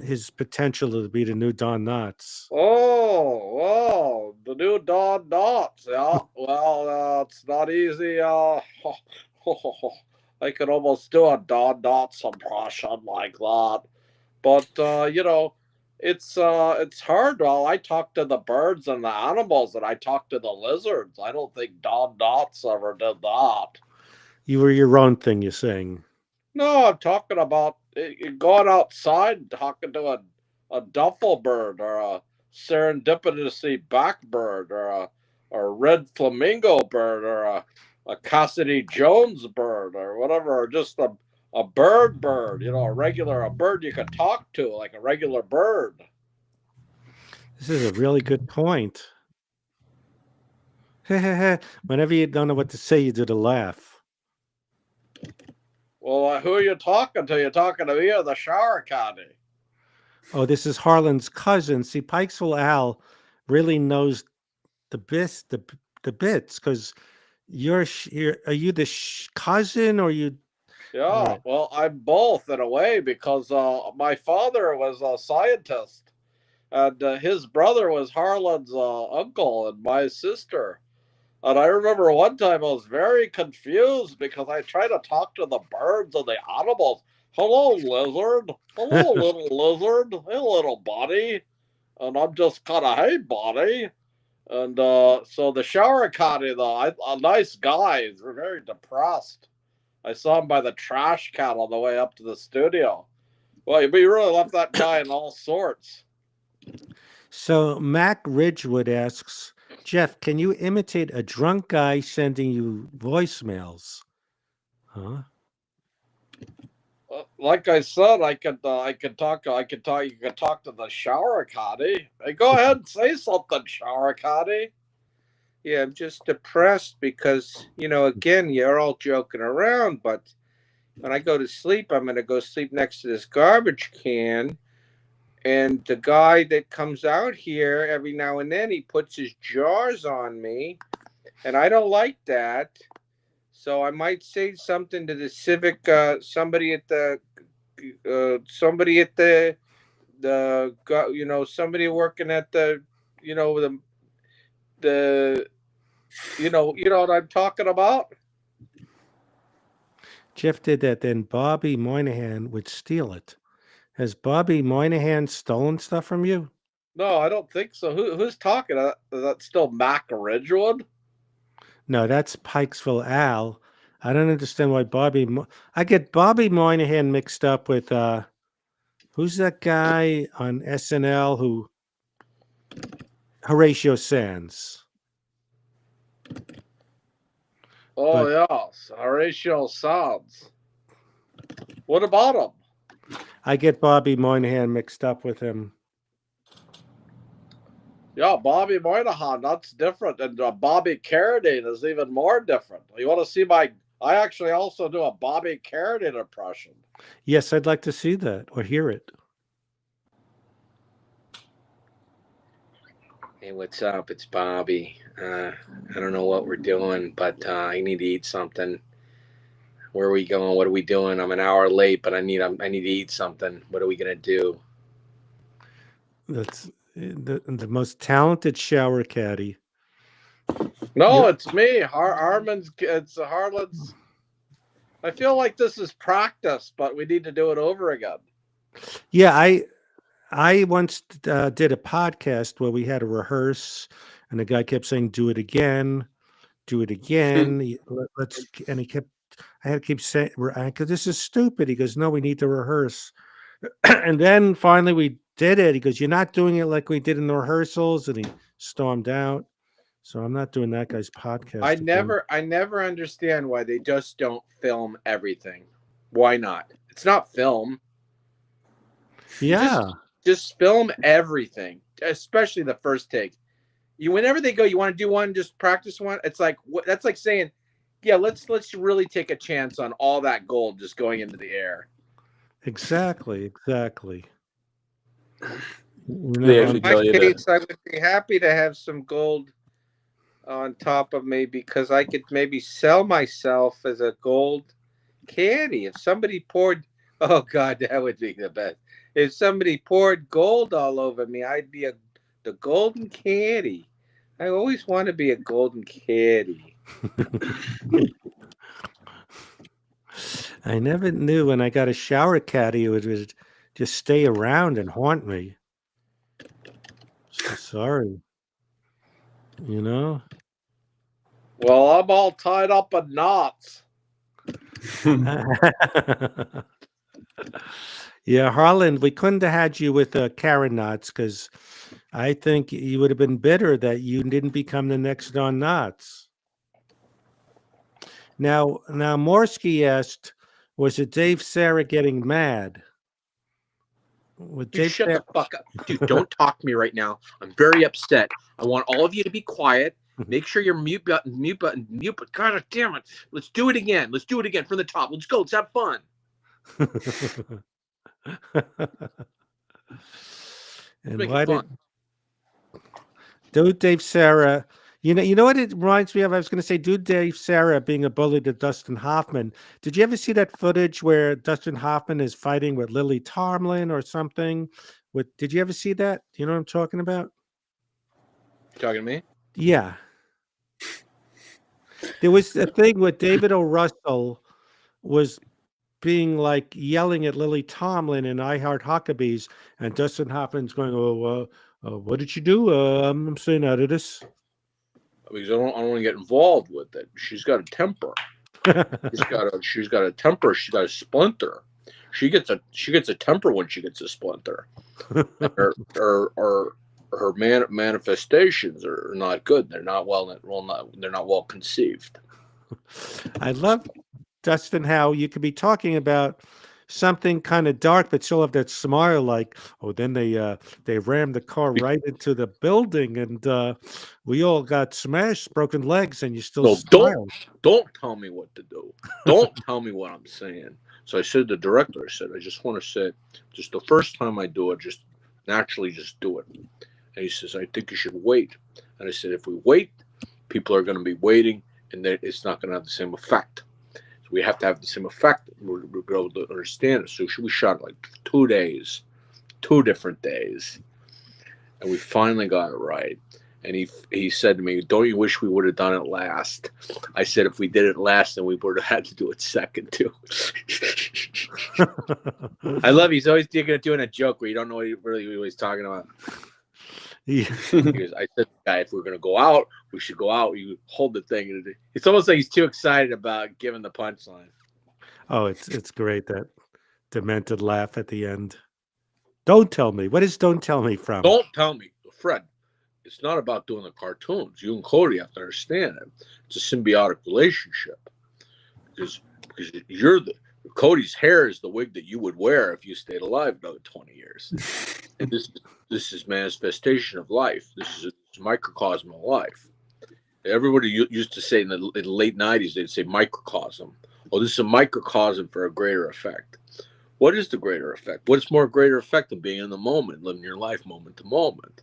his potential to be the new Don Knotts? Oh, the new Don Knotts. Yeah, well, it's not easy. I could almost do a Don Knotts impression like that. But it's hard. Well, I talk to the birds and the animals, and I talk to the lizards. I don't think Don Knotts ever did that. You were your own thing, you're saying. No, I'm talking about going outside and talking to a duffel bird or a serendipitously blackbird or a red flamingo bird or a Cassidy Jones bird or whatever, or just a bird, a bird you could talk to, like a regular bird. This is a really good point. Whenever you don't know what to say, you do the laugh. Well, who are you talking to? You're talking to me or the shower caddy? Oh, this is Harlan's cousin. See, Pikesville Al really knows the bits, the bits, because are you the cousin or you? All Yeah, right. well, I'm both in a way because my father was a scientist, and his brother was Harlan's uncle and my sister. And I remember one time I was very confused because I tried to talk to the birds and the animals. Hello, lizard. Hello, little lizard. Hey, little buddy. And I'm just kind of, hey, buddy. And so the shower caddy, though, a nice guy, he's very depressed. I saw him by the trash can on the way up to the studio. Well, you really left that guy in all sorts. So Mac Ridgewood asks, Jeff, can you imitate a drunk guy sending you voicemails? Huh? Like I said, I could talk. You could talk to the shower caddy. Hey, go ahead and say something, shower caddy. Yeah, I'm just depressed because, again, you're all joking around, but when I go to sleep, I'm going to go sleep next to this garbage can. And the guy that comes out here every now and then, he puts his jars on me, and I don't like that. So I might say something to the civic, somebody at the somebody working at the, the you know what I'm talking about. Jeff did that, then Bobby Moynihan would steal it. Has Bobby Moynihan stolen stuff from you? No, I don't think so. Who's talking? Is that still Mac Ridgewood? No, that's Pikesville Al. I don't understand why I get Bobby Moynihan mixed up with who's that guy on SNL who Horatio Sands. Oh, yes, Horatio Sands. What about him? I get Bobby Moynihan mixed up with him. Yeah, Bobby Moynihan, that's different. And Bobby Carradine is even more different. You want to see I actually also do a Bobby Carradine impression. Yes, I'd like to see that or hear it. Hey, what's up? It's Bobby. I don't know what we're doing, but I need to eat something. Where are we going? What are we doing? I'm an hour late, but I need to eat something. What are we gonna do? That's the most talented shower caddy. No, it's me. It's Harlan's. I feel like this is practice, but we need to do it over again. Yeah, I once did a podcast where we had to rehearse, and the guy kept saying, "Do it again, do it again." And he kept. I had to keep saying, "Because this is stupid." He goes, "No, we need to rehearse." And then finally we did it. He goes, "You're not doing it like we did in the rehearsals," and he stormed out. So I'm not doing that guy's podcast. I never understand why they just don't film everything. Why not? It's not film. Yeah. Just film everything, especially the first take. Whenever they go, you want to do one, just practice one. It's like that's like saying, yeah, let's really take a chance on all that gold just going into the air. Exactly. They actually In tell my you case, that. I would be happy to have some gold on top of me because I could maybe sell myself as a gold caddy. If somebody poured, oh God, that would be the best. If somebody poured gold all over me, I'd be the golden caddy. I always want to be a golden caddy. I never knew when I got a shower caddy it would just stay around and haunt me. So sorry. Well, I'm all tied up in knots. Yeah, Harlan, we couldn't have had you with Karen Knotts because I think you would have been bitter that you didn't become the next Don Knotts. Now Morsky asked, was it Dave Sarah getting mad? Dude, shut the fuck up. Dude, don't talk to me right now. I'm very upset. I want all of you to be quiet. Make sure your mute button. God damn it. Let's do it again. Let's do it again from the top. Let's go. Let's have fun. And why did Dave Sarah, you know what it reminds me of? I was going to say, dude, Dave Sarah being a bully to Dustin Hoffman. Did you ever see that footage where Dustin Hoffman is fighting with Lily Tomlin or something? Did you ever see that? Do you know what I'm talking about? Talking to me? Yeah. There was a thing where David O. Russell was being like yelling at Lily Tomlin in I Heart Huckabees, and Dustin Hoffman's going, what did you do? I'm staying out of this. Because I don't want to get involved with it. She's got a temper. She's got a temper. She's got a splinter. She gets a temper when she gets a splinter. or manifestations are not good. They're not they're not well conceived. I love, Dustin, how you could be talking about something kind of dark, but still have that smile. Like, oh, then they rammed the car right into the building, and we all got smashed, broken legs, and you still So smile. don't tell me what to do. Don't tell me what I'm saying. So I said to the director, I said, I just want to say, just the first time I do it, just naturally just do it. And he says, I think you should wait. And I said, if we wait, people are going to be waiting, and it's not going to have the same effect. So we have to have the same effect. We're going to be able to understand it. So we shot like 2 days, 2 different days, and we finally got it right. And he said to me, don't you wish we would have done it last? I said, if we did it last, then we would have had to do it second too. I love he's always doing a joke where you don't know what he's talking about. Yeah. Because I said, guy, if we're going to go out, we should go out. You hold the thing. It's almost like he's too excited about giving the punchline. Oh, it's great, that demented laugh at the end. Don't tell me. What is don't tell me from? Don't tell me, Fred. It's not about doing the cartoons. You and Cody have to understand it. It's a symbiotic relationship. Because Cody's hair is the wig that you would wear if you stayed alive another 20 years. And this is manifestation of life. This is a microcosm of life. Everybody used to say in the late 90s, they'd say microcosm. Oh, this is a microcosm for a greater effect. What is the greater effect? What's more greater effect than being in the moment, living your life moment to moment?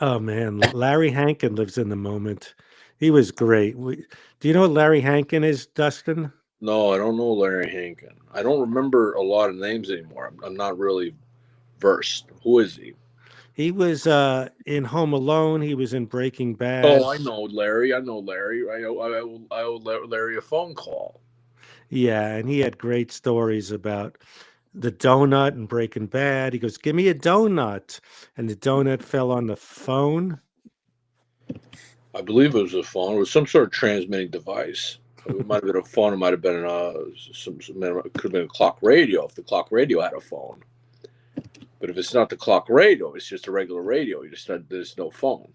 Oh man, Larry Hankin lives in the moment. He was great. Do you know what Larry Hankin is, Dustin? No, I don't know Larry Hankin. I don't remember a lot of names anymore. I'm not really versed. Who is he? He was in Home Alone. He was in Breaking Bad. Oh, I know Larry. I owe Larry a phone call. Yeah, and he had great stories about the donut and Breaking Bad. He goes, give me a donut. And the donut fell on the phone. I believe it was a phone. It was some sort of transmitting device. It might have been a phone. It might have been it could have been a clock radio if the clock radio had a phone. But if it's not the clock radio, it's just a regular radio. There's no phone.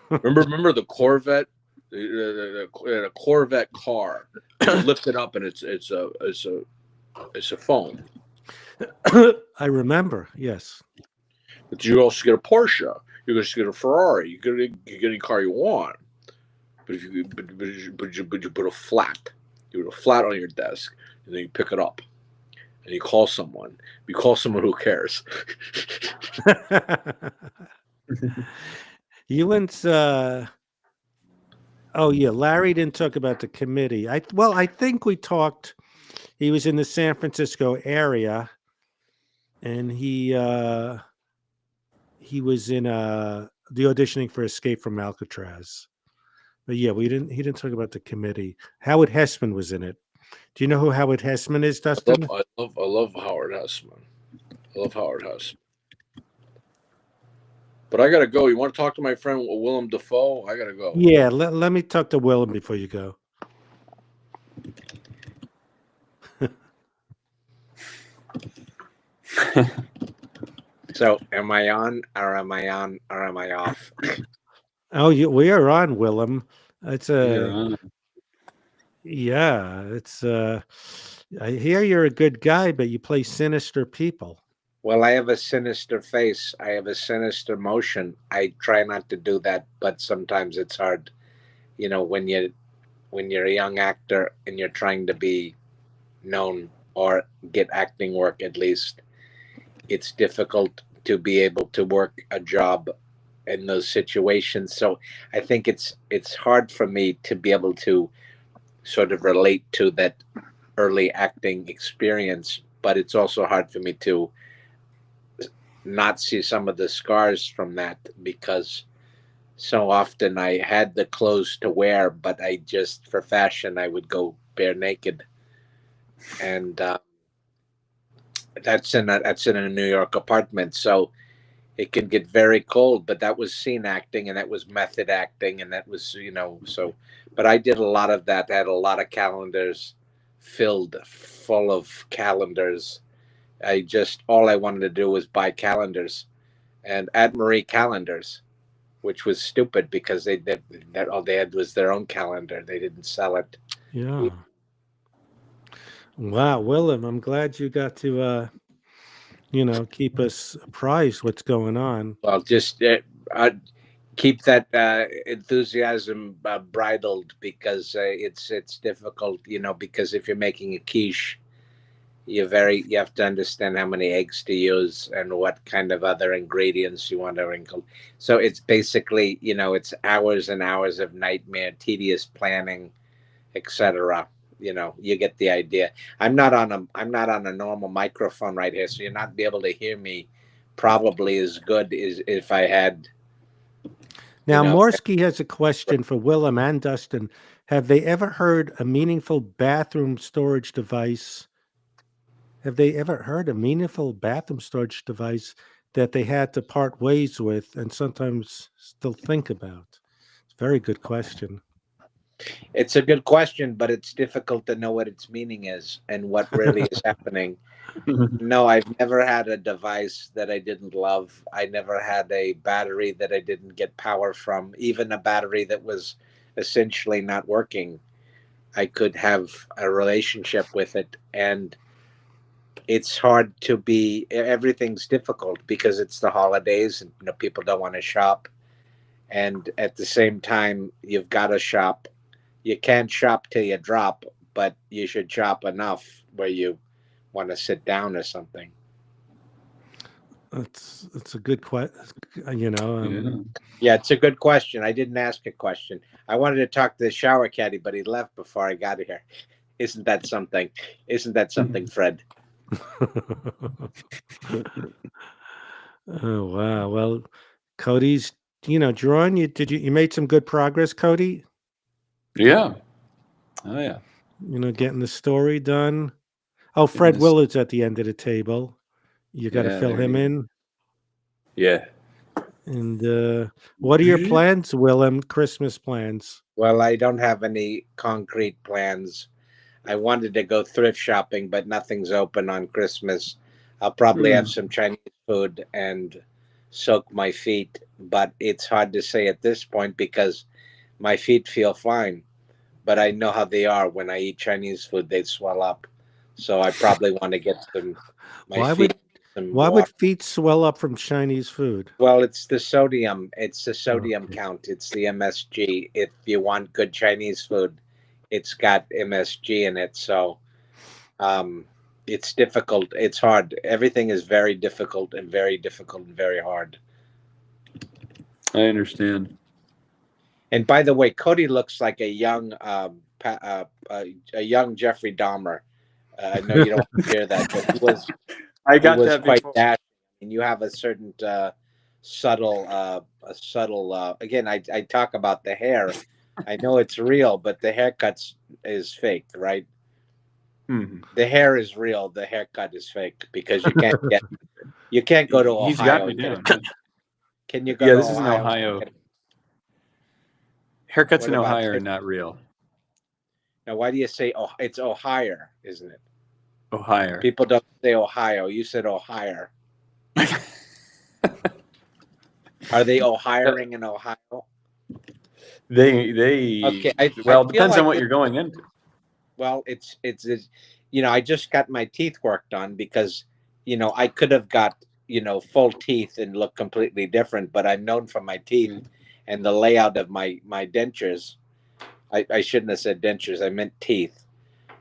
remember the Corvette, the Corvette car. You lift it up and it's a phone. I remember, yes. But you also get a Porsche. You just get a Ferrari. You get any car you want. But if you put a flat, you put a flat on your desk, and then you pick it up, and you call someone. You call someone who cares. Ewan's. Oh yeah, Larry didn't talk about the committee. I think we talked. He was in the San Francisco area, and he was in the auditioning for Escape from Alcatraz. But yeah, he didn't talk about the committee. Howard Hessman was in it. Do you know who Howard Hessman is, Dustin? I love Howard Hessman. I love Howard Hessman. But I gotta go. You want to talk to my friend Willem Dafoe? I gotta go. Yeah, let me talk to Willem before you go. So, am I on, or am I off? Oh, we are on, Willem. It's Yeah. it's I hear you're a good guy, but you play sinister people. Well, I have a sinister face. I have a sinister motion. I try not to do that, but sometimes it's hard. You know, when you're a young actor and you're trying to be known or get acting work, at least, it's difficult to be able to work a job in those situations. So I think it's hard for me to be able to sort of relate to that early acting experience, but it's also hard for me to not see some of the scars from that, because so often I had the clothes to wear, but I just, for fashion, I would go bare naked. And that's in a New York apartment, so it can get very cold. But that was scene acting, and that was method acting, and that was, so. But I did a lot of that. I had a lot of calendars full of calendars, all I wanted to do was buy calendars and Aunt Marie calendars, which was stupid because that all they had was their own calendar. They didn't sell it. Yeah. Wow, Willem, I'm glad you got to keep us apprised what's going on. Well, just keep that enthusiasm bridled because it's difficult, because if you're making a quiche, you have to understand how many eggs to use and what kind of other ingredients you want to wrinkle. So it's basically, it's hours and hours of nightmare, tedious planning, etc. You get the idea. I'm not on a normal microphone right here, so you're not be able to hear me probably as good as if I had. Now, Morsky has a question for Willem and Dustin. Have they ever heard a meaningful bathroom storage device? Have they ever heard a meaningful bathroom storage device that they had to part ways with and sometimes still think about? It's a very good question. It's a good question, but it's difficult to know what its meaning is and what really is happening. No, I've never had a device that I didn't love. I never had a battery that I didn't get power from, even a battery that was essentially not working. I could have a relationship with it. And it's hard to be, everything's difficult because it's the holidays and people don't want to shop. And at the same time, you've got to shop. You can't shop till you drop, but you should shop enough where you want to sit down or something. It's a good question. Yeah, it's a good question. I didn't ask a question. I wanted to talk to the shower caddy, but he left before I got here. Isn't that something? Isn't that something, Fred? Oh wow. Well, Cody's drawing. You made some good progress, Cody? Yeah. Oh yeah. Getting the story done. Oh, Fred Willard's at the end of the table. You got to fill him in. Yeah. And what are your plans, Willem? Christmas plans? Well, I don't have any concrete plans. I wanted to go thrift shopping, but nothing's open on Christmas. I'll probably have some Chinese food and soak my feet, but it's hard to say at this point because my feet feel fine. But I know how they are. When I eat Chinese food, they swell up. So I probably want to get some. Why would feet swell up from Chinese food? Well, it's the sodium. It's the sodium count. It's the MSG. If you want good Chinese food, it's got MSG in it. So it's difficult. It's hard. Everything is very difficult and very difficult and very hard. I understand. And by the way, Cody looks like a young Jeffrey Dahmer. I know you don't want to hear that, but he was. I got was that quite before. dashing, and you have a certain subtle. Again, I talk about the hair. I know it's real, but the haircut is fake, right? Mm-hmm. The hair is real. The haircut is fake because you can't go to Ohio. He's got me down. Can you go? Yeah, to this Ohio is in Ohio. Haircuts in Ohio are not real. Now, why do you say it's Ohio, isn't it? Ohio. People don't say Ohio. You said Ohio. Are they Ohioing in Ohio? They Okay. Well, it depends on what you're going into. Well, it's I just got my teeth work done because I could have got full teeth and look completely different, but I'm known for my teeth and the layout of my dentures. I shouldn't have said dentures. I meant teeth.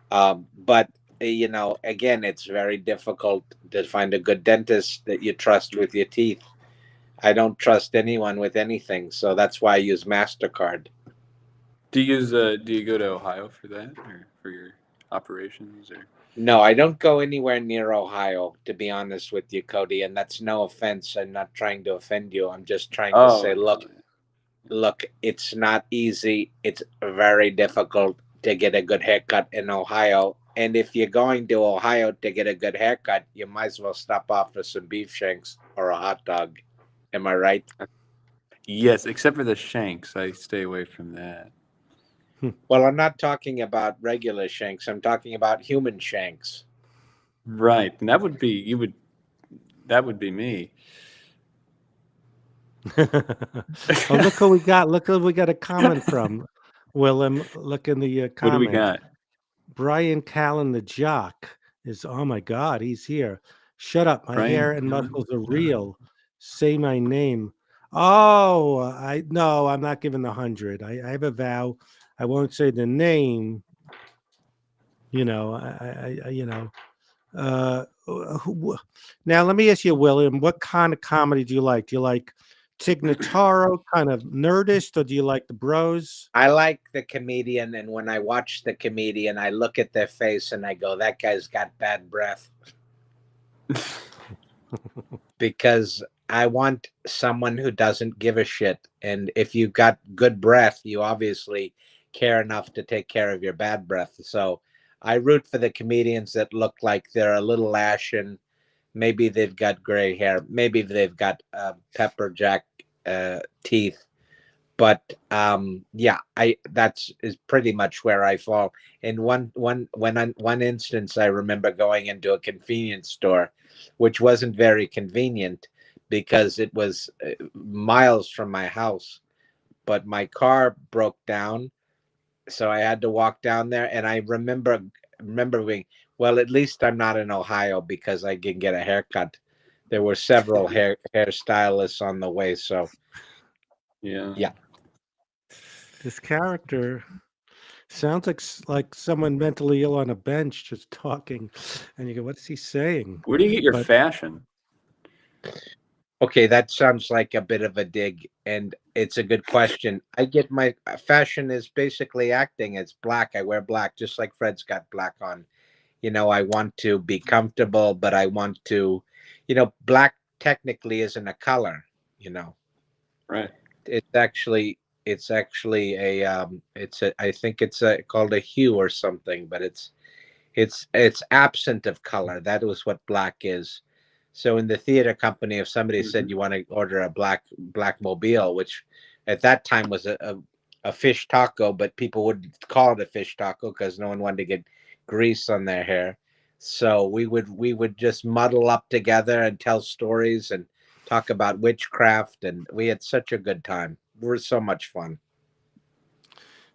But again, it's very difficult to find a good dentist that you trust with your teeth. I don't trust anyone with anything, so that's why I use MasterCard. Do you go to Ohio for that or for your operations or? No, I don't go anywhere near Ohio, to be honest with you, Cody, and that's no offense. I'm not trying to offend you. I'm just trying to say, look, it's not easy. It's very difficult to get a good haircut in Ohio. And if you're going to Ohio to get a good haircut, you might as well stop off for some beef shanks or a hot dog. Am I right? Yes, except for the shanks. I stay away from that. Well, I'm not talking about regular shanks. I'm talking about human shanks. Right. And that would be that would be me. Oh, look who we got. Look who we got a comment from. Willem, look in the What do we comment. got? Brian Callen, the jock, is, oh my God, he's here. Shut up. My Brian hair and Callen, muscles are the jock. real. Say my name. Oh, no, I'm not giving the 100. I have a vow. I won't say the name. You know, you know. Now let me ask you, William, what kind of comedy do you like? Do you like Tig Notaro, kind of nerdist, or do you like the bros? I like the comedian, and when I watch the comedian, I look at their face and I go, "That guy's got bad breath," because I want someone who doesn't give a shit. And if you've got good breath, you obviously care enough to take care of your bad breath. So I root for the comedians that look like they're a little ashen. Maybe they've got gray hair. Maybe they've got pepper jack teeth. But yeah, that's is pretty much where I fall. In one instance, I remember going into a convenience store, which wasn't very convenient because it was miles from my house. But my car broke down, so I had to walk down there. And I remember being, well, at least I'm not in Ohio because I can get a haircut. There were several hairstylists on the way, so Yeah. yeah. This character sounds like someone mentally ill on a bench just talking, and you go, "What is he saying?" Where do you get your But fashion? Okay, that sounds like a bit of a dig, and it's a good question. I get my fashion is basically acting. It's black. I wear black, just like Fred's got black on. You know, I want to be comfortable, but I want to, black technically isn't a color. You know, Right. it's actually I think it's called a hue or something, but it's absent of color. That was what black is. So in the theater company, if somebody said you want to order a black mobile, which at that time was a fish taco, but people wouldn't call it a fish taco because no one wanted to get grease on their hair. So we would just muddle up together and tell stories and talk about witchcraft, and we had such a good time. It was so much fun.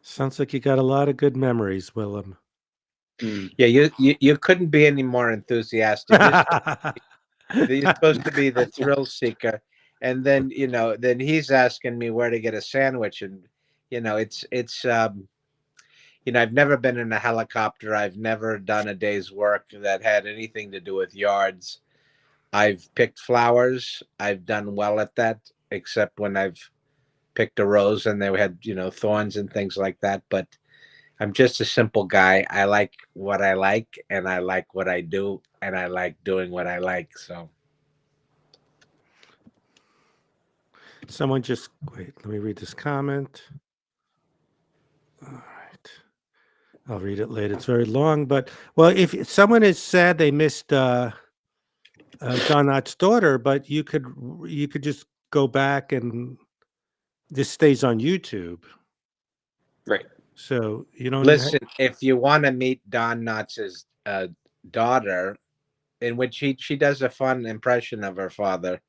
sounds like you got a lot of good memories, Willem. Mm. Yeah, you couldn't be any more enthusiastic. You're supposed to be the thrill seeker, and then then he's asking me where to get a sandwich, and I've never been in a helicopter. I've never done a day's work that had anything to do with yards. I've picked flowers. I've done well at that, except when I've picked a rose and they had thorns and things like that. But I'm just a simple guy. I like what I like, and I like what I do, and I like doing what I like. So. Someone just wait. Let me read this comment. All right, I'll read it later. It's very long, but well, if someone is sad they missed Don Knott's daughter, but you could just go back and this stays on YouTube. Right. So you don't Listen, if you want to meet Don Knotts' daughter, in which she does a fun impression of her father,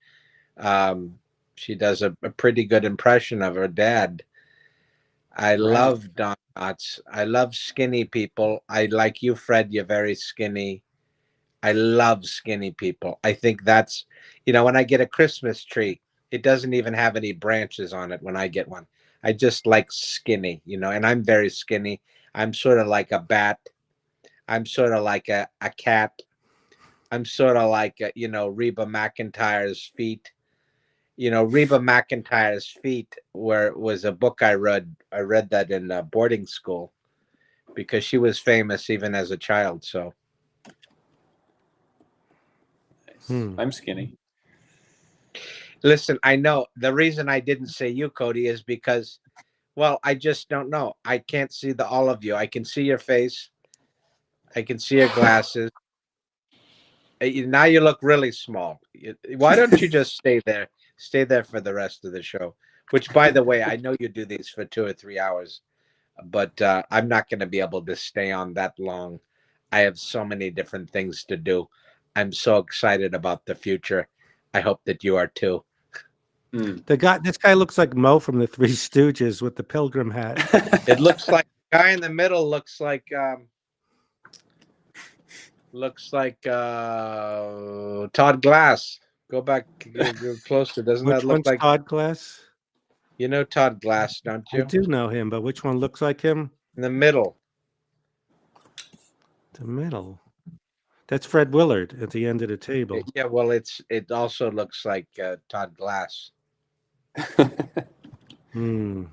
she does a pretty good impression of her dad. I love Don Knotts. I love skinny people. I like you, Fred. You're very skinny. I love skinny people. I think that's, when I get a Christmas tree, it doesn't even have any branches on it when I get one. I just like skinny, and I'm very skinny. I'm sort of like a bat. I'm sort of like a cat. I'm sort of like, Reba McEntire's feet. Reba McEntire's feet was a book I read. I read that in boarding school because she was famous even as a child. So. Nice. I'm skinny. Listen, I know the reason I didn't say you, Cody, is because, well, I just don't know. I can't see all of you. I can see your face. I can see your glasses. Now you look really small. Why don't you just stay there? Stay there for the rest of the show. Which, by the way, I know you do these for 2 or 3 hours, but I'm not going to be able to stay on that long. I have so many different things to do. I'm so excited about the future. I hope that you are too. This guy looks like Mo from the Three Stooges with the pilgrim hat. It looks like the guy in the middle looks like Todd Glass. Go back, go closer. Doesn't Which that look one's like Todd Glass? you know Todd Glass, don't I you? do know him, but which one looks like him? In the middle. The middle. That's Fred Willard at the end of the table. Yeah, well, it also looks like Todd Glass. Hmm.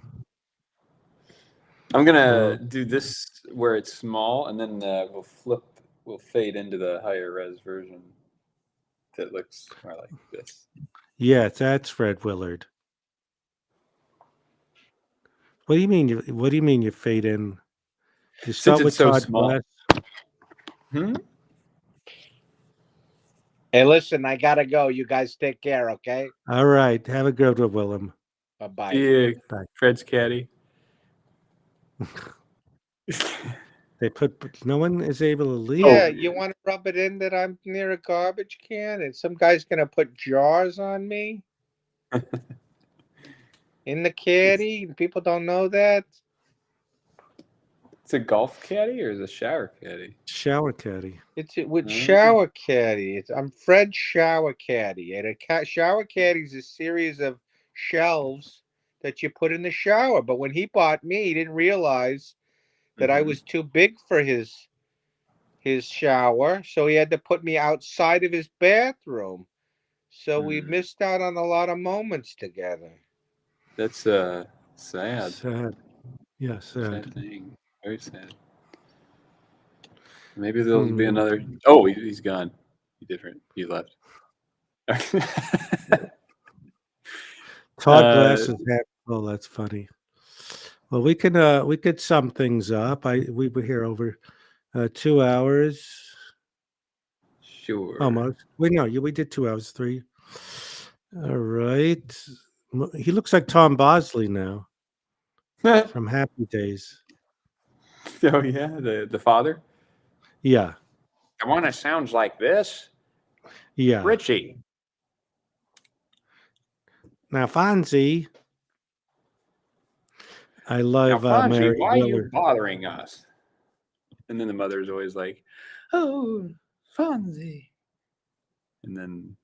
I'm gonna do this where it's small, and then we'll fade into the higher res version that looks more like this. Yeah, that's Fred Willard. What do you mean? What do you mean you fade in? You start it's with so Todd small. Glass. Hey, listen, I gotta go. You guys take care, okay? All right. Have a good one, Willem. Bye-bye. Yeah, Bye. Fred's caddy. They put no one is able to leave. Yeah, you want to rub it in that I'm near a garbage can, and some guy's gonna put jars on me in the caddy. People don't know that. It's a golf caddy or is it a shower caddy? Shower caddy. It's with Oh. shower caddy. I'm Fred Shower Caddy, and shower caddy is a series of shelves that you put in the shower. But when he bought me, he didn't realize that I was too big for his shower, so he had to put me outside of his bathroom. So we missed out on a lot of moments together. That's sad. Sad. Yeah, sad. Sad thing. Very sad. Maybe there'll be another. Oh, he's gone. He's different. He left. Todd Glass is happy. Oh, that's funny. Well, we could sum things up. We were here over 2 hours. Sure. Almost. We did 2 hours, 3. All right. He looks like Tom Bosley now from Happy Days. Oh yeah, the father. Yeah. The one that sounds like this. Yeah. Richie. Now, Fonzie. I love Now, Fonzie, Mary why are you Willard. bothering us? And then the mother's always like, "Oh, Fonzie." And then,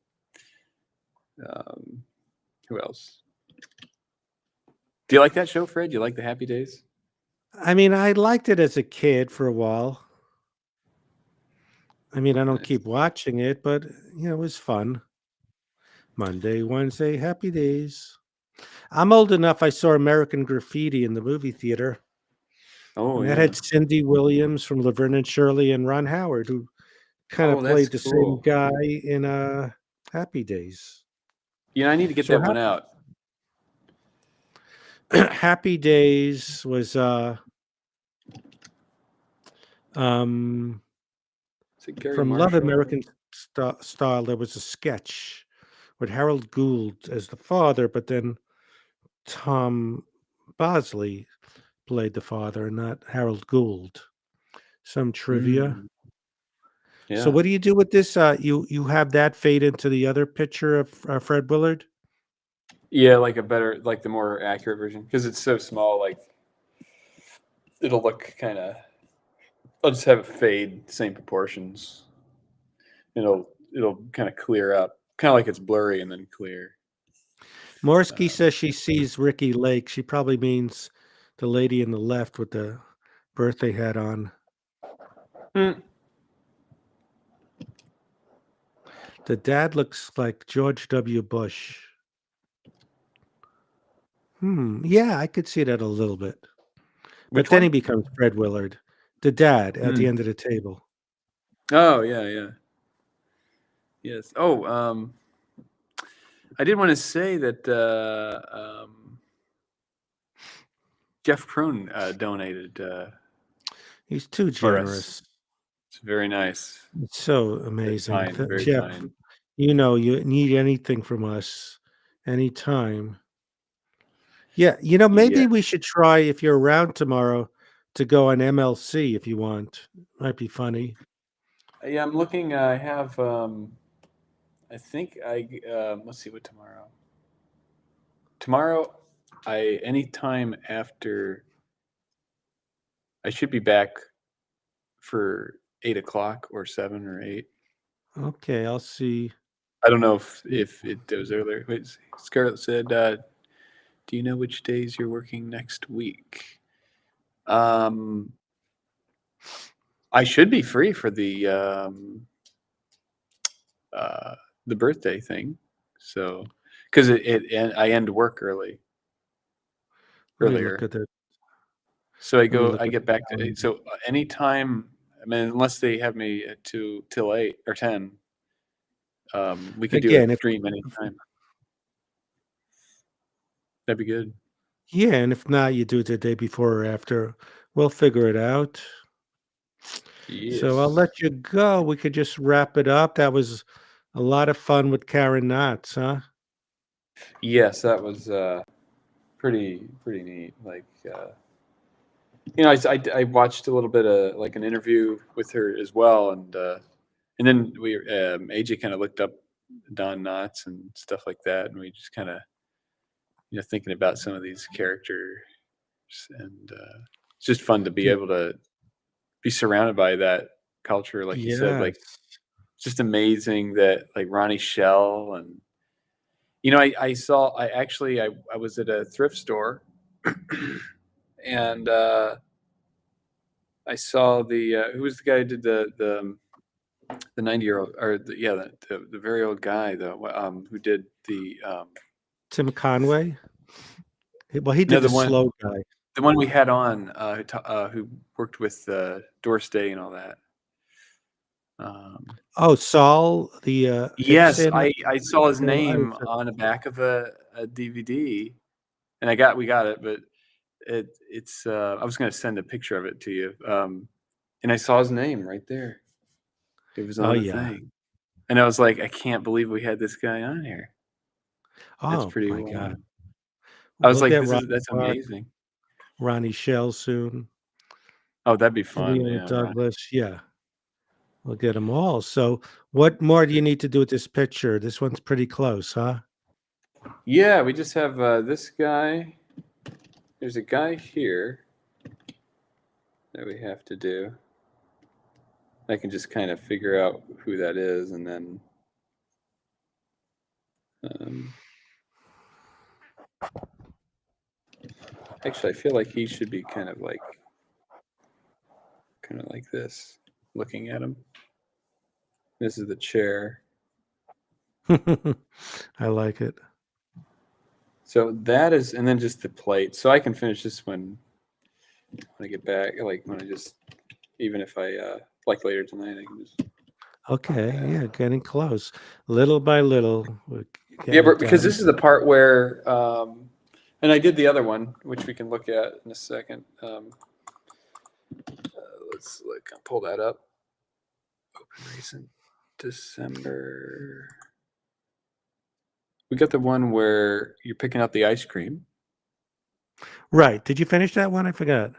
who else? Do you like that show, Fred? Do you like the Happy Days? I mean, I liked it as a kid for a while. I mean, I don't Nice. keep watching it, but it was fun. Monday, Wednesday, Happy Days. I'm old enough. I saw American Graffiti in the movie theater. Oh, And yeah. that had Cindy Williams from Laverne and Shirley and Ron Howard, who kind of Oh, that's played the cool. same guy in Happy Days. I need to get So that one out. Happy Days was Is it Gary from Love Marshall? American Style. There was a sketch with Harold Gould as the father, but then Tom Bosley played the father, not Harold Gould. Some trivia. Yeah. So what do you do with this? You have that fade into the other picture of Fred Willard? Yeah, like the more accurate version, because it's so small. Like it'll look kind of. I'll just have it fade, same proportions. It'll kind of clear up, kind of like it's blurry and then clear. Morsky says she sees Ricky Lake. She probably means the lady in the left with the birthday hat on. The dad looks like George W. Bush. Yeah, I could see that a little bit. But then he becomes Fred Willard, the dad at the end of the table. Oh, yeah. Yes. Oh, I did want to say that Jeff Krohn donated. He's too generous. It's very nice. It's so amazing. Kind, very Jeff, kind. you need anything from us anytime. Yeah, maybe we should try, if you're around tomorrow, to go on MLC if you want. Might be funny. Yeah, I'm looking. I have. I think let's see what tomorrow. Tomorrow, anytime after. I should be back for 8 o'clock or 7 or 8. Okay, I'll see. I don't know if it was earlier. Wait, Scarlett said, "Do you know which days you're working next week?" I should be free for the birthday thing, so because and I end work Let me look earlier, at that. so I Let me look at get the back to calendar. so anytime. I mean, unless they have me till 8 or 10, we could do a Again, if stream anytime. That'd be good. yeah, and if not, you do it the day before or after. We'll figure it out. So I'll Yes. let you go. We could just wrap it up. That was a lot of fun with Karen Knotts, huh? Yes, that was pretty neat. Like I watched a little bit of like an interview with her as well, and then AJ kind of looked up Don Knotts and stuff like that, and we just kind of thinking about some of these characters, and it's just fun to be Yeah. able to be surrounded by that culture, like you said. Like Yes. it's just amazing that like Ronnie Shell and I was at a thrift store and I saw who was the guy who did the 90-year-old or the very old guy though who did the Tim Conway. Well, he no did the slow guy. the one we had on who worked with Doris Day and all that. Oh, Saul, the Yes, Ibsen. I saw his Yeah, name on the back of a DVD, and we got it, but it's I was going to send a picture of it to you, and I saw his name right there. It was Oh on the yeah. thing, and I was like, I can't believe we had this guy on here. That's Oh pretty my God. wild. I was We'll like, get that's Mark, amazing. Ronnie Shell soon. Oh, that'd be fun. Leon Yeah, Ronnie. Douglas. Yeah, we'll get them all. So, what more do you need to do with this picture? This one's pretty close, huh? Yeah, we just have this guy. There's a guy here that we have to do. I can just kind of figure out who that is, and then actually, I feel like he should be kind of like this, looking at him. This is the chair. I like it. So that is, and then just the plate. So I can finish this when I get back. Like when I just, even if I like later tonight, I can just. Okay, yeah, getting close, little by little. We're Yeah, getting it because done. this is the part where, and I did the other one, which we can look at in a second. Let's look. I'll pull that up. Open recent December. We got the one where you're picking out the ice cream. Right. Did you finish that one? I forgot.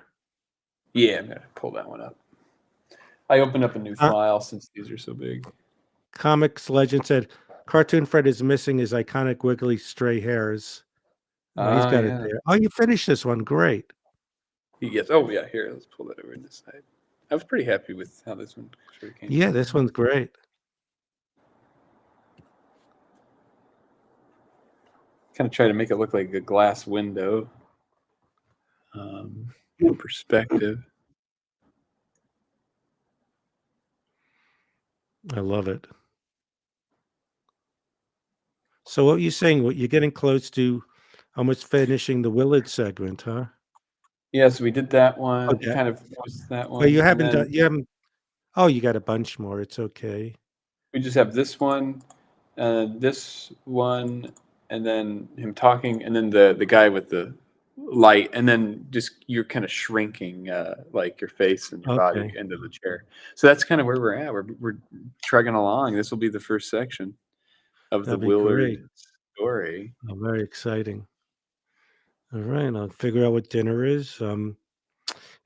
Yeah, I'm gonna pull that one up. I opened up a new file since these are so big. Comics Legend said, Cartoon Fred is missing his iconic wiggly stray hairs. Oh, he's got it there. Oh, you finished this one. Great. He gets. Oh yeah, here. Let's pull that over in this side. I was pretty happy with how this one sort of came. Yeah, this one's great. Kind of try to make it look like a glass window. Perspective. I love it. So what are you saying? What you're getting close to almost finishing the Willard segment, huh? Yes, we did that one. Okay. Kind of was that one. Well, you haven't done. You haven't. Oh, you got a bunch more. It's okay. We just have this one, and then him talking, and then the guy with the light, and then just you're kind of shrinking, like your face and your body into the chair. So that's kind of where we're at. We're trugging along. This will be the first section of That'd the be Willard great. story. Oh, very exciting. All right, I'll figure out what dinner is.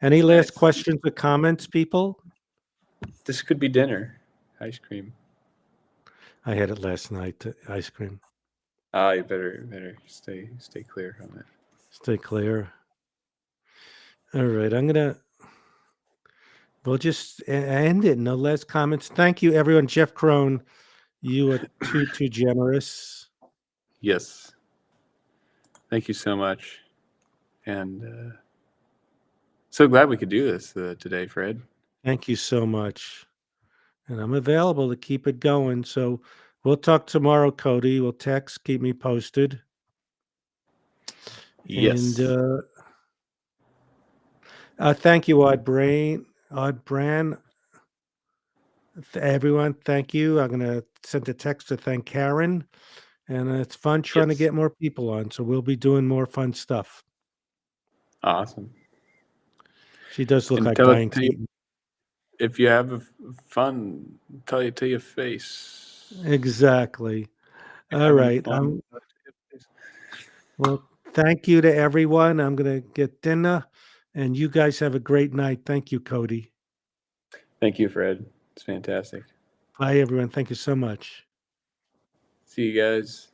Any last Nice. questions or comments, people? This could be dinner. Ice cream. I had it last night. Ice cream. Ah, you better stay clear from it. Stay clear. All right, we'll just end it. No less comments. Thank you, everyone. Jeff Crone, you are too generous. Yes. Thank you so much. And so glad we could do this today, Fred. Thank you so much. And I'm available to keep it going. So we'll talk tomorrow, Cody. We'll text, keep me posted. Yes. And thank you, Odd Bran. Everyone, thank you. I'm going to send a text to thank Karen. And it's fun trying to Yes. get more people on. So we'll be doing more fun stuff. Awesome. She does look And like tell Diane you, Keaton. if you have fun, tell you to your face. Exactly. You're All having right. fun, tell it to your face. Well, thank you to everyone. I'm going to get dinner. And you guys have a great night. Thank you, Cody. Thank you, Fred. It's fantastic. Bye, everyone. Thank you so much. See you guys.